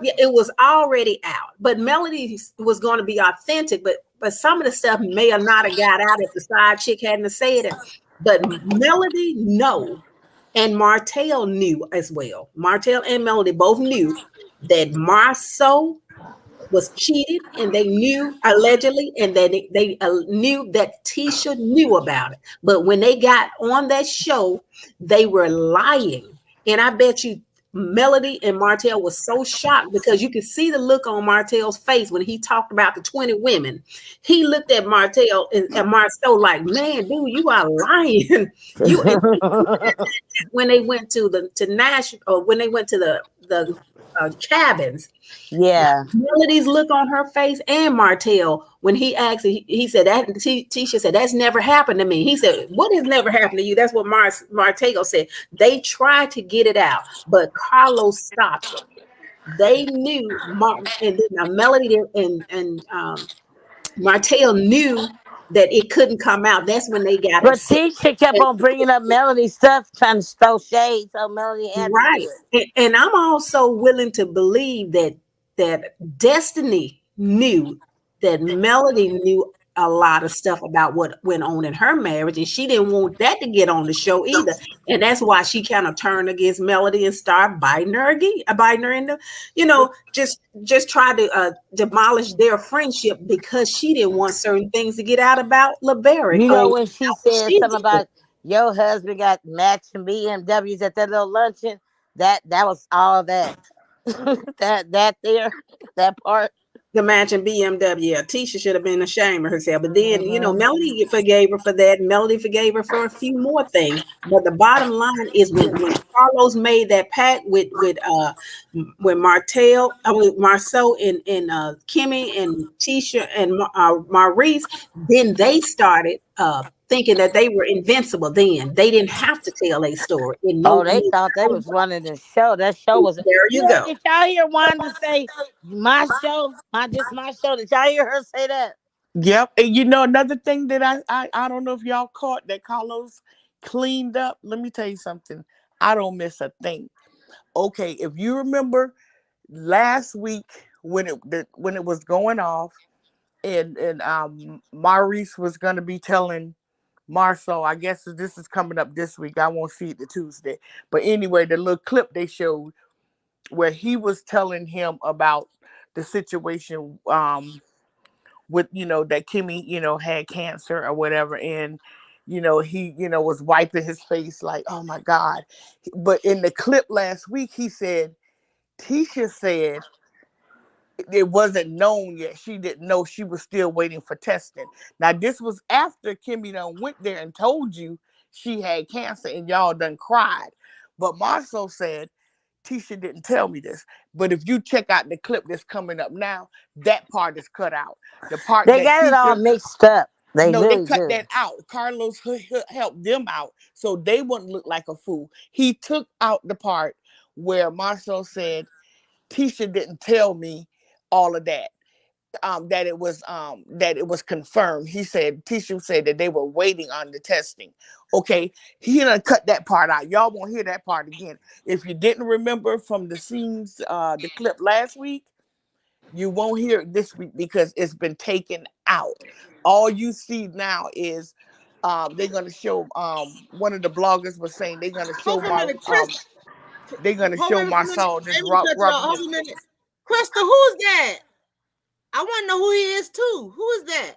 [SPEAKER 4] yeah, it was already out. But Melody was going to be authentic, but some of the stuff may have not have got out if the side chick hadn't said it. But Melody, no. And Martell knew as well. Martell and Melody both knew that Marceau was cheated, and they knew allegedly, and that they knew that Tisha knew about it. But when they got on that show, they were lying, and I bet you Melody and Martell was so shocked because you could see the look on Martell's face when he talked about the 20 women. He looked at Martell and Marceau like, "Man, dude, you are lying." You when they went to Nash, or when they went to the cabins,
[SPEAKER 3] Yeah.
[SPEAKER 4] Melody's look on her face and Martell when he asked, he said that Tisha said that's never happened to me. He said, "What has never happened to you?" That's what Martell said. They tried to get it out, but Carlos stopped them. They knew Martin, and then Melody and Martell knew that it couldn't come out. That's when they got
[SPEAKER 3] But
[SPEAKER 4] upset.
[SPEAKER 3] Tisha kept on bringing up Melody stuff, trying to throw shade, so Melody had to do
[SPEAKER 4] Right.
[SPEAKER 3] it.
[SPEAKER 4] And I'm also willing to believe that Destiny knew that Melody knew a lot of stuff about what went on in her marriage, and she didn't want that to get on the show either. And that's why she kind of turned against Melody and started biting her again, biting her in the, just try to demolish their friendship because she didn't want certain things to get out about LeBaric
[SPEAKER 3] You
[SPEAKER 4] or
[SPEAKER 3] know
[SPEAKER 4] about
[SPEAKER 3] when she
[SPEAKER 4] what
[SPEAKER 3] said
[SPEAKER 4] she
[SPEAKER 3] something
[SPEAKER 4] did.
[SPEAKER 3] about your husband got matching BMWs at that little luncheon, that was all that. that there, that part.
[SPEAKER 4] The matching BMW. Yeah, Tisha should have been ashamed of herself. But then,
[SPEAKER 3] Hmm.
[SPEAKER 4] Melody forgave her for that. Melody forgave her for a few more things. But the bottom line is when Carlos made that pact with Marceau and Kimmy and Tisha and Maurice, then they started thinking that they were invincible. Then they didn't have to tell a story. In
[SPEAKER 3] Oh,
[SPEAKER 4] no,
[SPEAKER 3] they thought they was running the show. That show was.
[SPEAKER 4] there you
[SPEAKER 3] Yeah,
[SPEAKER 4] go.
[SPEAKER 3] did y'all hear Wanda say my show, my show? Did y'all hear her say that?
[SPEAKER 2] yep. And another thing that I don't know if y'all caught that Carlos cleaned up. Let me tell you something. I don't miss a thing. Okay, if you remember last week when it was going off, and Maurice was gonna be telling Marceau, I guess this is coming up this week. I won't see it the Tuesday. But anyway, the little clip they showed where he was telling him about the situation with that Kimmy had cancer or whatever, and he was wiping his face like, oh my God. But in the clip last week he said Tisha said it wasn't known yet. She didn't know, she was still waiting for testing. Now this was after Kimmy done went there and told you she had cancer and y'all done cried. But Marceau said Tisha didn't tell me this. But if you check out the clip that's coming up now, that part is cut out. The part
[SPEAKER 3] They
[SPEAKER 2] that
[SPEAKER 3] got it all
[SPEAKER 2] Tisha,
[SPEAKER 3] mixed up. They
[SPEAKER 2] no, they
[SPEAKER 3] really
[SPEAKER 2] cut
[SPEAKER 3] do.
[SPEAKER 2] that out. Carlos helped them out so they wouldn't look like a fool. He took out the part where Marceau said Tisha didn't tell me all of that. That it was confirmed. He said Tisha said that they were waiting on the testing. Okay, he done cut that part out. Y'all won't hear that part again. If you didn't remember from the scenes, the clip last week, You won't hear it this week because it's been taken out. All you see now is they're gonna show one of the bloggers was saying they're gonna show
[SPEAKER 1] Hold on a minute, Chris.
[SPEAKER 2] they're gonna
[SPEAKER 1] Hold
[SPEAKER 2] show
[SPEAKER 1] on a minute.
[SPEAKER 2] Marcel just
[SPEAKER 1] Let me cut you off.
[SPEAKER 2] rubbing
[SPEAKER 1] Hold
[SPEAKER 2] his
[SPEAKER 1] on a minute.
[SPEAKER 2] face.
[SPEAKER 1] Krista, who's that? I want to know who he is too. Who is that?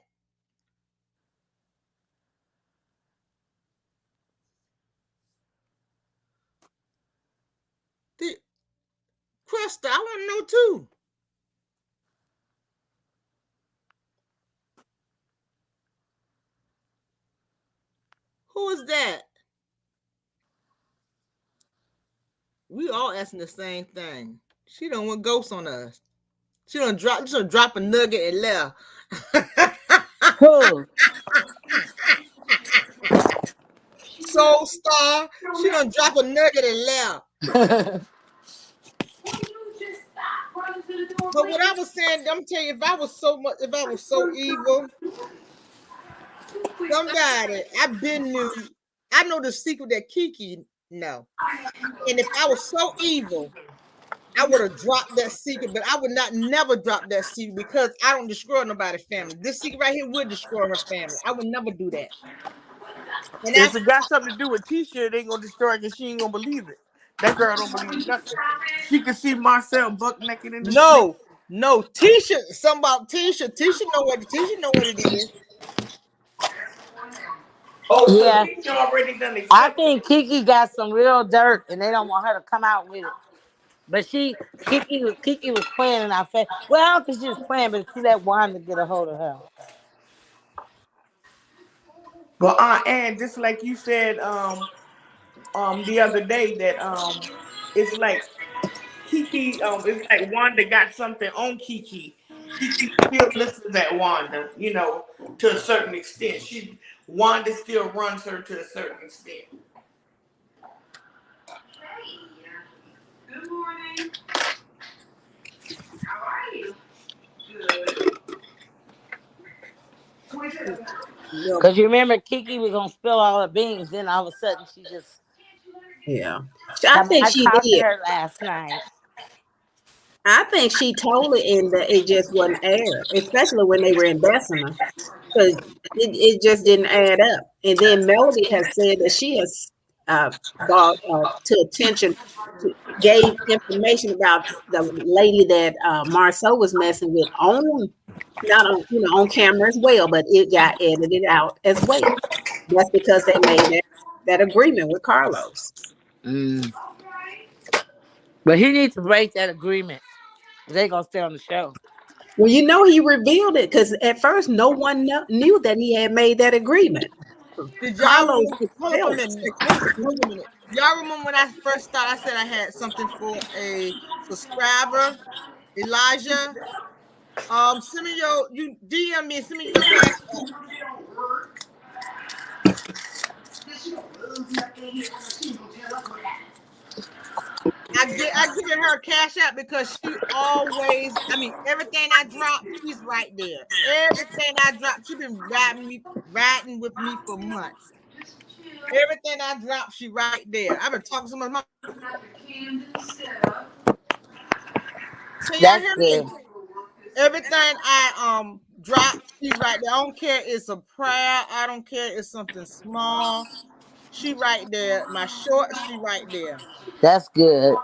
[SPEAKER 1] The, Krista, I want to know too. Who is that? We all asking the same thing. She don't want ghosts on us. She don't drop a nugget and left.
[SPEAKER 3] Who?
[SPEAKER 1] Soul Star. She don't drop a nugget and left. But what I was saying, I'm telling you, if I was so evil, somebody I've been knew. I know the secret that Kiki know. And if I was so evil, I would have dropped that secret, but I would not never drop that secret because I don't destroy nobody's family. This secret right here would destroy her family. I would never do that. And
[SPEAKER 2] If it got something to do with Tisha, it ain't gonna destroy it because she ain't gonna believe it. That girl don't believe nothing. She can see Marcel buck naked in the street.
[SPEAKER 1] no, Tisha. Something about Tisha. Tisha know what it is.
[SPEAKER 2] Oh, so
[SPEAKER 3] Yeah.
[SPEAKER 2] Tisha already done accepted.
[SPEAKER 3] I think Kiki got some real dirt and they don't want her to come out with it. But Kiki was playing in our face. Well, I don't think she was playing, but she let Wanda get a hold of her.
[SPEAKER 2] But and just like you said the other day that it's like Kiki it's like Wanda got something on Kiki. Kiki still listens at Wanda, to a certain extent. Wanda still runs her to a certain extent.
[SPEAKER 5] Good morning. How are you? Good.
[SPEAKER 3] Because you remember Kiki was gonna spill all her beans, then all of a sudden she just
[SPEAKER 4] Yeah. I think
[SPEAKER 3] I
[SPEAKER 4] she
[SPEAKER 3] talked to
[SPEAKER 4] did.
[SPEAKER 3] her last night.
[SPEAKER 4] I think she told it and that it just wasn't aired, especially when they were in Bessemer, because it just didn't add up. And then Melody has said that she has brought to attention, gave information about the lady that Marceau was messing with on, not on, on camera as well, but it got edited out as well. That's because they made that agreement with Carlos.
[SPEAKER 3] Mm. But he needs to break that agreement. They gonna stay on the show.
[SPEAKER 4] Well, he revealed it because at first no one knew that he had made that agreement.
[SPEAKER 1] Did y'all
[SPEAKER 4] Carlos
[SPEAKER 1] remember?
[SPEAKER 4] could
[SPEAKER 1] Hold on
[SPEAKER 4] tell
[SPEAKER 1] a
[SPEAKER 4] it.
[SPEAKER 1] minute. Hold on a minute. Y'all remember when I first started? I said I had something for a subscriber, Elijah. Send me you DM me. Send me your cash app. I give her a cash app because she always. I mean, everything I drop, she's right there. Everything I drop, she's been riding with me for months. Everything I drop, she right there. I've been talking so much. Can y'all
[SPEAKER 3] That's
[SPEAKER 1] hear
[SPEAKER 3] good.
[SPEAKER 1] me? Everything I drop, she's right there. I don't care it's a prayer. I don't care it's something small. She right there. My short, she right there.
[SPEAKER 3] That's good.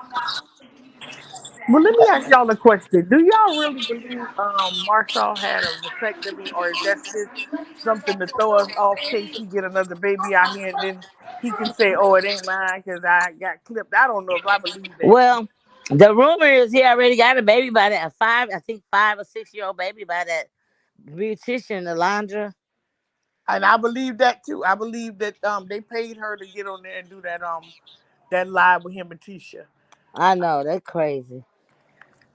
[SPEAKER 2] Well, let me ask y'all a question. Do y'all really believe Marshall had a vasectomy, or is that just something to throw us off case he get another baby out here and then he can say, "Oh, it ain't mine because I got clipped." I don't know if I believe that.
[SPEAKER 3] Well, the rumor is he already got a baby by that 5 or 6 year old baby by that beautician, Alondra.
[SPEAKER 2] And I believe that too. I believe that they paid her to get on there and do that live with him and Tisha.
[SPEAKER 3] I know, that's crazy.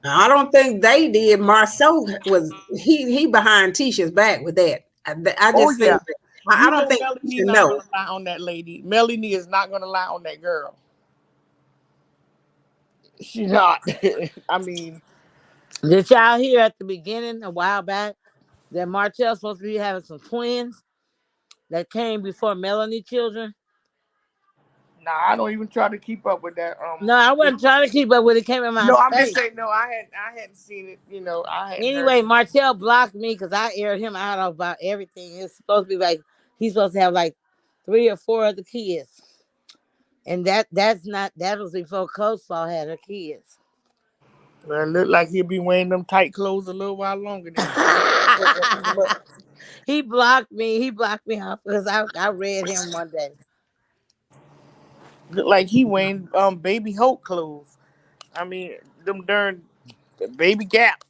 [SPEAKER 4] I don't think they did. Marceau was he behind Tisha's back with that. I
[SPEAKER 2] Oh
[SPEAKER 4] just think
[SPEAKER 2] yeah.
[SPEAKER 4] that, I
[SPEAKER 2] You
[SPEAKER 4] don't
[SPEAKER 2] know
[SPEAKER 4] think
[SPEAKER 2] Melanie
[SPEAKER 4] Tisha
[SPEAKER 2] not
[SPEAKER 4] knows.
[SPEAKER 2] gonna lie on that lady. Melanie is not gonna lie on that girl. She's not. I mean,
[SPEAKER 3] Did y'all hear at the beginning a while back that Martell's supposed to be having some twins that came before Melanie children?
[SPEAKER 2] Nah, I don't even try to keep up with that.
[SPEAKER 3] No, I wasn't trying to keep up with it. Came in my
[SPEAKER 2] No, I'm just
[SPEAKER 3] face.
[SPEAKER 2] saying. No, I hadn't seen it. I hadn't heard
[SPEAKER 3] Anyway,
[SPEAKER 2] it.
[SPEAKER 3] Martell blocked me because I aired him out about everything. It's supposed to be like he's supposed to have like 3 or 4 other kids, and that's not that was before Coleslaw had her kids.
[SPEAKER 2] Well, it looked like he'll be wearing them tight clothes a little while longer than these months.
[SPEAKER 3] He blocked me. He blocked me off because I read him one day.
[SPEAKER 2] Look like he wearing baby Hulk clothes. I mean, them darn baby Gap.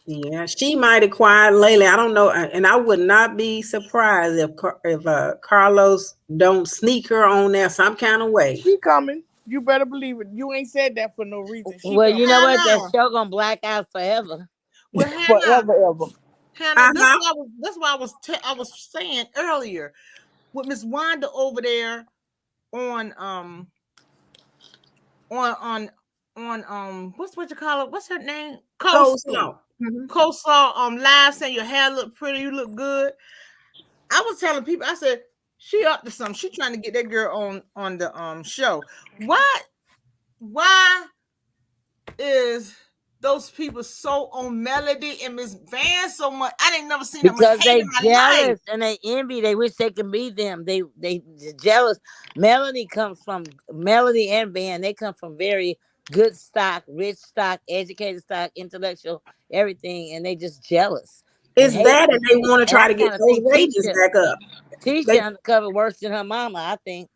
[SPEAKER 4] Yeah, she might have quiet lately. I don't know, and I would not be surprised if Carlos don't sneak her on there some kind of way.
[SPEAKER 2] She coming. You better believe it. You ain't said that for no reason. She
[SPEAKER 3] Well, you
[SPEAKER 2] coming.
[SPEAKER 3] know what? That
[SPEAKER 1] Hannah.
[SPEAKER 3] show gonna black out forever.
[SPEAKER 1] Well, Hannah,
[SPEAKER 2] Forever, ever.
[SPEAKER 1] Hannah,
[SPEAKER 4] Uh huh.
[SPEAKER 1] that's why I was saying earlier with Miss Wanda over there on on on what's what you call it? What's her name? Coastal.
[SPEAKER 4] Coleslaw. Mhm.
[SPEAKER 1] Coastal live saying your hair look pretty, you look good. I was telling people, I said, she up to something. She trying to get that girl on the show. Why is those people so on Melody and Miss Van so much? I didn't never seen that much
[SPEAKER 3] Because
[SPEAKER 1] hate
[SPEAKER 3] they
[SPEAKER 1] in my life.
[SPEAKER 3] jealous and they envy. They wish they can be them. They jealous. Melody and Van. They come from very good stock, rich stock, educated stock, intellectual, everything, and they just jealous and
[SPEAKER 4] It's
[SPEAKER 3] hate
[SPEAKER 4] that,
[SPEAKER 3] them.
[SPEAKER 4] and they want to
[SPEAKER 3] And
[SPEAKER 4] try
[SPEAKER 3] I
[SPEAKER 4] to get
[SPEAKER 3] kind of
[SPEAKER 4] those
[SPEAKER 3] think
[SPEAKER 4] wages back up. They,
[SPEAKER 3] Tisha undercover worse than her mama. I think.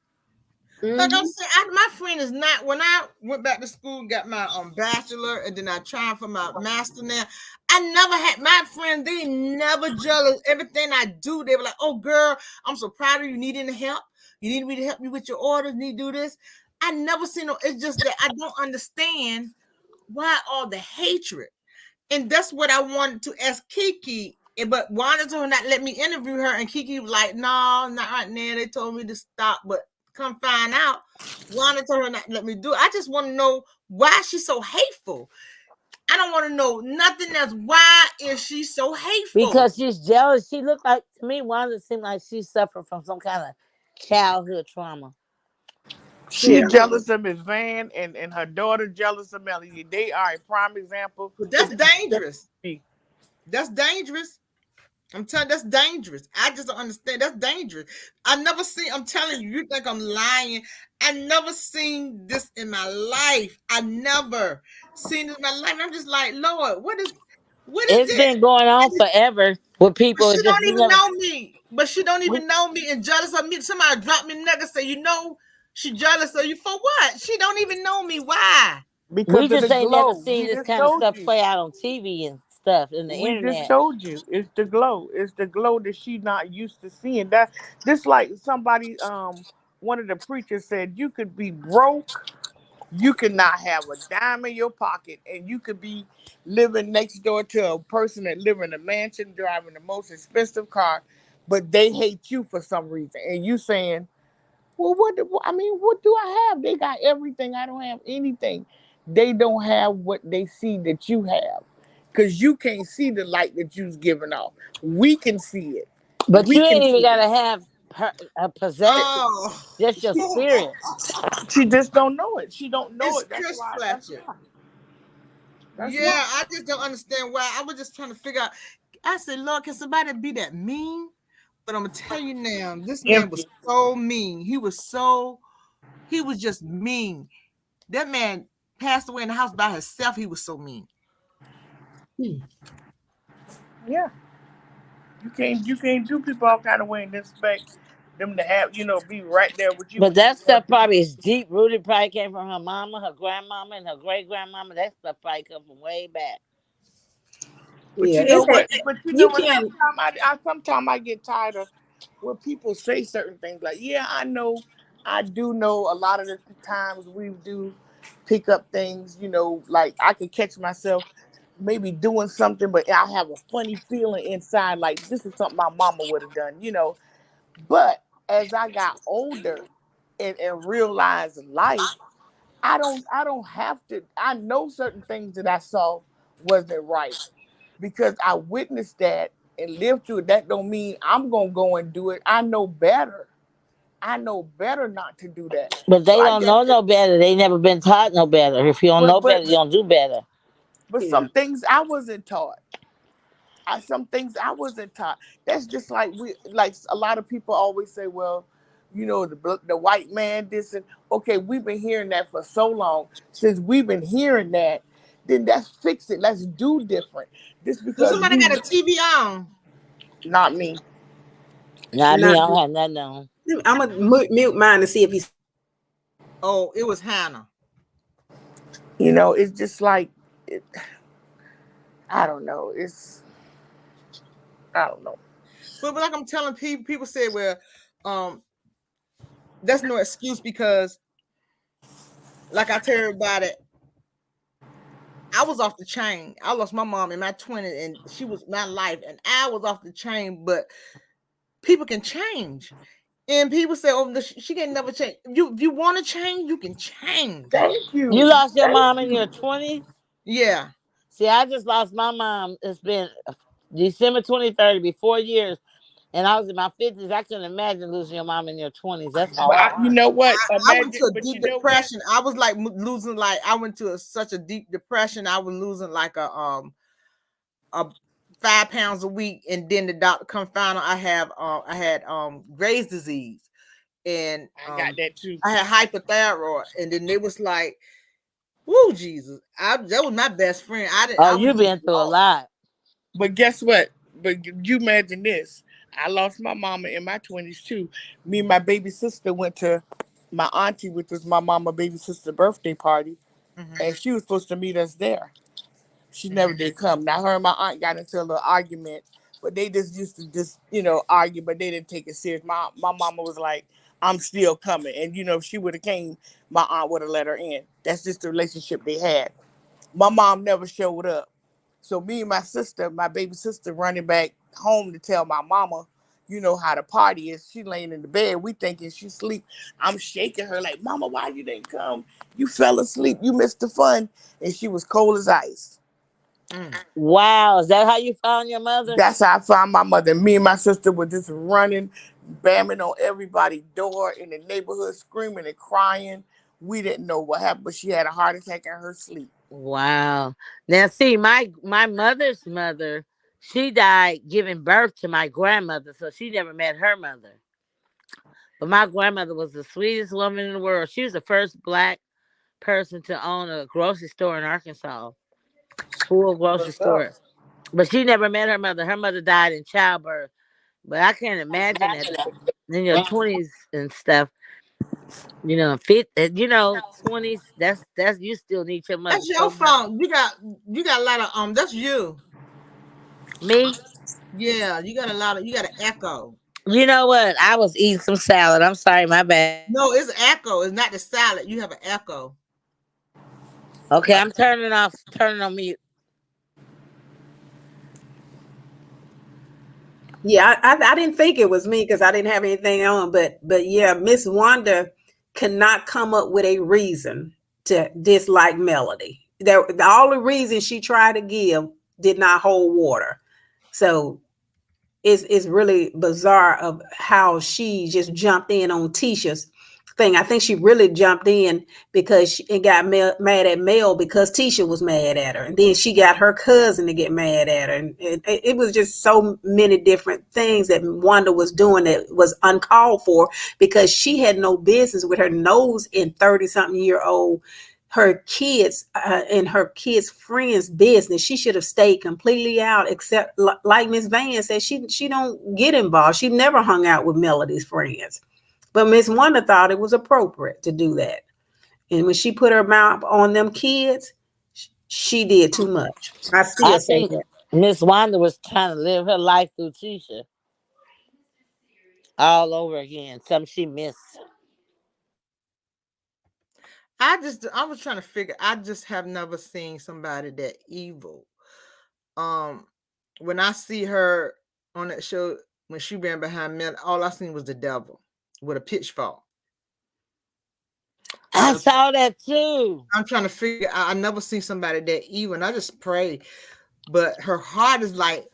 [SPEAKER 1] Like I'm
[SPEAKER 4] mhm.
[SPEAKER 1] saying, my friend is not. When I went back to school, got my bachelor, and then I tried for my master. Now, I never had my friends. They never jealous. Everything I do, they were like, "Oh, girl, I'm so proud of you. Need any help? You need me to help you with your orders? Need to do this?" I never seen no. It's just that I don't understand why all the hatred. And that's what I wanted to ask Kiki. But wanted to not let me interview her, and Kiki was like, "No, not right now. They told me to stop." But come find out, wanted to her not let me do it. I just want to know why she's so hateful. I don't want to know nothing else. Why is she so hateful?
[SPEAKER 3] Because she's jealous. She looked like to me. Wanda seemed like she suffered from some kind of childhood trauma.
[SPEAKER 2] She
[SPEAKER 4] Yeah.
[SPEAKER 2] jealous of Miss Van and her daughter jealous of Melody. They are a prime example.
[SPEAKER 1] But that's
[SPEAKER 2] Of
[SPEAKER 1] dangerous.
[SPEAKER 2] me.
[SPEAKER 1] That's dangerous. I'm telling you, that's dangerous. I just don't understand. That's dangerous. I never seen, I'm telling you, you think I'm lying. I never seen this in my life. I never seen this in my life. I'm just like, Lord, what is
[SPEAKER 3] It's
[SPEAKER 1] this?
[SPEAKER 3] been going on
[SPEAKER 1] And
[SPEAKER 3] forever with
[SPEAKER 1] but
[SPEAKER 3] people.
[SPEAKER 1] she
[SPEAKER 3] It's just
[SPEAKER 1] don't
[SPEAKER 3] we
[SPEAKER 1] even
[SPEAKER 3] never.
[SPEAKER 1] know me. But she don't
[SPEAKER 3] We
[SPEAKER 1] even know me and jealous of me. Somebody dropped me nugget say, she jealous of you for what? She don't even know me. Why?
[SPEAKER 3] we
[SPEAKER 2] Because of the
[SPEAKER 3] just ain't never
[SPEAKER 2] glow.
[SPEAKER 3] seen
[SPEAKER 2] We
[SPEAKER 3] this
[SPEAKER 2] just
[SPEAKER 3] kind of
[SPEAKER 2] told
[SPEAKER 3] stuff
[SPEAKER 2] you.
[SPEAKER 3] play out on TV and stuff in the
[SPEAKER 2] We just
[SPEAKER 3] internet.
[SPEAKER 2] told you. It's the glow. It's the glow that she not used to seeing. That this like somebody one of the preachers said you could be broke, you could not have a dime in your pocket, and you could be living next door to a person that live in a mansion driving the most expensive car, but they hate you for some reason. And you saying, well, I mean, what do I have? They got everything. I don't have anything. They don't have what they see that you have. Because you can't see the light that you's giving off. We can see it.
[SPEAKER 3] But
[SPEAKER 2] We
[SPEAKER 3] you ain't
[SPEAKER 2] can
[SPEAKER 3] even
[SPEAKER 2] see
[SPEAKER 3] gotta
[SPEAKER 2] it.
[SPEAKER 3] have a possession, just your
[SPEAKER 1] Oh,
[SPEAKER 3] spirit.
[SPEAKER 2] She just don't know it. She don't know
[SPEAKER 1] it's
[SPEAKER 2] it. That's
[SPEAKER 1] Chris
[SPEAKER 2] why. That's
[SPEAKER 1] Fletcher.
[SPEAKER 2] why. That's
[SPEAKER 1] Yeah,
[SPEAKER 2] why.
[SPEAKER 1] I just don't understand why. I was just trying to figure out. I said, Lord, can somebody be that mean? But I'm gonna tell you now, this man was
[SPEAKER 2] Empty.
[SPEAKER 1] so mean. He was just mean. That man passed away in the house by himself. He was so mean.
[SPEAKER 4] Hmm.
[SPEAKER 2] Yeah. You can't do people all kind of way and expect them to have, be right there with you
[SPEAKER 3] But
[SPEAKER 2] when you
[SPEAKER 3] that
[SPEAKER 2] going
[SPEAKER 3] stuff
[SPEAKER 2] through.
[SPEAKER 3] probably is deep rooted. Probably came from her mama, her grandmama, and her great grandmama. That stuff probably come from way back.
[SPEAKER 2] But
[SPEAKER 4] Yeah.
[SPEAKER 2] you know
[SPEAKER 4] It's
[SPEAKER 2] what? But you know
[SPEAKER 4] you
[SPEAKER 2] what?
[SPEAKER 4] can.
[SPEAKER 2] Sometimes I get tired of when people say certain things like, "Yeah, I do know a lot of the times we do pick up things. Like I could catch myself maybe doing something, but I have a funny feeling inside, like this is something my mama would have done. But as I got older and realized life, I don't have to. I know certain things that I saw wasn't right because I witnessed that and lived through it. That don't mean I'm gonna go and do it. I know better. I know better not to do that.
[SPEAKER 3] But
[SPEAKER 2] So
[SPEAKER 3] they
[SPEAKER 2] I
[SPEAKER 3] don't
[SPEAKER 2] guess
[SPEAKER 3] know no better. They never been taught no better. If you don't
[SPEAKER 2] but
[SPEAKER 3] know
[SPEAKER 2] but
[SPEAKER 3] better, you don't do better.
[SPEAKER 2] but
[SPEAKER 4] Yeah.
[SPEAKER 2] some things I wasn't taught. Some things I wasn't taught. That's just like like a lot of people always say, well, the white man this and okay, we've been hearing that for so long. Since we've been hearing that, then let's fix it. Let's do different. Just
[SPEAKER 1] Do
[SPEAKER 2] because
[SPEAKER 1] somebody
[SPEAKER 2] we,
[SPEAKER 1] got a TV on?
[SPEAKER 2] not me.
[SPEAKER 3] Not me.
[SPEAKER 4] Not.
[SPEAKER 3] I don't have nothing on.
[SPEAKER 4] I'm gonna mute mine to see if he's.
[SPEAKER 1] Oh, it was Hannah.
[SPEAKER 2] It's just like it, I don't know. I don't know.
[SPEAKER 1] But like I'm telling people say, well, um, that's no excuse because, like I tell everybody, I was off the chain. I lost my mom in my 20s, and she was my life, and I was off the chain. But people can change, and people say, "Oh, she can never change." If you want to change, you can change.
[SPEAKER 2] Thank
[SPEAKER 3] You
[SPEAKER 2] you.
[SPEAKER 3] lost your
[SPEAKER 2] Thank
[SPEAKER 3] mom in your
[SPEAKER 2] you.
[SPEAKER 3] 20s?
[SPEAKER 1] Yeah.
[SPEAKER 3] See, I just lost my mom. It's been December 23rd, be 4 years. And I was in my 50s. I couldn't imagine losing your mom in your 20s. That's
[SPEAKER 2] But you
[SPEAKER 3] hard.
[SPEAKER 2] know what?
[SPEAKER 1] I went
[SPEAKER 2] Imagine.
[SPEAKER 1] to a
[SPEAKER 2] But you
[SPEAKER 1] deep
[SPEAKER 2] know what?
[SPEAKER 1] depression. I was like losing, like I went to such a deep depression. I was losing like a 5 pounds a week, and then the doctor come found out I had Graves' disease, and
[SPEAKER 2] I got that too.
[SPEAKER 1] I had hypothyroid, and then it was like, whoo, Jesus! That was my best friend.
[SPEAKER 3] Oh,
[SPEAKER 1] I was
[SPEAKER 3] you've
[SPEAKER 1] just
[SPEAKER 3] been through a
[SPEAKER 1] lost.
[SPEAKER 3] lot.
[SPEAKER 2] But guess what? But you imagine this. I lost my mama in my 20s too. Me and my baby sister went to my auntie, which was my mama baby sister birthday party,
[SPEAKER 1] Mm-hmm,
[SPEAKER 2] and she was supposed to meet us there. She never
[SPEAKER 1] mm-hmm,
[SPEAKER 2] did come. Now her and my aunt got into a little argument, but they just used to just argue, but they didn't take it serious. My mama was like, "I'm still coming," and if she would have came, my aunt would have let her in. That's just the relationship they had. My mom never showed up. So me and my sister, my baby sister, running back home to tell my mama, how the party is. She laying in the bed. We thinking she sleep. I'm shaking her like, Mama, why you didn't come? You fell asleep. You missed the fun. And she was cold as ice.
[SPEAKER 1] mm.
[SPEAKER 3] Wow. Is that how you found your mother?
[SPEAKER 2] That's how I found my mother. Me and my sister were just running, bamming on everybody's door in the neighborhood, screaming and crying. We didn't know what happened, but she had a heart attack in her sleep.
[SPEAKER 3] Wow. Now, see, my mother's mother, she died giving birth to my grandmother, so she never met her mother. But my grandmother was the sweetest woman in the world. She was the first black person to own a grocery store in Arkansas, full grocery
[SPEAKER 2] What's up?
[SPEAKER 3] store. But she never met her mother. Her mother died in childbirth. But I can't imagine that in your 20s and stuff, fit, 20s. That's you still need your mother
[SPEAKER 1] That's
[SPEAKER 3] so
[SPEAKER 1] your
[SPEAKER 3] much.
[SPEAKER 1] fault. You got a lot of That's you.
[SPEAKER 3] Me,
[SPEAKER 1] Yeah, you got an echo.
[SPEAKER 3] you know what? I was eating some salad. I'm sorry, my bad.
[SPEAKER 1] No, it's echo. It's not the salad. You have an echo.
[SPEAKER 3] Okay, I'm turning on mute.
[SPEAKER 4] Yeah, I didn't think it was me because I didn't have anything on, but yeah, Miss Wanda cannot come up with a reason to dislike Melody. All the reasons she tried to give did not hold water. So it's really bizarre of how she just jumped in on Tisha's thing. I think she really jumped in because she got mad at Mel because Tisha was mad at her, and then she got her cousin to get mad at her, and it was just so many different things that Wanda was doing that was uncalled for because she had no business with her nose in 30-something-year-old her kids and her kids' friends' business. She should have stayed completely out, except like Miss Van said, she don't get involved. She never hung out with Melody's friends. But Miss Wanda thought it was appropriate to do that. And when she put her mouth on them kids, she did too much. I
[SPEAKER 3] I
[SPEAKER 4] still say
[SPEAKER 3] think
[SPEAKER 4] that.
[SPEAKER 3] Miss Wanda was trying to live her life through Tisha all over again. Something she missed.
[SPEAKER 1] I was trying to figure. I just have never seen somebody that evil. Um, when I see her on that show when she ran behind men, all I seen was the devil with a pitchfork.
[SPEAKER 3] I
[SPEAKER 1] I'm
[SPEAKER 3] saw that too.
[SPEAKER 1] I'm trying to figure. I never seen somebody that evil, and I just pray. But her heart is like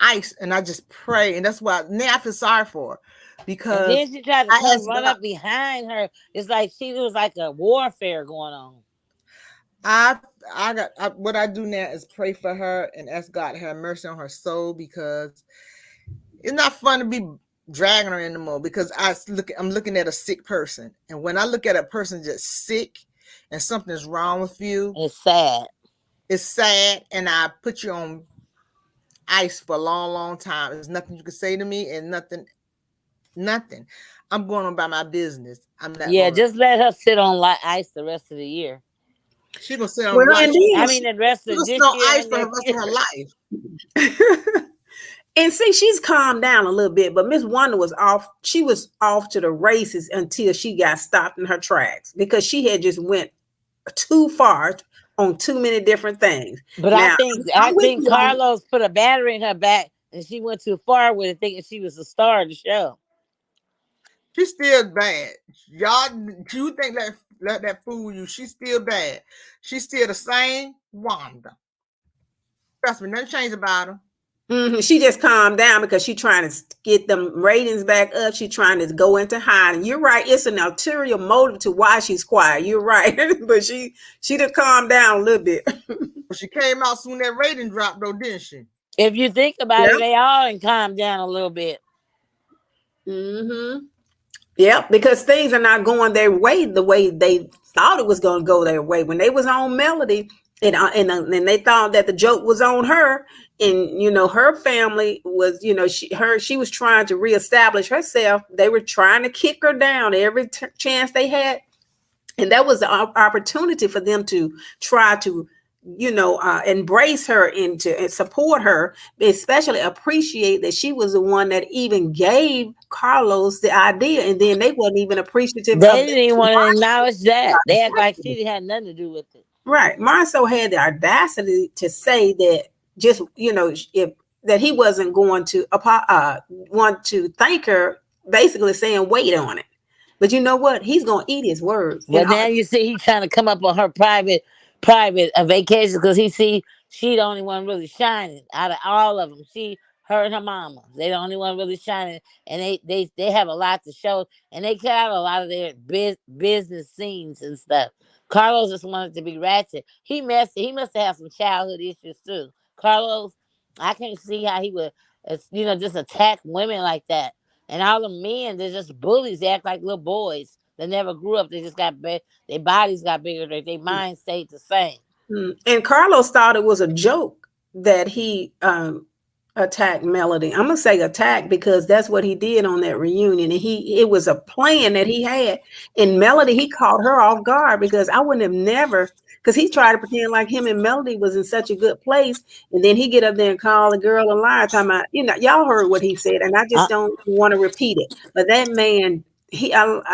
[SPEAKER 1] ice, and I just pray, and that's why now I feel sorry for her
[SPEAKER 3] And
[SPEAKER 1] because
[SPEAKER 3] then she tried to
[SPEAKER 1] I
[SPEAKER 3] come
[SPEAKER 1] asked
[SPEAKER 3] run
[SPEAKER 1] God.
[SPEAKER 3] up behind her. It's like she was like a warfare going on.
[SPEAKER 1] I what I do now is pray for her and ask God to have mercy on her soul because it's not fun to be dragging her anymore because I'm looking at a sick person. And when I look at a person just sick and something's wrong with you,
[SPEAKER 3] It's sad.
[SPEAKER 1] it's sad and I put you on ice for a long, long time. There's nothing you can say to me and nothing. I'm going on by my business. I'm not
[SPEAKER 3] Yeah,
[SPEAKER 1] gonna
[SPEAKER 3] just let her sit on ice the rest of the year.
[SPEAKER 1] she gonna sit on
[SPEAKER 4] Well,
[SPEAKER 1] life.
[SPEAKER 4] and
[SPEAKER 3] I mean, the rest
[SPEAKER 1] She
[SPEAKER 3] of
[SPEAKER 1] gonna sit
[SPEAKER 3] this
[SPEAKER 1] on
[SPEAKER 3] year
[SPEAKER 1] ice
[SPEAKER 3] and
[SPEAKER 1] for the
[SPEAKER 3] next
[SPEAKER 1] rest
[SPEAKER 3] year.
[SPEAKER 1] of her life.
[SPEAKER 4] then and see, she's calmed down a little bit, but Miss Wonder was off. She was off to the races until she got stopped in her tracks because she had just went too far on too many different things.
[SPEAKER 3] But
[SPEAKER 4] Now,
[SPEAKER 3] I
[SPEAKER 4] I'm with
[SPEAKER 3] think
[SPEAKER 4] you on
[SPEAKER 3] Carlos put a battery in her back, and she went too far with it, thinking she was the star of the show.
[SPEAKER 1] She's still bad. Y'all, you think let that fool you? She's still bad. She's still the same Wanda. Trust me, nothing changed about her.
[SPEAKER 4] She just calmed down because she's trying to get them ratings back up. She's trying to go into hiding. You're right. It's an ulterior motive to why she's quiet. You're right. But she did calm down a little bit.
[SPEAKER 1] But she came out soon that rating dropped though, didn't she?
[SPEAKER 3] If you think about
[SPEAKER 4] Yeah.
[SPEAKER 3] it, they all can calm down a little bit.
[SPEAKER 4] Mm-hmm. Yeah, because things are not going their way the way they thought it was going to go their way. When they was on Melody, and they thought that the joke was on her, and her family was, she was trying to reestablish herself. They were trying to kick her down every chance they had, and that was the opportunity for them to try to embrace her and support her, especially appreciate that she was the one that even gave Carlos the idea, and then they wasn't even appreciative
[SPEAKER 3] They
[SPEAKER 4] of
[SPEAKER 3] didn't even want to acknowledge that. They act like she had nothing to do with it.
[SPEAKER 4] right. Marceau had the audacity to say that, just if that he wasn't going to want to thank her, basically saying wait on it. But you know what? He's gonna eat his words. And
[SPEAKER 3] But now you see he trying to come up on her private vacations because he see she the only one really shining out of all of them. Her and her mama, they the only one really shining, and they have a lot to show, and they cut out a lot of their business scenes and stuff. Carlos just wanted to be ratchet. He messy. He must have had some childhood issues too. Carlos, I can't see how he would, just attack women like that. And all the men, they're just bullies. They act like little boys. They never grew up. They just got big. Their bodies got bigger. Their mind stayed the same.
[SPEAKER 4] And Carlos thought it was a joke that he attacked Melody. I'm gonna say attack because that's what he did on that reunion, and it was a plan that he had. And Melody, he caught her off guard because I wouldn't have never, because he tried to pretend like him and Melody was in such a good place, and then he get up there and call the girl a liar. Talking about, y'all heard what he said, and I just
[SPEAKER 3] Uh,
[SPEAKER 4] don't want to repeat it. But that man, I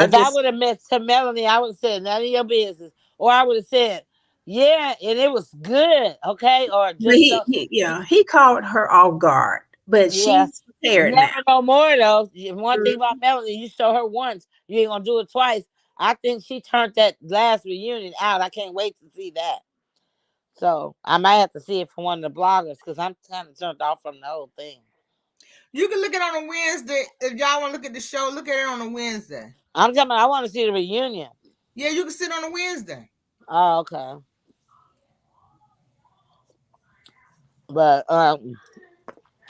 [SPEAKER 3] if I
[SPEAKER 4] just
[SPEAKER 3] would have met to Melanie, I would have said none of your business, or I would have said, yeah, and it was good, okay, or just no.
[SPEAKER 4] he caught her off guard, but
[SPEAKER 3] Yeah,
[SPEAKER 4] she's prepared now.
[SPEAKER 3] never no more though. One thing
[SPEAKER 4] Mhm.
[SPEAKER 3] about Melanie, you show her once, you ain't gonna do it twice. I think she turned that last reunion out. I can't wait to see that. So I might have to see it from one of the bloggers because I'm kind of turned off from the whole thing.
[SPEAKER 1] You can look at it on a Wednesday. If y'all want to look at the show, look at it on a Wednesday.
[SPEAKER 3] I'm talking about, I want to see the reunion.
[SPEAKER 1] Yeah, you can sit on a Wednesday.
[SPEAKER 3] Oh, okay. But I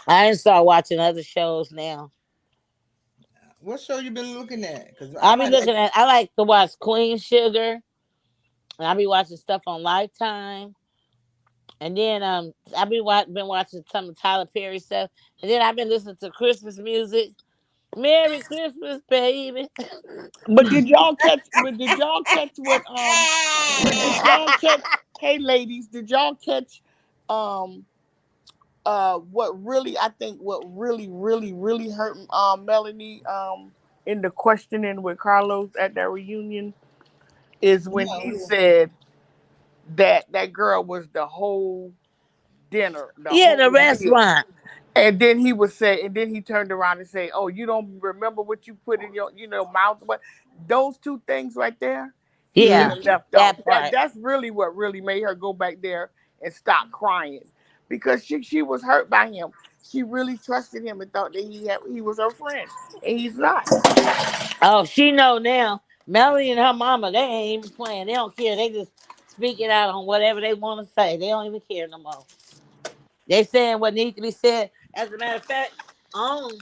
[SPEAKER 3] didn't start watching other shows now.
[SPEAKER 1] What show you been looking at? Because I
[SPEAKER 3] I be
[SPEAKER 1] might like.
[SPEAKER 3] looking at. I like to watch Queen Sugar, and I be watching stuff on Lifetime. And then been watching some of Tyler Perry stuff. And then I've been listening to Christmas music. Merry Christmas, baby.
[SPEAKER 2] But did y'all catch? But did y'all catch what? But did y'all catch? Hey, ladies, did y'all catch? Um, what really? I think what really hurt Melanie in the questioning with Carlos at that reunion is when he
[SPEAKER 1] No.
[SPEAKER 2] said that girl was the whole dinner, the
[SPEAKER 3] Yeah, the
[SPEAKER 2] whole meal.
[SPEAKER 3] restaurant.
[SPEAKER 2] And then he would say, and then he turned around and say, "Oh, you don't remember what you put in your, mouth?" But those two things right there, he should
[SPEAKER 3] Yeah,
[SPEAKER 2] have left off.
[SPEAKER 3] that part.
[SPEAKER 2] That's really what really made her go back there and stop crying, because she was hurt by him. She really trusted him and thought that he was her friend, and he's not.
[SPEAKER 3] Oh, she know now. Melanie and her mama, they ain't even playing. They don't care. They just speak it out on whatever they want to say. They don't even care no more. They saying what needs to be said. As a matter of fact, um,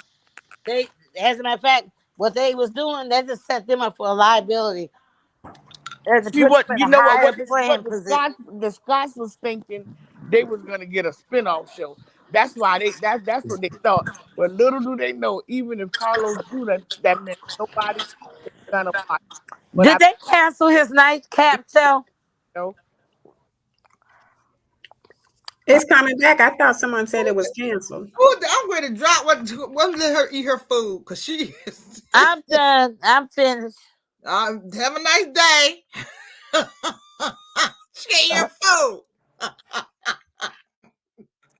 [SPEAKER 3] they, as a matter of fact, what they was doing, they just set them up for a liability and to
[SPEAKER 2] See
[SPEAKER 3] put
[SPEAKER 2] what
[SPEAKER 3] them in
[SPEAKER 2] you
[SPEAKER 3] a
[SPEAKER 2] know
[SPEAKER 3] higher
[SPEAKER 2] what
[SPEAKER 3] playing position.
[SPEAKER 2] The Scots was thinking they was gonna get a spinoff show. That's why that's what they thought. But little do they know, even if Carlos do that, that meant nobody is gonna watch. But I
[SPEAKER 3] Did they cancel his nightcap show?
[SPEAKER 2] know
[SPEAKER 4] It's coming back. I thought someone said it was canceled.
[SPEAKER 1] I'm ready to drop what let her eat her food because she is.
[SPEAKER 3] I'm done. I'm finished.
[SPEAKER 1] Have a nice day. She can't eat her food.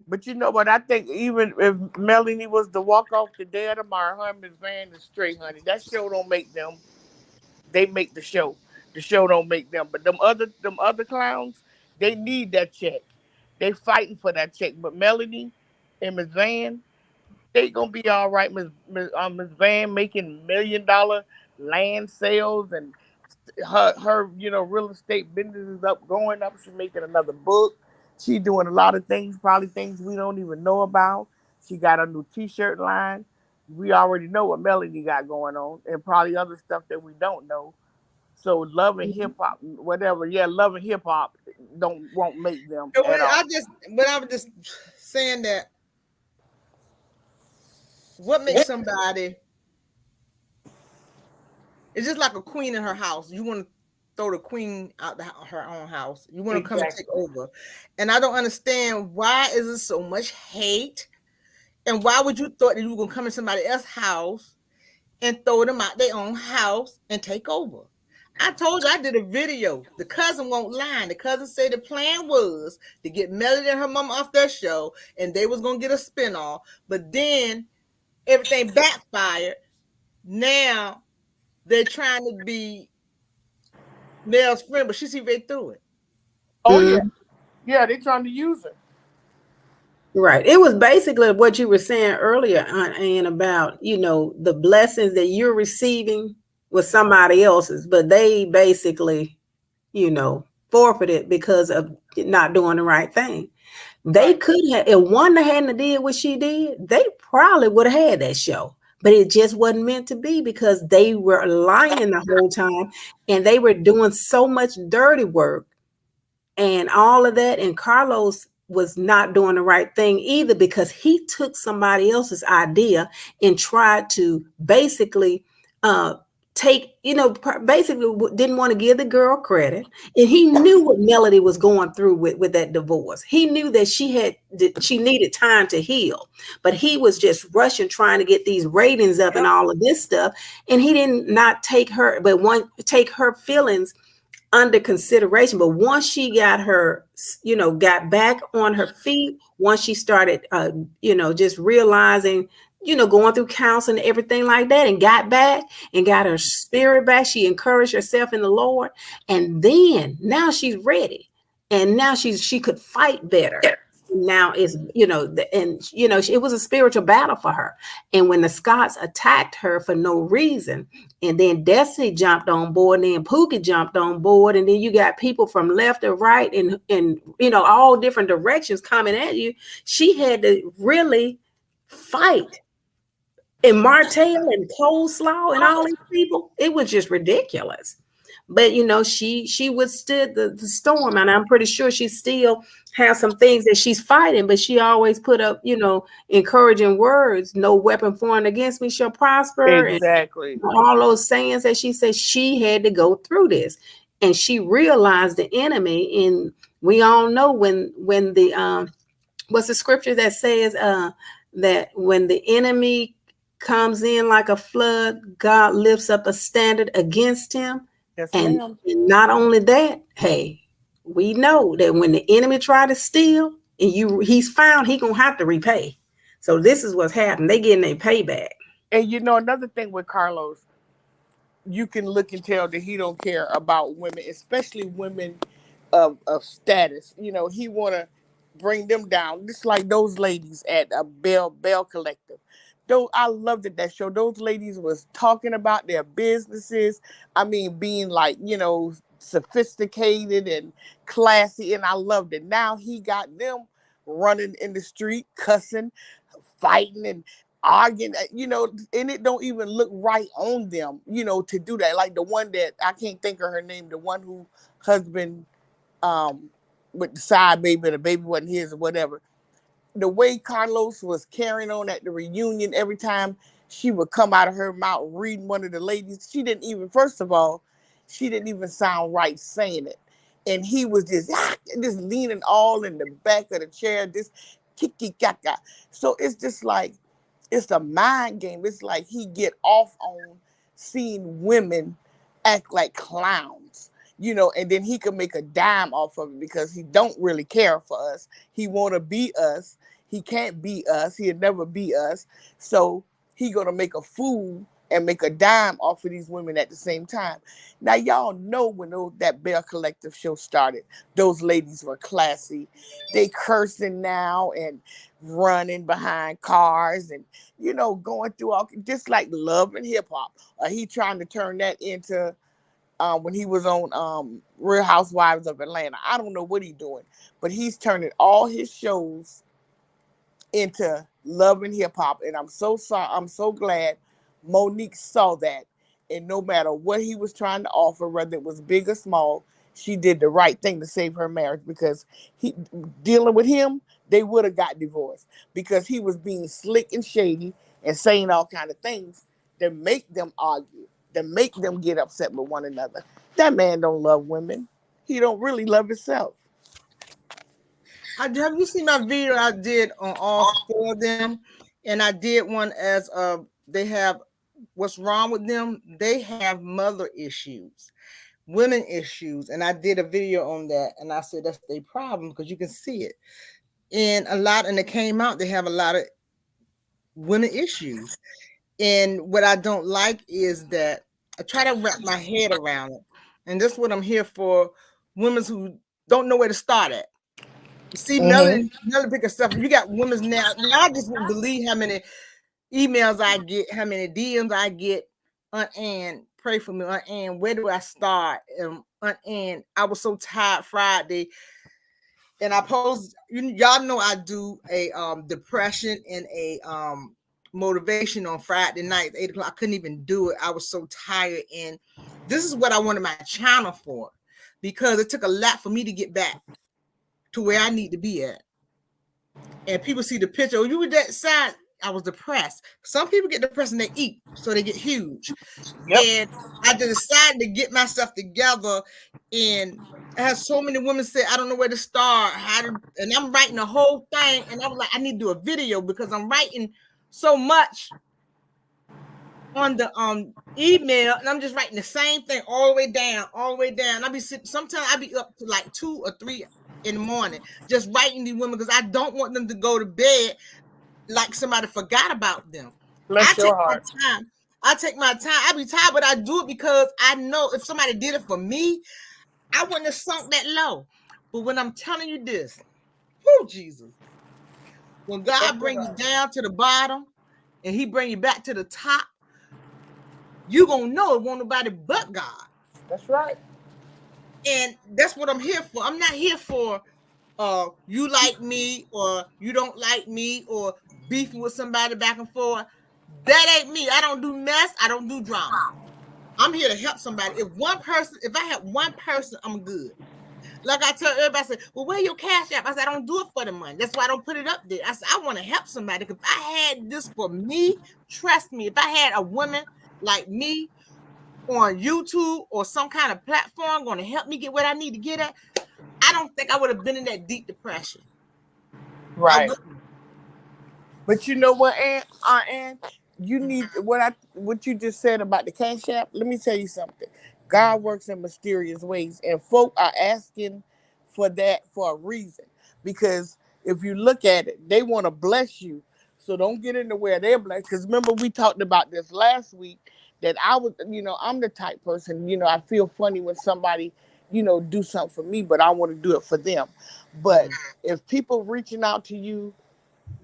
[SPEAKER 2] but you know what, I think even if Melanie was to walk off the day of tomorrow, her and Miss Van is straight, honey. That show don't make them. They make the show. The show don't make them. But them other clowns, they need that check. They fighting for that check. But Melanie and Miss Van, they gonna be all right. Miss Van making $1 million land sales, and her real estate business is up, going up. She's making another book. She doing a lot of things, probably things we don't even know about. She got a new T-shirt line. We already know what Melanie got going on, and probably other stuff that we don't know. So love and hip hop, whatever. Yeah, love and hip hop don't won't make them at all.
[SPEAKER 1] I was just saying that what makes somebody, it's just like a queen in her house. You want to throw the queen out her own house. You want to come and take
[SPEAKER 2] Exactly.
[SPEAKER 1] over. And I don't understand why is there so much hate? And why would you thought that you were gonna come in somebody else's house and throw them out their own house and take over? I told you I did a video. The cousin won't lie. The cousin said the plan was to get Melody and her mama off their show, and they was gonna get a spinoff. But then everything backfired. Now they're trying to be Mel's friend, but she see right through it.
[SPEAKER 2] Oh yeah,
[SPEAKER 4] Mm,
[SPEAKER 2] yeah. They trying to use her.
[SPEAKER 4] right. It was basically what you were saying earlier, Aunt Ann, about, the blessings that you're receiving was somebody else's, but they basically, forfeited because of not doing the right thing. They
[SPEAKER 2] Right.
[SPEAKER 4] could have, if Wanda hadn't did what she did, they probably would have had that show. But it just wasn't meant to be because they were lying the whole time and they were doing so much dirty work and all of that. And Carlos was not doing the right thing either because he took somebody else's idea and tried to basically take, basically didn't want to give the girl credit. And he knew what Melody was going through with that divorce. He knew that she needed time to heal, but he was just rushing, trying to get these ratings up and
[SPEAKER 2] Yep.
[SPEAKER 4] all of this stuff. And he didn't not take her, but take her feelings under consideration. But once she got her, got back on her feet, once she started, just realizing, going through counseling and everything like that, and got back and got her spirit back, she encouraged herself in the Lord. And then now she's ready. And now she could fight better. Now it's, it was a spiritual battle for her. And when the Scots attacked her for no reason, and then Destiny jumped on board, and then Pookie jumped on board, and then you got people from left and right and all different directions coming at you. She had to really fight. And Martell and Coleslaw and all these people, it was just ridiculous. But she withstood the storm, and I'm pretty sure she still has some things that she's fighting, but she always put up, encouraging words. No weapon formed against me shall prosper, and
[SPEAKER 2] Exactly.
[SPEAKER 4] all those sayings that she said. She had to go through this, and she realized the enemy. And we all know when the what's the scripture that says that when the enemy comes in like a flood, God lifts up a standard against him.
[SPEAKER 2] Yes,
[SPEAKER 4] And
[SPEAKER 2] ma'am.
[SPEAKER 4] not only that, hey, we know that when the enemy try to steal and he's found, he gonna have to repay. So this is what's happened. They getting their payback.
[SPEAKER 2] And another thing with Carlos, you can look and tell that he don't care about women, especially women of status. He wanna bring them down. Just like those ladies at a Bell Collective. Though I loved it, that show. Those ladies was talking about their businesses. I mean, being like, sophisticated and classy, and I loved it. Now he got them running in the street, cussing, fighting, and arguing, and it don't even look right on them, to do that. Like the one that I can't think of her name, the one who husband um with the side baby, and the baby wasn't his or whatever. The way Carlos was carrying on at the reunion, every time she would come out of her mouth reading one of the ladies, first of all, she didn't even sound right saying it. And he was just leaning all in the back of the chair, just kiki kaka. So it's just like, it's a mind game. It's like he get off on seeing women act like clowns, and then he could make a dime off of it because he don't really care for us. He want to be us. He can't be us. He'll never be us. So he gonna make a fool and make a dime off of these women at the same time. Now y'all know when that Bear Collective show started, those ladies were classy. They cursing now and running behind cars and going through all just like Love and Hip Hop. He trying to turn that into when he was on Real Housewives of Atlanta. I don't know what he's doing, but he's turning all his shows into Love and Hip Hop, and I'm so sorry. I'm so glad Monique saw that, and no matter what he was trying to offer, whether it was big or small, she did the right thing to save her marriage. Because he dealing with him, they would have got divorced because he was being slick and shady and saying all kind of things that make them argue, that make them get upset with one another. That man don't love women. He don't really love himself.
[SPEAKER 1] Have you seen my video I did on all four of them? And I did one as they have what's wrong with them. They have mother issues, women issues, and I did a video on that. And I said that's their problem because you can see it. And it came out. They have a lot of women issues. And what I don't like is that I try to wrap my head around it. And that's what I'm here for. Women who don't know where to start at. You see,
[SPEAKER 2] Mm-hmm.
[SPEAKER 1] Melody pick stuff. You got women's now. Now I just wouldn't believe how many emails I get, how many DMs I get. Aunt Ann, pray for me. Aunt Ann, where do I start? Aunt Ann, I was so tired Friday. And I posed, y'all know I do a depression and a motivation on Friday night, 8 o'clock. I couldn't even do it. I was so tired. And this is what I wanted my channel for, because it took a lot for me to get back to where I need to be at. And people see the picture, oh, you were that sad. I was depressed. Some people get depressed and they eat, so they get huge.
[SPEAKER 2] Yep.
[SPEAKER 1] And I decided to get myself together. And I had so many women say, I don't know where to start. And I'm writing the whole thing. And I was like, I need to do a video because I'm writing so much on the email, and I'm just writing the same thing all the way down, all the way down. I'll be sitting, sometimes I'll be up to like 2 or 3 in the morning just writing these women because I don't want them to go to bed like somebody forgot about them. I
[SPEAKER 2] Bless
[SPEAKER 1] take
[SPEAKER 2] your
[SPEAKER 1] my
[SPEAKER 2] heart.
[SPEAKER 1] time. I take my time. I be tired, but I do it because I know if somebody did it for me, I wouldn't have sunk that low. But when I'm telling you this, whoo, Jesus, when
[SPEAKER 2] Bless
[SPEAKER 1] God
[SPEAKER 2] your
[SPEAKER 1] bring you
[SPEAKER 2] heart.
[SPEAKER 1] down to the bottom and he bring you back to the top, you gonna know it won't nobody but God.
[SPEAKER 2] That's right.
[SPEAKER 1] And that's what I'm here for. I'm not here for you like me or you don't like me or beefing with somebody back and forth. That ain't me. I don't do mess. I don't do drama. I'm here to help somebody. If I have one person, I'm good. Like I tell everybody, I say, well, where your cash app? I said, I don't do it for the money. That's why I don't put it up there. I said, I want to help somebody. If I had this for me, trust me, if I had a woman like me on YouTube or some kind of platform going to help me get what I need to get at, I don't think I would have been in that deep depression. I
[SPEAKER 2] Right.
[SPEAKER 1] wouldn't.
[SPEAKER 2] But you know what, Ann? You need what you just said about the cash app. Let me tell you something. God works in mysterious ways, and folk are asking for that for a reason. Because if you look at it, they want to bless you. So don't get into where they're blessed. Because remember, we talked about this last week that I'm the type person, I feel funny when somebody do something for me, but I want to do it for them. But if people reaching out to you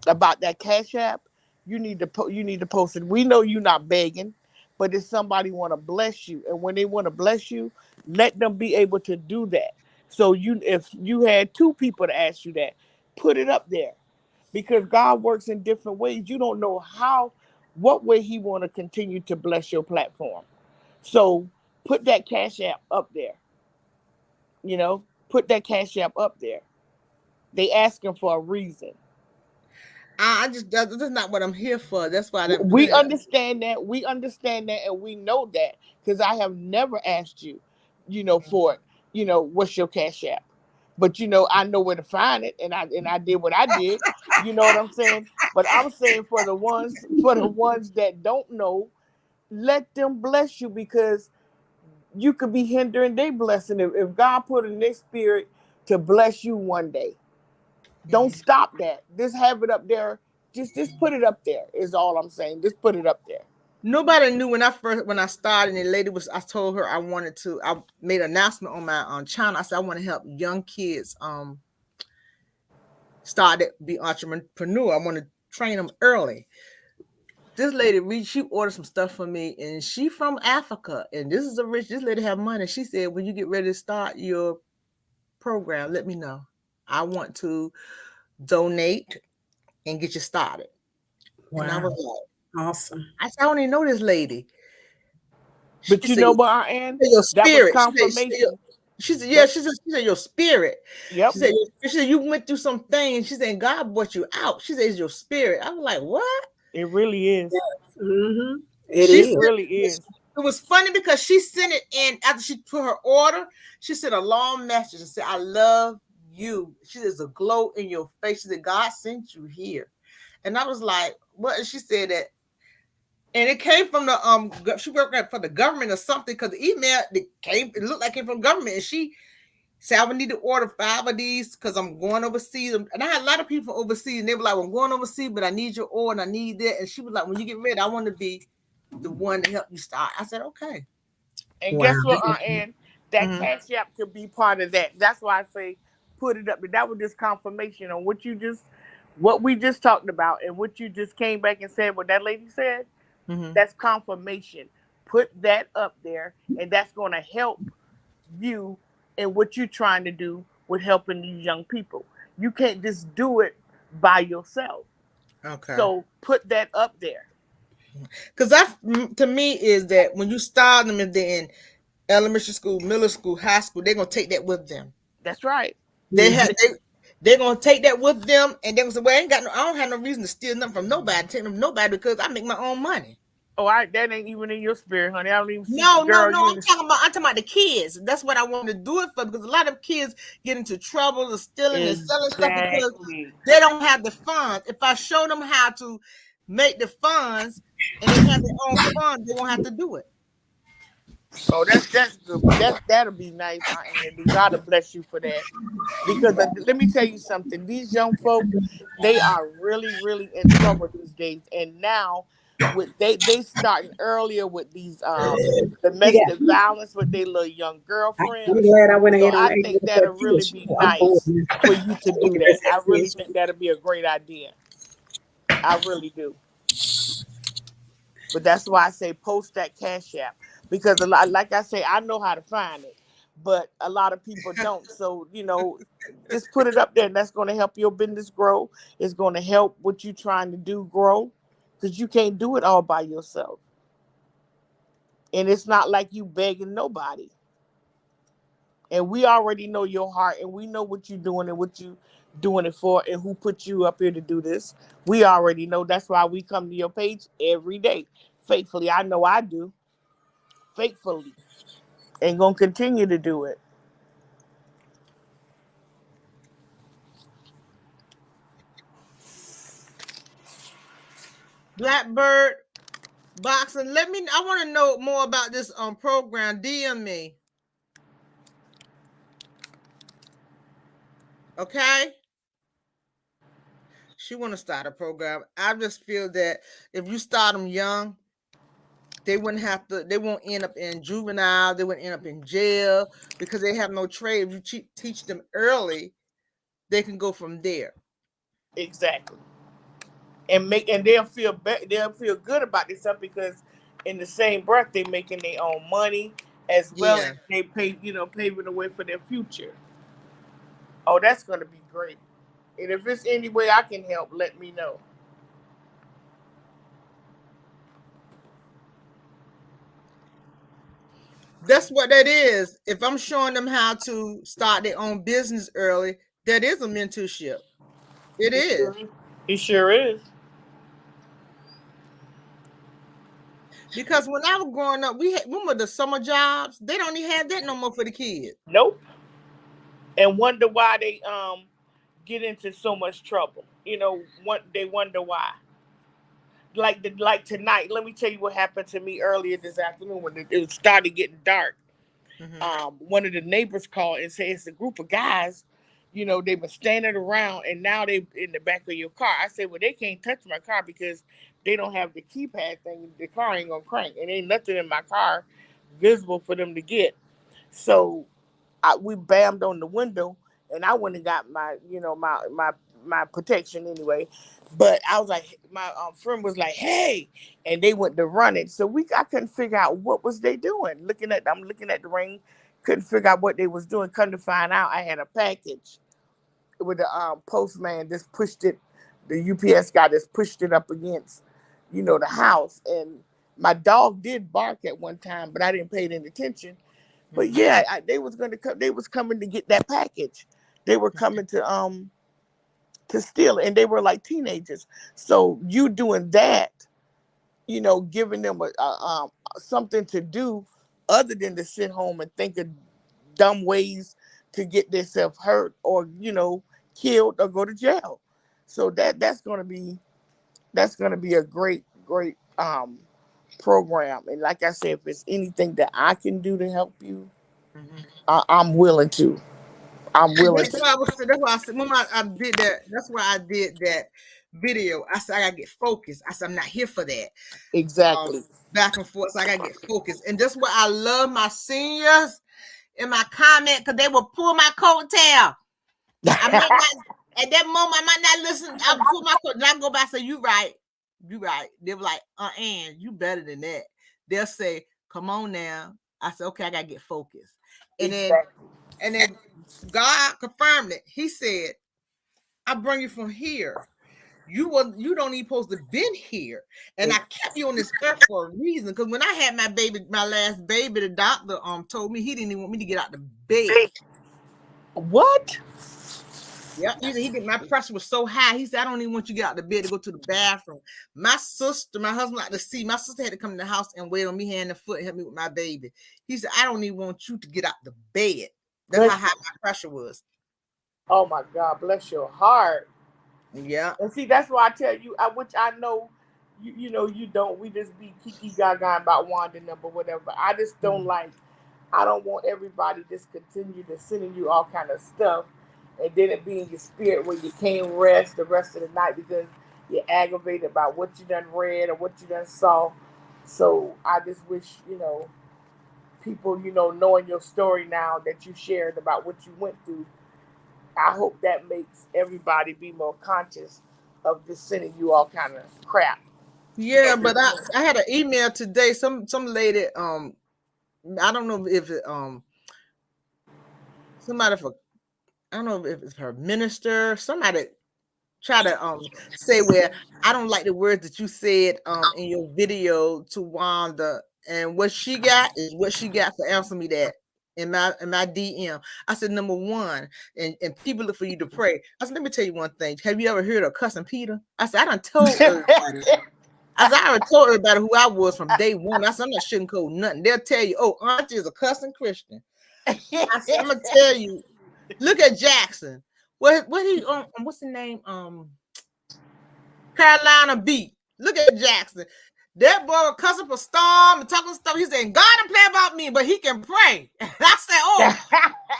[SPEAKER 2] about that Cash App, you need to post it. We know you're not begging, but if somebody want to bless you, and when they want to bless you, let them be able to do that. So if you had two people to ask you that, put it up there, because God works in different ways. You don't know what way He want to continue to bless your platform. So put that Cash App up there. Put that Cash App up there. They asking for a reason.
[SPEAKER 1] I just that's not what I'm here for. That's why I didn't put
[SPEAKER 2] We
[SPEAKER 1] it up.
[SPEAKER 2] understand that. We understand that, and we know that, because I have never asked you, for it. What's your Cash App? But I know where to find it, and I did what I did. You know what I'm saying? But I'm saying for the ones that don't know, let them bless you, because you could be hindering their blessing if God put in their spirit to bless you one day. Don't stop that. Just have it up there. Just put it up there is all I'm saying. Just put it up there.
[SPEAKER 1] Nobody knew when I started, and the lady was. I told her I made an announcement on my channel. I said I want to help young kids start to be entrepreneur. I want to train them early. This lady, she ordered some stuff for me, and she from Africa, and this lady have money. She said, when you get ready to start your program, let me know. I want to donate and get you started. And I
[SPEAKER 4] Wow.
[SPEAKER 1] was like,
[SPEAKER 4] Awesome.
[SPEAKER 1] I said, I don't even know this lady. She
[SPEAKER 2] But you
[SPEAKER 1] said,
[SPEAKER 2] know what, Aunt Ann?
[SPEAKER 1] your
[SPEAKER 2] That was
[SPEAKER 1] spirit.
[SPEAKER 2] confirmation.
[SPEAKER 1] She said, yeah,
[SPEAKER 2] That
[SPEAKER 1] she said your spirit.
[SPEAKER 2] Yep,
[SPEAKER 1] She said you went through some things. She said God brought you out. She said it's your spirit. I was like, what?
[SPEAKER 2] it really is.
[SPEAKER 4] Mm-hmm. It
[SPEAKER 1] She
[SPEAKER 2] It
[SPEAKER 1] said
[SPEAKER 4] is.
[SPEAKER 2] really is.
[SPEAKER 1] it was funny because she sent it in after she put her order. She sent a long message and said, I love you. She said, there's a glow in your face. She said, God sent you here. And I was like, what? And she said that, and it came from the she worked for the government or something, because the email that came, it looked like it came from government, and she said I would need to order 5 of these because I'm going overseas. And I had a lot of people overseas, and they were like, well, I'm going overseas, but I need your order, and I need that. And she was like, when you get ready, I want to be the one to help you start. I said, okay.
[SPEAKER 2] And
[SPEAKER 4] Wow.
[SPEAKER 2] guess what, Aunt Ann? That
[SPEAKER 1] Mm-hmm.
[SPEAKER 2] Cash App could be part of that. That's why I say put it up. But that was just confirmation on what we just talked about, and what you just came back and said, what that lady said.
[SPEAKER 1] Mm-hmm.
[SPEAKER 2] That's confirmation. Put that up there, and that's going to help you in what you're trying to do with helping these young people. You can't just do it by yourself.
[SPEAKER 1] Okay.
[SPEAKER 2] So put that up there.
[SPEAKER 1] Because that, to me, is that when you start them, if they're in elementary school, middle school, high school, they're gonna take that with them.
[SPEAKER 2] That's right.
[SPEAKER 1] They
[SPEAKER 4] Mhm.
[SPEAKER 1] had they're gonna take that with them, and they're gonna say, "Well, I don't have no reason to steal nothing from nobody, take them from nobody, because I make my own money."
[SPEAKER 2] Oh, that ain't even in your spirit, honey. I don't even see,
[SPEAKER 1] No, no,
[SPEAKER 2] girl.
[SPEAKER 1] no. I'm talking about the kids. That's what I want to do it for, because a lot of kids get into trouble of stealing and selling stuff because
[SPEAKER 2] Exactly.
[SPEAKER 1] they don't have the funds. If I show them how to make the funds and they have their own funds, they won't have to do it.
[SPEAKER 2] Oh, that's good. That'll be nice, Aunt Andy. God will bless you for that. Because let me tell you something. These young folk, they are really, really in trouble these days. And now, with they starting earlier with these
[SPEAKER 4] You got.
[SPEAKER 2] domestic violence with their little young
[SPEAKER 4] I'm
[SPEAKER 2] girlfriends.
[SPEAKER 4] glad I went
[SPEAKER 2] So
[SPEAKER 4] ahead on
[SPEAKER 2] I
[SPEAKER 4] A
[SPEAKER 2] think
[SPEAKER 4] with
[SPEAKER 2] that'll
[SPEAKER 4] that too.
[SPEAKER 2] really be
[SPEAKER 4] I'm bored
[SPEAKER 2] nice
[SPEAKER 4] now.
[SPEAKER 2] for you to
[SPEAKER 4] Look
[SPEAKER 2] do
[SPEAKER 4] at
[SPEAKER 2] that.
[SPEAKER 4] this
[SPEAKER 2] I really
[SPEAKER 4] fish.
[SPEAKER 2] think that'll be a great idea. I really do. But that's why I say post that Cash App, because a lot, like I say, I know how to find it, but a lot of people don't. So just put it up there, and that's going to help your business grow. It's going to help what you're trying to do grow, because you can't do it all by yourself, and it's not like you begging nobody. And we already know your heart, and we know what you're doing and what you doing it for, and who put you up here to do this. We already know. That's why we come to your page every day faithfully. I know I do faithfully, and gonna continue to do it.
[SPEAKER 1] Blackbird boxing. I want to know more about this program. DM me, okay? She want to start a program. I just feel that if you start them young, they wouldn't have to. They won't end up in juvenile. They wouldn't end up in jail because they have no trade. If you teach them early, they can go from there.
[SPEAKER 2] Exactly. And they'll feel good about themselves because in the same breath they making their own money as well
[SPEAKER 1] Yeah.
[SPEAKER 2] as they paving the way for their future. Oh, that's gonna be great. And if there's any way I can help, let me know.
[SPEAKER 1] That's what that is. If I'm showing them how to start their own business early, that is a mentorship. It
[SPEAKER 2] He
[SPEAKER 1] is.
[SPEAKER 2] sure is. He sure is.
[SPEAKER 1] Because when I was growing up, we had remember the summer jobs. They don't even have that no more for the kids.
[SPEAKER 2] Nope. And wonder why they get into so much trouble. What they wonder why. Like tonight, let me tell you what happened to me earlier this afternoon when it started getting dark.
[SPEAKER 1] Mm-hmm.
[SPEAKER 2] One of the neighbors called and said it's a group of guys. They've been standing around and now they in the back of your car. I said, well, they can't touch my car because they don't have the keypad thing. The car ain't gonna crank, and ain't nothing in my car visible for them to get. So we bammed on the window, and I went and got my protection anyway. But I was like, my friend was like, "Hey," and they went to running. So I couldn't figure out what was they doing. I'm looking at the ring, couldn't figure out what they was doing. Come to find out, I had a package with the postman just pushed it. The UPS guy just pushed it up against, the house, and my dog did bark at one time, but I didn't pay any attention. But
[SPEAKER 1] Mm-hmm.
[SPEAKER 2] yeah, they was going to come. They was coming to get that package. They were coming to steal it, and they were like teenagers. So you doing that, giving them something to do other than to sit home and think of dumb ways to get themselves hurt or killed or go to jail. So that's gonna be a great program. And like I said, if it's anything that I can do to help you,
[SPEAKER 1] Mm-hmm.
[SPEAKER 2] I'm willing to. I'm willing
[SPEAKER 1] That's
[SPEAKER 2] to.
[SPEAKER 1] why I was. That's why I said when I did that. That's why I did that video. I said I gotta get focused. I said I'm not here for that. Um,
[SPEAKER 2] Exactly.
[SPEAKER 1] back and forth. So I gotta get focused. And that's why I love my seniors in my comment because they will pull my coattail. I might not at that moment. I might not listen. I'll pull my coat. And I go back and say, "You right, you right." They were like, "And you better than that." They'll say, "Come on now." I said, "Okay, I gotta get focused." And then
[SPEAKER 2] Exactly.
[SPEAKER 1] and then God confirmed it. He said, "I bring you from here. You don't even supposed to been here, and I kept you on this earth for a reason. Because when I had my baby, my last baby, the doctor told me he didn't even want me to get out the bed.
[SPEAKER 2] What?
[SPEAKER 1] Yeah, he did. My pressure was so high. He said, "I don't even want you to get out the bed to go to the bathroom." My sister, my husband like to see. My sister had to come in the house and wait on me hand and foot and help me with my baby. He said, "I don't even want you to get out the bed." That's how
[SPEAKER 2] Bless
[SPEAKER 1] high
[SPEAKER 2] you.
[SPEAKER 1] my pressure was.
[SPEAKER 2] Oh my God, bless your heart.
[SPEAKER 1] Yeah.
[SPEAKER 2] And see, that's why I tell you, which I know, you don't. We just be kiki gaga about Wanda number whatever. But I just don't like. I don't want everybody just continue to sending you all kind of stuff, and then it be in your spirit where you can't rest the rest of the night because you're aggravated about what you done read or what you done saw. So I just wish people knowing your story now that you shared about what you went through. I hope that makes everybody be more conscious of just sending you all kind of crap.
[SPEAKER 1] Yeah, but I had an email today. Some lady I don't know if it somebody for I don't know if it's her minister, somebody try to say where I don't like the words that you said in your video to Wanda, and what she got is what she got for answering me that in my DM. I said number one, and people look for you to pray. I said, let me tell you one thing. Have you ever heard of cussing Peter? I said, I done told everybody. I said, I already told everybody who I was from day one. I said, I'm not sugarcoating nothing. They'll tell you, oh, Auntie is a cussing Christian. I said, I'm gonna tell you, look at Jackson. What he what's the name? Carolina beat. Look at Jackson. That boy was cussing for Storm and talking stuff. He said, God don't play about me, but he can pray. And I said, oh.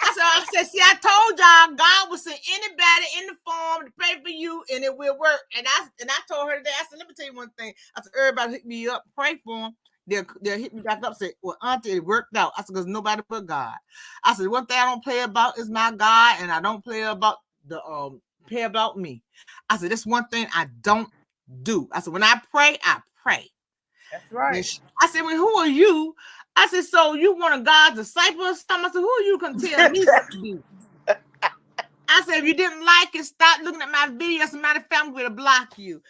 [SPEAKER 1] I said, see, I told y'all God will send anybody in the form to pray for you and it will work. And I told her that. I said, let me tell you one thing. I said, everybody hit me up, pray for him. they'll hit me back up and say, well, Auntie, it worked out. I said, because nobody but God. I said, one thing I don't play about is my God, and I don't play about me. I said, that's one thing I don't do. I said, when I pray, I pray.
[SPEAKER 2] That's right.
[SPEAKER 1] I said, well, who are you? I said, so you one of God's disciples or something? I said, who are you can tell me what to do? I said, if you didn't like it, stop looking at my videos. As a matter of fact, I'm going to block you.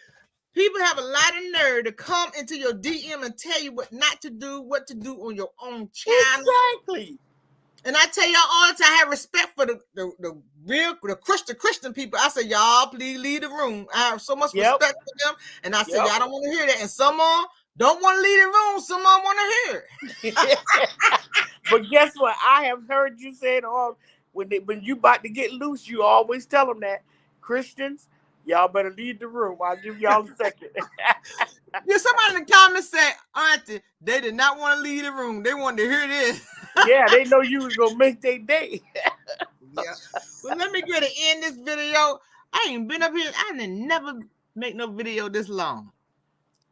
[SPEAKER 1] People have a lot of nerve to come into your DM and tell you what not to do, what to do on your own channel.
[SPEAKER 2] Exactly.
[SPEAKER 1] And I tell y'all all the time, I have respect for the Christian people. I say, y'all, please leave the room. I have so much respect for them. And I say, y'all don't want to hear that. And someone don't want to leave the room. Someone want to hear it.
[SPEAKER 2] But guess what? I have heard you say it all. When you about to get loose, you always tell them that. Christians, y'all better leave the room. I'll give y'all a second.
[SPEAKER 1] Yeah, somebody in the comments said, Auntie, they did not want to leave the room. They wanted to hear this.
[SPEAKER 2] Yeah, they know you was going to make their day.
[SPEAKER 1] Yeah. Well, let me get to end this video. I ain't been up here. I didn't never make no video this long.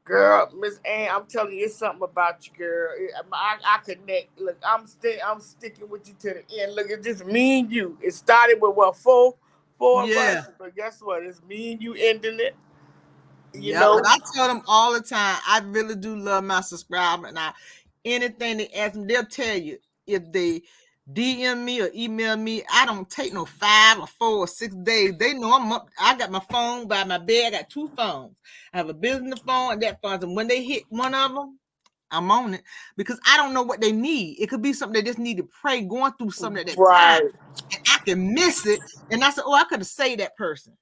[SPEAKER 2] Girl, Miss Ann, I'm telling you, it's something about you, girl. I connect. Look, I'm sticking with you to the end. Look, it's just me and you. It started with four of us, but guess what? It's me and you ending it. You know,
[SPEAKER 1] but I tell them all the time, I really do love my subscribers. And anything they ask me, they'll tell you. If they DM me or email me, I don't take no 5 or 4 or 6 days. They know I'm up. I got my phone by my bed. I got 2 phones. I have a business phone and that phone. And when they hit one of them, I'm on it because I don't know what they need. It could be something they just need to pray, going through something at that time. And I can miss it. And I said, I could have saved that person.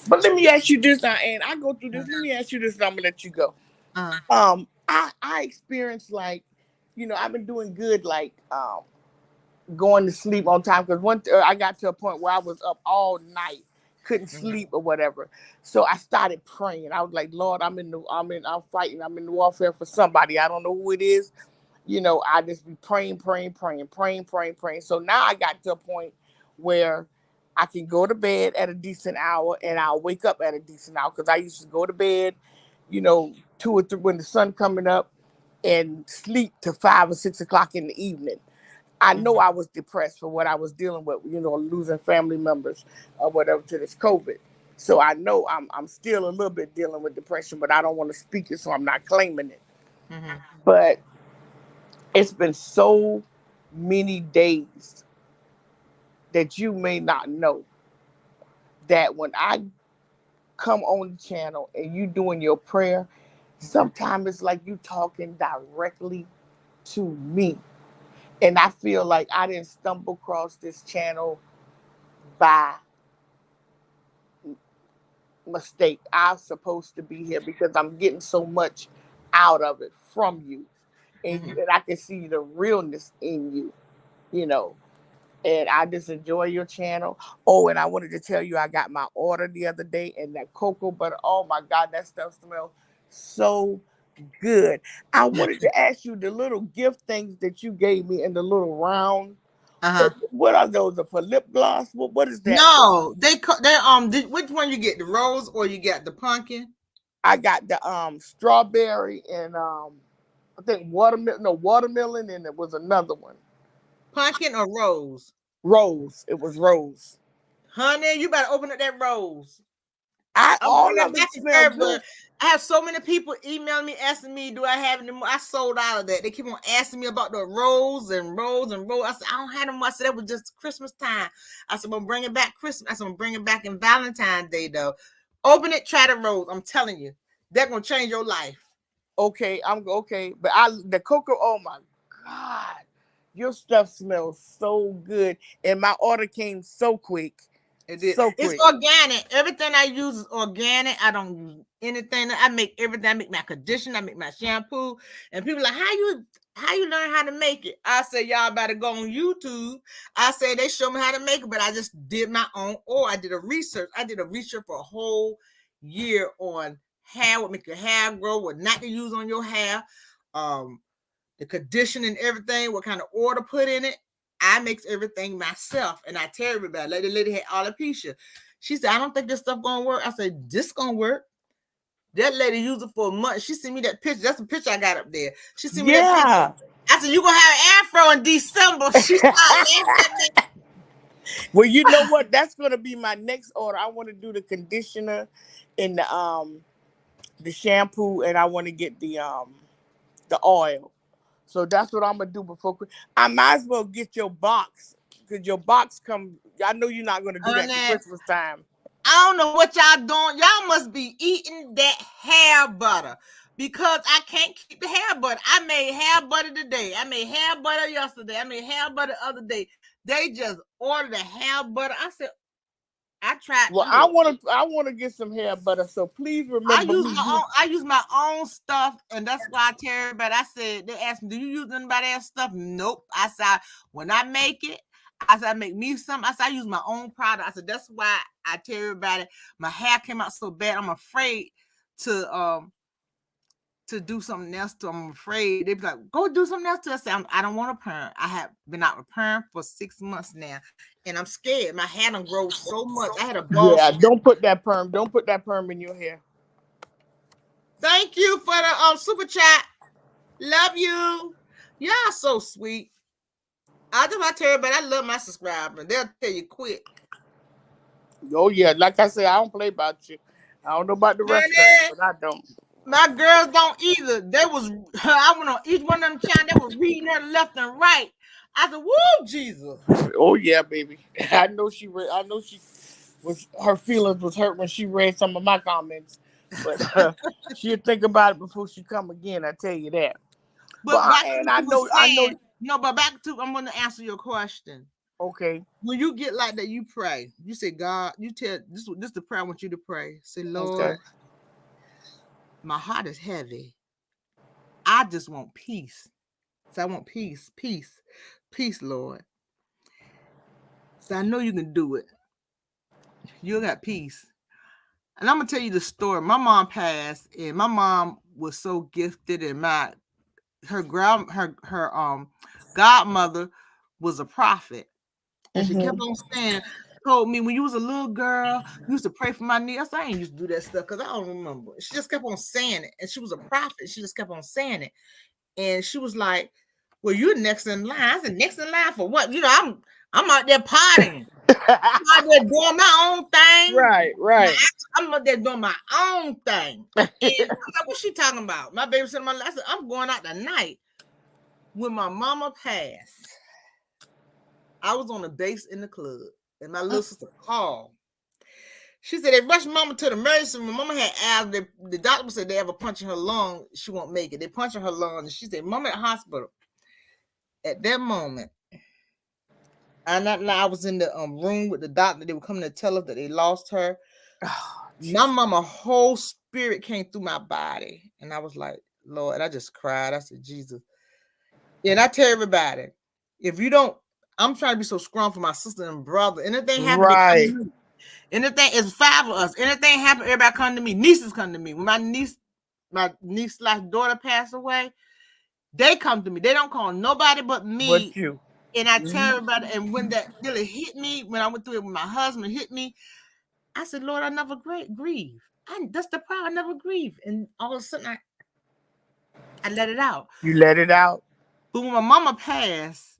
[SPEAKER 2] But let me ask you this now, and I go through this. Let me ask you this, and I'm gonna let you go. I experienced I've been doing good, going to sleep on time because I got to a point where I was up all night, couldn't sleep or whatever. So I started praying. I was like, Lord, I'm fighting. I'm in warfare for somebody. I don't know who it is. I just be praying. So now I got to a point where I can go to bed at a decent hour and I'll wake up at a decent hour because I used to go to bed, 2 or 3 when the sun coming up and sleep to 5 or 6 o'clock in the evening. I know I was depressed for what I was dealing with, losing family members or whatever to this COVID. So I know I'm still a little bit dealing with depression, but I don't want to speak it, so I'm not claiming it. But it's been so many days that you may not know that when I come on the channel and you doing your prayer, sometimes it's like you talking directly to me. And I feel like I didn't stumble across this channel by mistake. I'm supposed to be here because I'm getting so much out of it from you. And I can see the realness in you, And I just enjoy your channel. Oh, and I wanted to tell you, I got my order the other day, and that cocoa butter, oh my God, that stuff smells so good. I wanted to ask you the little gift things that you gave me in the little round. What are those? For lip gloss? What is that?
[SPEAKER 1] No, which one you get? The rose or you got the pumpkin?
[SPEAKER 2] I got the strawberry and I think watermelon, and it was another one.
[SPEAKER 1] Pumpkin or rose?
[SPEAKER 2] Rose. It was rose.
[SPEAKER 1] Honey, you better open up that rose.
[SPEAKER 2] All of it smell good.
[SPEAKER 1] I have so many people emailing me, asking me, do I have any more? I sold out of that. They keep on asking me about the rose and rose and rose. I said, I don't have them. I said, that was just Christmas time. I said, I'm bringing back Christmas. I said, I'm bringing back in Valentine's Day, though. Open it, try the rose. I'm telling you, they're going to change your life.
[SPEAKER 2] Okay, okay. But the cocoa, oh my God. Your stuff smells so good. And my order came so quick.
[SPEAKER 1] It did. So it's organic. Everything I use is organic. I don't use anything. I make everything. I make my conditioner. I make my shampoo. And people are like, how you learn how to make it? I say, y'all better go on YouTube. I say they show me how to make it, but I just did my own. Or I did a research. I did a research for a whole year on hair, what make your hair grow, what not to use on your hair, the conditioning, everything, what kind of oil to put in it. I mix everything myself, and I tell everybody. Like the lady had alopecia. She said, I don't think this stuff gonna work. I said, this gonna work. That lady used it for a month. She sent me that picture. That's the picture I got up there. She sent me that picture.
[SPEAKER 2] Yeah.
[SPEAKER 1] I said, you going to have an afro in December. She started laughing at me.
[SPEAKER 2] Well, you know what? That's gonna be my next order. I want to do the conditioner and the shampoo, and I want to get the oil. So that's what I'm gonna do before. I might as well get your box because your box come. I know you're not gonna do that till Christmas time.
[SPEAKER 1] I don't know what y'all doing. Y'all must be eating that hair butter because I can't keep the hair butter. I made hair butter today. I made hair butter yesterday. I made hair butter the other day. They just ordered the hair butter. I said, I tried.
[SPEAKER 2] Well, I want to get some hair butter. So please remember me.
[SPEAKER 1] I use my own stuff, and that's why I tell everybody. I said, they asked me, do you use anybody else's stuff? Nope. I said, when I make it, I said, I make me some. I said, I use my own product. I said, that's why I tell everybody my hair came out so bad. I'm afraid to do something else to. I'm afraid they be like, go do something else to. I said, I don't want a perm. I have been out with perm for 6 months now, and I'm scared. My hair done grown so much. I had a ball.
[SPEAKER 2] Yeah, don't put that perm. Don't put that perm in your hair.
[SPEAKER 1] Thank you for the super chat. Love you. Y'all so sweet. I just want to tell everybody I love my subscribers. They'll tell you quick.
[SPEAKER 2] Oh yeah, like I said, I don't play about you. I don't know about the rest of it, but I don't.
[SPEAKER 1] My girls don't either. I went on each one of them channels. They were reading her left and right. I said, "Woo, Jesus!"
[SPEAKER 2] Oh yeah, baby. I know she was. Her feelings was hurt when she read some of my comments, but she'll think about it before she come again. I tell you that.
[SPEAKER 1] But
[SPEAKER 2] I know.
[SPEAKER 1] No, but back to I'm going to answer your question.
[SPEAKER 2] Okay.
[SPEAKER 1] When you get like that, you pray. You say, God, you tell this the prayer I want you to pray. Say, Lord, my heart is heavy. I just want peace. So I want peace, Lord. So I know you can do it. You got peace. And I'm gonna tell you the story. My mom passed, and my mom was so gifted, and her godmother was a prophet. And she kept on saying, told me when you was a little girl, you used to pray for my knee. I said, I ain't used to do that stuff because I don't remember. She just kept on saying it. And she was a prophet. She just kept on saying it. And she was like, well, you're next in line. I said, next in line for what? You know, I'm out there partying. I'm out there doing my own thing.
[SPEAKER 2] Right.
[SPEAKER 1] I'm out there doing my own thing. And I'm like, what's she talking about? My baby said, I said, I'm going out tonight. When my mama passed, I was on the base in the club, and my little sister called. She said they rushed mama to the emergency room. Mama had asthma. The doctor said they have a punch in her lung. She won't make it. They punch in her lung, and she said, Mama at the hospital. At that moment, I was in the room with the doctor. They were coming to tell us that they lost her. My mama whole spirit came through my body, and I was like, Lord, I just cried. I said, Jesus. And I tell everybody, if you don't, I'm trying to be so strong for my sister and brother. Anything happen,
[SPEAKER 2] right.
[SPEAKER 1] Anything is 5 of us. Anything happen, everybody come to me. Nieces come to me. When my niece / daughter passed away, they come to me. They don't call nobody but me.
[SPEAKER 2] But you.
[SPEAKER 1] And I tell everybody, and when that really hit me, when I went through it when my husband hit me, I said, Lord, I never grieve. That's the problem. I never grieve. And all of a sudden, I let it out.
[SPEAKER 2] You let it out?
[SPEAKER 1] But when my mama passed,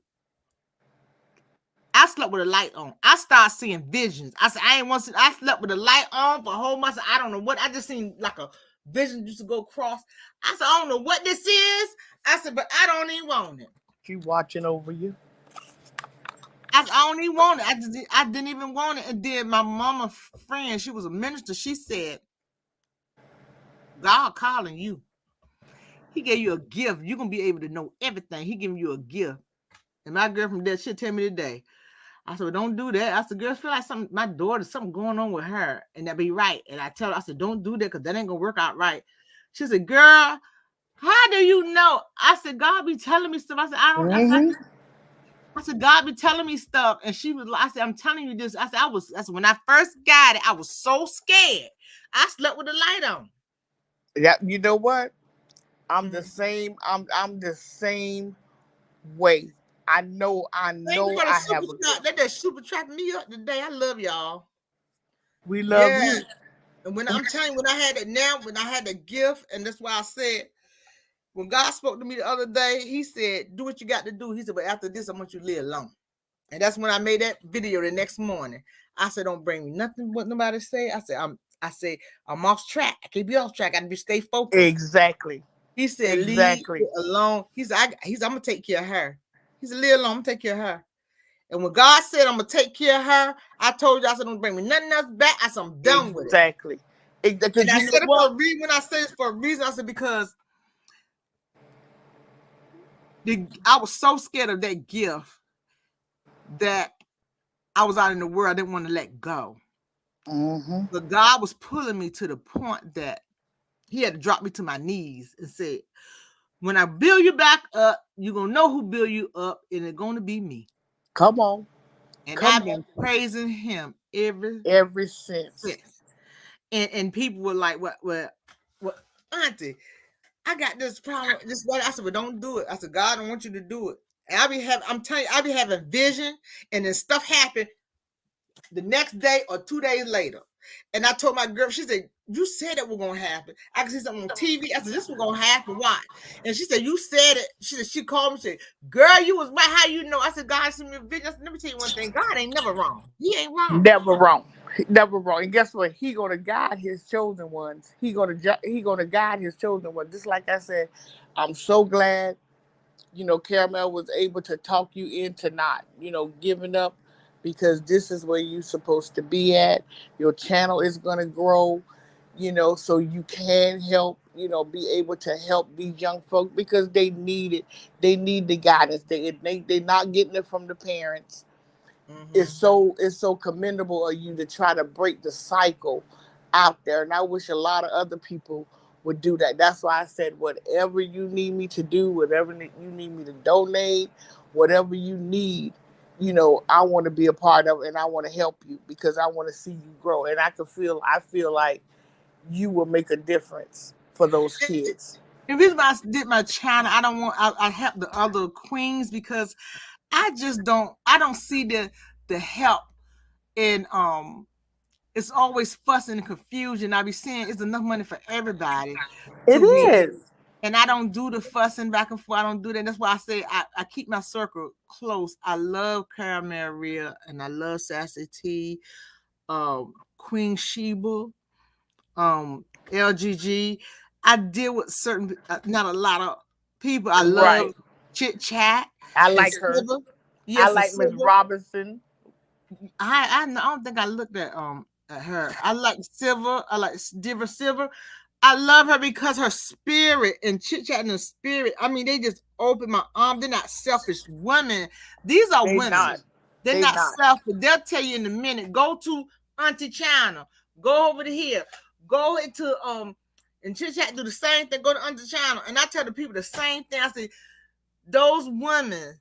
[SPEAKER 1] I slept with a light on. I started seeing visions. I said, I slept with a light on for a whole month. I don't know what. I just seen like a vision used to go across. I said, I don't know what this is. I said, but I don't even want it.
[SPEAKER 2] She watching over you.
[SPEAKER 1] I don't even want it. I didn't even want it. And then my mama friend, she was a minister. She said, God calling you. He gave you a gift. You're going to be able to know everything. He giving you a gift. And my girl from that shit tell me today. I said, well, don't do that. I said, girl, I feel like my daughter, something going on with her. And that be right. And I tell her, I said, don't do that because that ain't going to work out right. She said, girl, how do you know? I said, God be telling me stuff. I said, I don't. I said, God be telling me stuff. And she was like, I said, I'm telling you this. I said, when I first got it, I was so scared. I slept with the light on.
[SPEAKER 2] Yeah, you know what? I'm the same. I'm the same way. I know. I have
[SPEAKER 1] They just super trapped me up today. I love y'all.
[SPEAKER 2] We love you.
[SPEAKER 1] And when I'm telling you, when I had it now, when I had the gift, and that's why I said, when God spoke to me the other day, he said, do what you got to do. He said, but after this, I want you to live alone. And that's when I made that video the next morning. I said, don't bring me nothing what nobody say. I said, I'm off track. I can't be off track. I gotta stay focused.
[SPEAKER 2] Exactly.
[SPEAKER 1] He said, leave
[SPEAKER 2] Exactly.
[SPEAKER 1] it alone. I'm gonna take care of her. He said, live alone, I'm gonna take care of her. And when God said I'm gonna take care of her, I told you I said don't bring me nothing else back. I said I'm done with it.
[SPEAKER 2] Exactly.
[SPEAKER 1] And
[SPEAKER 2] Because
[SPEAKER 1] I
[SPEAKER 2] you know
[SPEAKER 1] said it for
[SPEAKER 2] what?
[SPEAKER 1] a reason. When I said it for a reason, I said because I was so scared of that gift that I was out in the world. I didn't want to let go.
[SPEAKER 2] Mm-hmm.
[SPEAKER 1] But God was pulling me to the point that he had to drop me to my knees and said, when I build you back up, you're going to know who built you up, and it's going to be me.
[SPEAKER 2] Come on.
[SPEAKER 1] And
[SPEAKER 2] Come
[SPEAKER 1] I've
[SPEAKER 2] on.
[SPEAKER 1] been praising him ever
[SPEAKER 2] Ever since.
[SPEAKER 1] since. And people were like, what, Auntie, I got this problem. This what I said, well, don't do it. I said, God, I don't want you to do it. And I'm telling you, I be having vision, and then stuff happen the next day or 2 days later. And I told my girl, she said, you said it was gonna happen. I could see something on TV. I said, this was gonna happen. Why? And she said, you said it. She called me and said, girl, you was right. How you know? I said, God sent me a vision. I said, let me tell you one thing. God ain't never wrong. He ain't wrong.
[SPEAKER 2] Never wrong. Never wrong. And guess what? He gonna guide his chosen ones. He gonna guide his chosen ones. Just like I said, I'm so glad, Caramel was able to talk you into not, giving up, because this is where you're supposed to be at. Your channel is gonna grow, so you can help, be able to help these young folks because they need it. They need the guidance. They're not getting it from the parents. It's so commendable of you to try to break the cycle out there, and I wish a lot of other people would do that. That's why I said whatever you need me to do, whatever you need me to donate, whatever you need, I want to be a part of it, and I want to help you because I want to see you grow, and I feel like you will make a difference for those kids.
[SPEAKER 1] The reason why I did my channel, I help the other queens because I don't see the help in it's always fussing and confusion. I be saying it's enough money for everybody
[SPEAKER 2] It
[SPEAKER 1] to win.
[SPEAKER 2] is.
[SPEAKER 1] And I don't do the fussing back and forth. I don't do that. That's why I say I keep my circle close. I love Caramel Rhea and I love Sassy T, Queen Sheba, LGG. I deal with certain, not a lot of people. I love
[SPEAKER 2] Right.
[SPEAKER 1] chit chat
[SPEAKER 2] I
[SPEAKER 1] and
[SPEAKER 2] like her.
[SPEAKER 1] Silver.
[SPEAKER 2] I
[SPEAKER 1] Yes, and
[SPEAKER 2] like Miss
[SPEAKER 1] Silver.
[SPEAKER 2] Robinson.
[SPEAKER 1] I don't think I looked at her. I like Silver. I like Diva Silver. I love her because her spirit and chit chat and the spirit. I mean, they just open my arm. They're not selfish women. These are
[SPEAKER 2] They
[SPEAKER 1] women.
[SPEAKER 2] not.
[SPEAKER 1] They're
[SPEAKER 2] They
[SPEAKER 1] not
[SPEAKER 2] not.
[SPEAKER 1] selfish. They'll tell you in a minute. Go to Auntie China. Go over to here. Go into and chit chat. Do the same thing. Go to Auntie China. And I tell the people the same thing. I say those women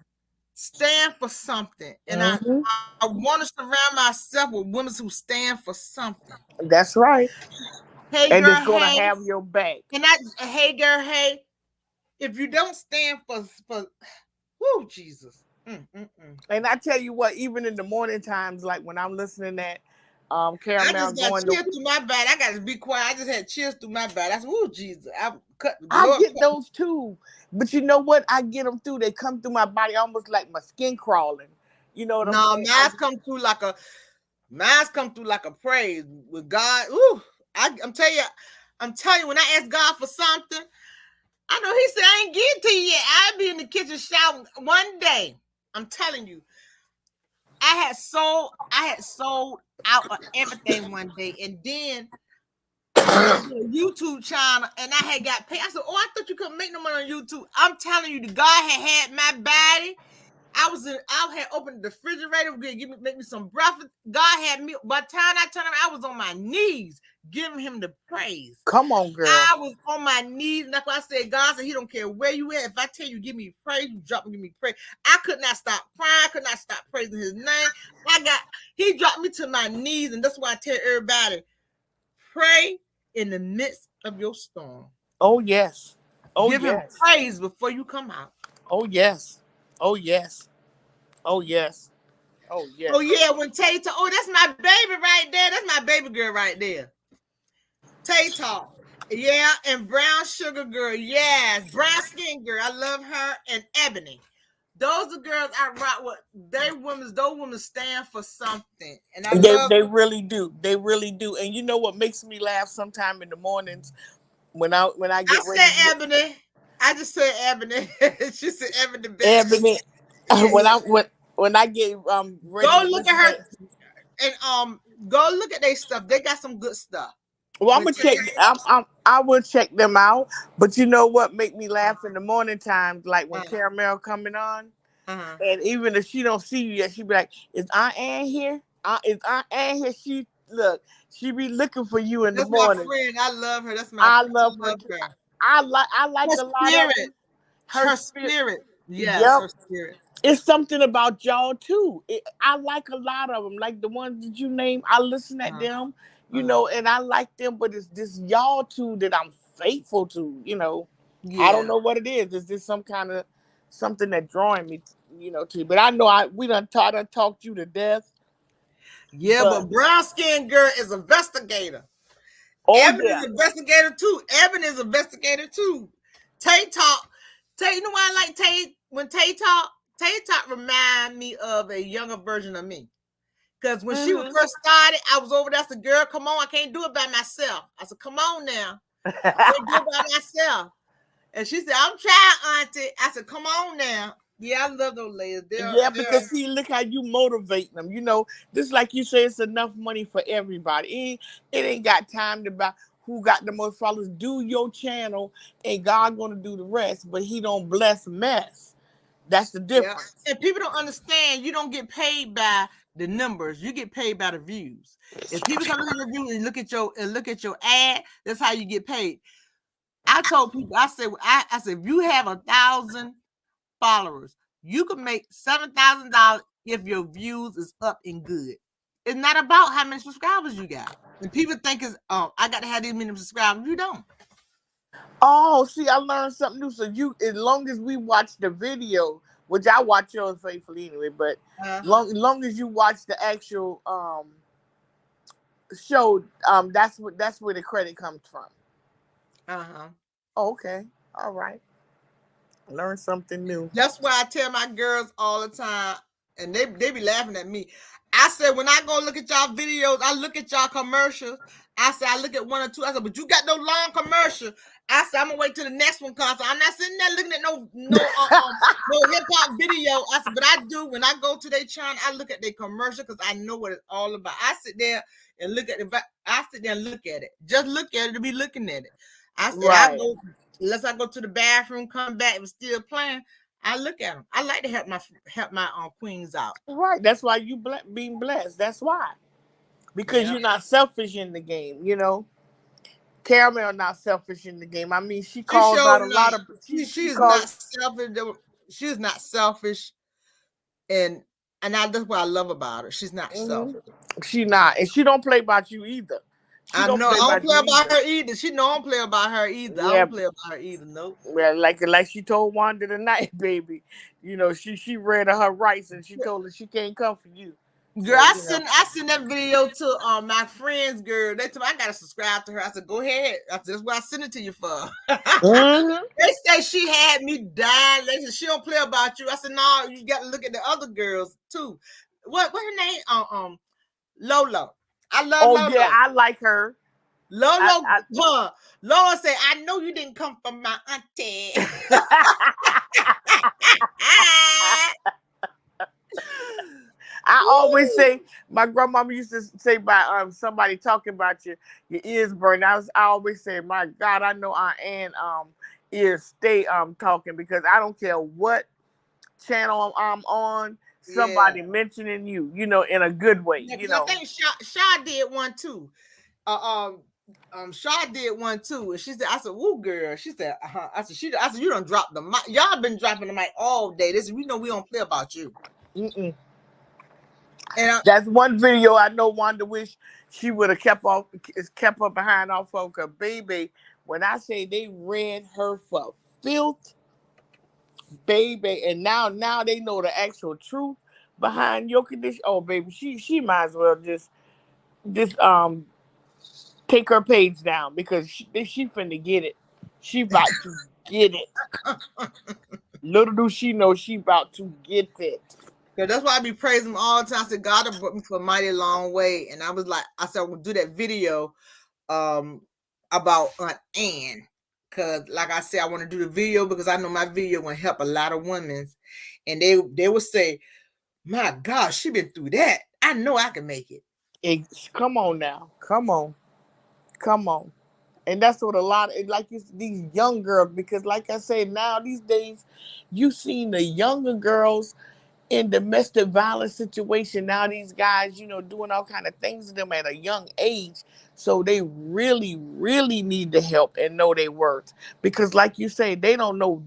[SPEAKER 1] stand for something, and
[SPEAKER 2] Mm-hmm.
[SPEAKER 1] I want to surround myself with women who stand for something.
[SPEAKER 2] That's right.
[SPEAKER 1] Hey
[SPEAKER 2] And
[SPEAKER 1] girl,
[SPEAKER 2] it's gonna
[SPEAKER 1] hey,
[SPEAKER 2] have your back.
[SPEAKER 1] and I hey girl, hey. If you don't stand for, whoo Jesus.
[SPEAKER 2] And I tell you what, even in the morning times, like when I'm listening at
[SPEAKER 1] I
[SPEAKER 2] Caramel
[SPEAKER 1] just got
[SPEAKER 2] going to,
[SPEAKER 1] chills through my body. I got to be quiet. I just had chills through my body. That's whoo Jesus. I cut the
[SPEAKER 2] I
[SPEAKER 1] Lord.
[SPEAKER 2] get those too. But you know what? I get them through. They come through my body almost like my skin crawling. You know what I'm
[SPEAKER 1] No,
[SPEAKER 2] saying?
[SPEAKER 1] mine's come through like a praise with God. Ooh, I'm telling you, when I ask God for something, I know He said I ain't getting to you yet. I'll be in the kitchen shouting one day. I'm telling you, I had sold out of everything one day, and then I did a YouTube channel, and I had got paid. I said, "Oh, I thought you couldn't make no money on YouTube." I'm telling you, the God had my body. I had opened the refrigerator, make me some breakfast. God had me. By the time I turned around, I was on my knees giving Him the praise.
[SPEAKER 2] Come on, girl.
[SPEAKER 1] I was on my knees, and that's why I said, God said He don't care where you at. If I tell you, give me praise, you drop and give me praise. I could not stop crying, I could not stop praising His name. He dropped me to my knees, and that's why I tell everybody, pray in the midst of your storm.
[SPEAKER 2] Oh yes. Oh
[SPEAKER 1] Give Him
[SPEAKER 2] yes.
[SPEAKER 1] praise before you come out.
[SPEAKER 2] Oh yes. Oh yes. Oh yes. Oh
[SPEAKER 1] Oh
[SPEAKER 2] yes.
[SPEAKER 1] yeah, when Tay, oh, that's my baby right there. That's my baby girl right there. Tay Talk. Yeah, and Brown Sugar Girl. Yes. Brown Skin Girl. I love her. And Ebony. Those are girls I rock with. Those women stand for something. And I love
[SPEAKER 2] They really do. They really do. And you know what makes me laugh sometime in the mornings when I
[SPEAKER 1] I
[SPEAKER 2] get ready to
[SPEAKER 1] said Ebony. I just said Ebony. She said Ebony back.
[SPEAKER 2] Ebony
[SPEAKER 1] Yeah, yeah.
[SPEAKER 2] when I get ready
[SPEAKER 1] Go
[SPEAKER 2] to
[SPEAKER 1] look
[SPEAKER 2] listen
[SPEAKER 1] at her
[SPEAKER 2] to.
[SPEAKER 1] and go look at their stuff. They got some good stuff.
[SPEAKER 2] Well, I'm
[SPEAKER 1] When
[SPEAKER 2] gonna check. I will check them out. But you know what make me
[SPEAKER 1] uh,
[SPEAKER 2] laugh in the morning times, like when
[SPEAKER 1] uh,
[SPEAKER 2] Caramel coming on,
[SPEAKER 1] uh-huh.
[SPEAKER 2] and even if she don't see you yet, she be like, "Is Aunt Ann here? Is Aunt Ann here?" She be looking for you in the
[SPEAKER 1] That's my
[SPEAKER 2] morning.
[SPEAKER 1] friend. I love her. That's my
[SPEAKER 2] I
[SPEAKER 1] friend.
[SPEAKER 2] love
[SPEAKER 1] I
[SPEAKER 2] her
[SPEAKER 1] love
[SPEAKER 2] too.
[SPEAKER 1] her.
[SPEAKER 2] I like
[SPEAKER 1] Her
[SPEAKER 2] a lot of
[SPEAKER 1] spirit.
[SPEAKER 2] them. Her
[SPEAKER 1] Her
[SPEAKER 2] spirit.
[SPEAKER 1] spirit. Yes,
[SPEAKER 2] Yep.
[SPEAKER 1] her spirit.
[SPEAKER 2] It's something about y'all too. I like a lot of them, like the ones that you name. I listen at
[SPEAKER 1] Uh-huh.
[SPEAKER 2] them,
[SPEAKER 1] Uh-huh.
[SPEAKER 2] and I like them. But it's this y'all two that I'm faithful to. I don't
[SPEAKER 1] Yeah.
[SPEAKER 2] know what it is. It's just some kind of something that drawing me, to you. But I know we done talked you to death.
[SPEAKER 1] Yeah,
[SPEAKER 2] But
[SPEAKER 1] but brown skinned girl is investigator.
[SPEAKER 2] oh
[SPEAKER 1] Evan
[SPEAKER 2] yeah,
[SPEAKER 1] is investigator too. Evan is investigator too. Tay talk. Tay, you know why I like Tay? When Tay talk remind me of a younger version of me. Because when she was
[SPEAKER 2] hmm
[SPEAKER 1] first started, I was over there. I said, girl, come on, I can't do it by myself. I said, come on now. I can't do it by myself. And she said, I'm trying, Auntie. I said, come on now. Yeah, I love those ladies.
[SPEAKER 2] Yeah, because see, look how you motivate them. Just like you say, it's enough money for everybody. It ain't got time to buy who got the most followers. Do your channel, and God gonna do the rest. But He don't bless mess. That's the
[SPEAKER 1] yeah.
[SPEAKER 2] difference.
[SPEAKER 1] And people don't understand you don't get paid by the numbers, you get paid by the views. If people come look at your view and look at your ad, that's how you get paid. I told people, I said, if you have 1,000 followers, you can make $7,000 if your views is up and good. It's not about how many subscribers you got. And people think it's I got to have these many subscribers. You don't.
[SPEAKER 2] Oh, see, I learned something new. So as long as we watch the video, which I watch yours faithfully anyway, but
[SPEAKER 1] Uh
[SPEAKER 2] long as you watch the actual show, that's where the credit comes from.
[SPEAKER 1] huh.
[SPEAKER 2] Oh, okay, all right, learn something new.
[SPEAKER 1] That's why I tell my girls all the time, and they be laughing at me. I said, when I go look at y'all videos, I look at y'all commercials. I said, I look at one or two. I said, but you got no long commercial. I said, I'm gonna wait till the next one comes. I'm not sitting there looking at no hip hop video. I said, but I do when I go to their channel. I look at their commercial because I know what it's all about. I sit there and look at it. I sit there and look at it. Just look at it to be looking at it. I said, I
[SPEAKER 2] Right.
[SPEAKER 1] go unless I go to the bathroom, come back, and still playing. I look at them. I like to help my queens out.
[SPEAKER 2] Right. That's why you being blessed. That's why. Because
[SPEAKER 1] Yeah.
[SPEAKER 2] you're not selfish in the game. Caramel not selfish in the game. I mean, she
[SPEAKER 1] She
[SPEAKER 2] calls out
[SPEAKER 1] showed
[SPEAKER 2] a
[SPEAKER 1] not.
[SPEAKER 2] lot of
[SPEAKER 1] She
[SPEAKER 2] she
[SPEAKER 1] is not
[SPEAKER 2] calls.
[SPEAKER 1] selfish. She is not selfish, and that's what I love about her. She's not
[SPEAKER 2] hmm
[SPEAKER 1] selfish.
[SPEAKER 2] She not, and she don't play about you either. She
[SPEAKER 1] I
[SPEAKER 2] don't
[SPEAKER 1] know. I
[SPEAKER 2] play
[SPEAKER 1] don't
[SPEAKER 2] about
[SPEAKER 1] play
[SPEAKER 2] you
[SPEAKER 1] about
[SPEAKER 2] either.
[SPEAKER 1] her either. She know I don't play about her either. I
[SPEAKER 2] Yeah.
[SPEAKER 1] don't play about her either. Nope.
[SPEAKER 2] Well, like she told Wanda tonight, baby. She read her rights and she told her she can't come for you.
[SPEAKER 1] Girl,
[SPEAKER 2] So
[SPEAKER 1] I sent that video to my friends, girl. They told me I gotta subscribe to her. I said, go ahead. I said, that's what I sent it to you for.
[SPEAKER 2] hmm
[SPEAKER 1] They say she had me dying. They said she don't play about you. I said, no, you got to look at the other girls too. What her name? Lolo. I love
[SPEAKER 2] Oh yeah,
[SPEAKER 1] Lolo.
[SPEAKER 2] I like her.
[SPEAKER 1] Lolo,
[SPEAKER 2] I
[SPEAKER 1] Lolo said, I know you didn't come from my auntie.
[SPEAKER 2] I always say my grandmama used to say by somebody talking about your ears burning. I always say, my God, I know Aunt Ann ears stay talking because I don't care what channel I'm on,
[SPEAKER 1] Yeah.
[SPEAKER 2] somebody mentioning you, in a good way,
[SPEAKER 1] Yeah, because I think Shaw did one too. Shaw did one too, and she said, "I said, woo, girl." She said, I said, you don't drop the mic. Y'all been dropping the mic all day. This, we know we don't play about you."
[SPEAKER 2] Mm-mm.
[SPEAKER 1] And
[SPEAKER 2] That's one video I know Wanda wish she would have kept her behind off of her baby. When I say they read her for filth, baby, and now they know the actual truth behind your condition. Oh, baby, she might as well just Take her page down because she finna get it. She about to get it. Little do she know she about to get it.
[SPEAKER 1] Cause that's why I be praising him all the time. I said God have brought me for a mighty long way, and I said we'll do that video about Aunt Ann. Cause like I said, I want to do the video because I know my video will help a lot of women, and they will say, "My gosh, she been through that. I know I can make it."
[SPEAKER 2] Come on now, come on. And that's what a lot of like these young girls, because like I said, now these days you seen the younger girls in domestic violence situation. Now these guys, doing all kind of things to them at a young age. So they really, really need the help and know their worth. Because like you say, they don't know,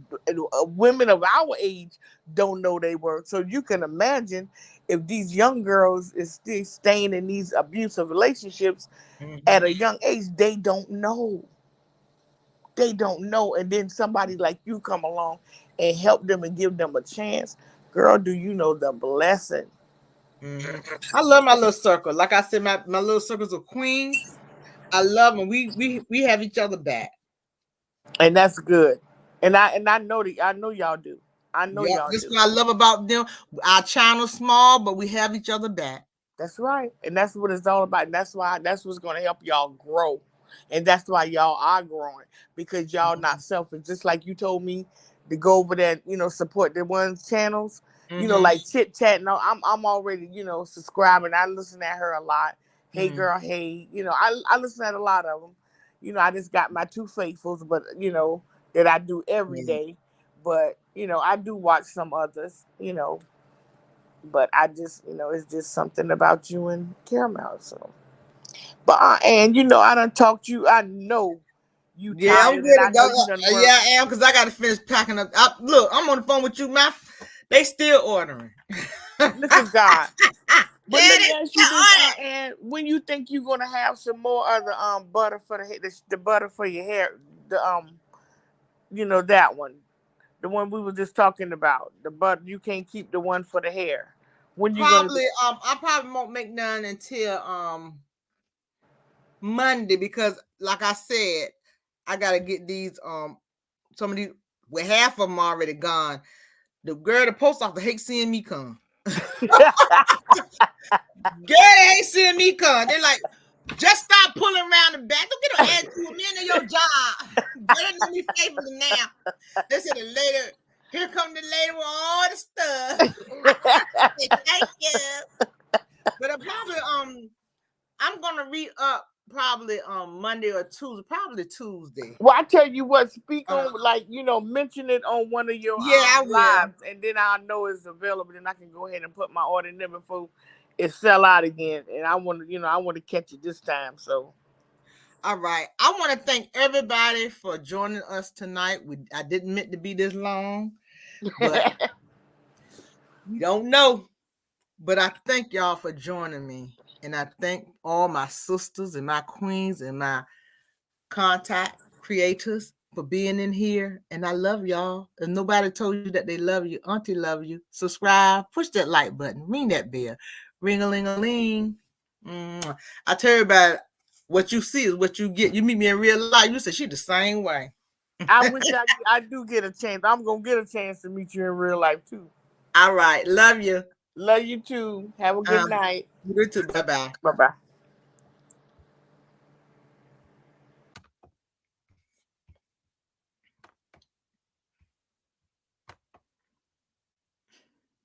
[SPEAKER 2] women of our age don't know their worth. So you can imagine if these young girls is still staying in these abusive relationships at a young age, they don't know. They don't know. And then somebody like you come along and help them and give them a chance. Girl, do you know the blessing?
[SPEAKER 1] Mm-hmm. I love my little circle. Like I said, my little circles of queens. I love them. We have each other back.
[SPEAKER 2] And that's good. And I know y'all do. I know
[SPEAKER 1] Yeah,
[SPEAKER 2] y'all
[SPEAKER 1] that's
[SPEAKER 2] do.
[SPEAKER 1] what I love about them. Our channel's small, but we have each other back.
[SPEAKER 2] That's right. And that's what it's all about. And that's what's gonna help y'all grow. And that's why y'all are growing. Because y'all not selfish. Just like you told me to go over there, support the one's channels. Like chit chat. No, I'm already, subscribing. I listen at her a lot. Hey girl, hey. I listen at a lot of them. I just got my two faithfuls, but that I do every day. But, I do watch some others, but I just, it's just something about you and Caramel. So, but and I done talked to you. I know you
[SPEAKER 1] Yeah, I'm
[SPEAKER 2] tired, and
[SPEAKER 1] good
[SPEAKER 2] I
[SPEAKER 1] to go.
[SPEAKER 2] know you done worked.
[SPEAKER 1] Yeah, I am because I got to finish packing up. Look, I'm on the phone with you. They still ordering.
[SPEAKER 2] Look at God. But let me
[SPEAKER 1] Get
[SPEAKER 2] ask you this, and when you think you're gonna have some more other butter for the hair, the butter for your hair, that one, the one we were just talking about, the butter you can't keep the one for the hair. When you gonna?
[SPEAKER 1] Probably I probably won't make none until Monday because like I said, I gotta get these some of these with half of them already gone. The girl at the post office hate seeing me come. Girl, they hate seeing me come. They're like, just stop pulling around the back. Don't get no attitude with me and your job. Girl, know me faithfully now. They said the lady, here come the lady with all the stuff. Thank you. But I probably I'm gonna read up probably on Monday or Tuesday, probably Tuesday.
[SPEAKER 2] Well, I tell you what, speak on mention it on one of your
[SPEAKER 1] I will.
[SPEAKER 2] lives, and then I know it's available. Then I can go ahead and put my order in there before it sell out again. And I want to catch it this time. So,
[SPEAKER 1] all right, I want to thank everybody for joining us tonight. I didn't meant to be this long, but we don't know. But I thank y'all for joining me, and I thank all my sisters and my queens and my contact creators for being in here. And I love y'all. If nobody told you that they love you, Auntie love you. Subscribe, push that like button, ring that bell, ring-a-ling-a-ling. I tell everybody, what you see is what you get. You meet me in real life, you say she the same way.
[SPEAKER 2] I wish I do get a chance. I'm gonna get a chance to meet you in real life too.
[SPEAKER 1] All right, love you.
[SPEAKER 2] Love you too. Have a good night.
[SPEAKER 1] You too. Bye bye.
[SPEAKER 2] Bye bye.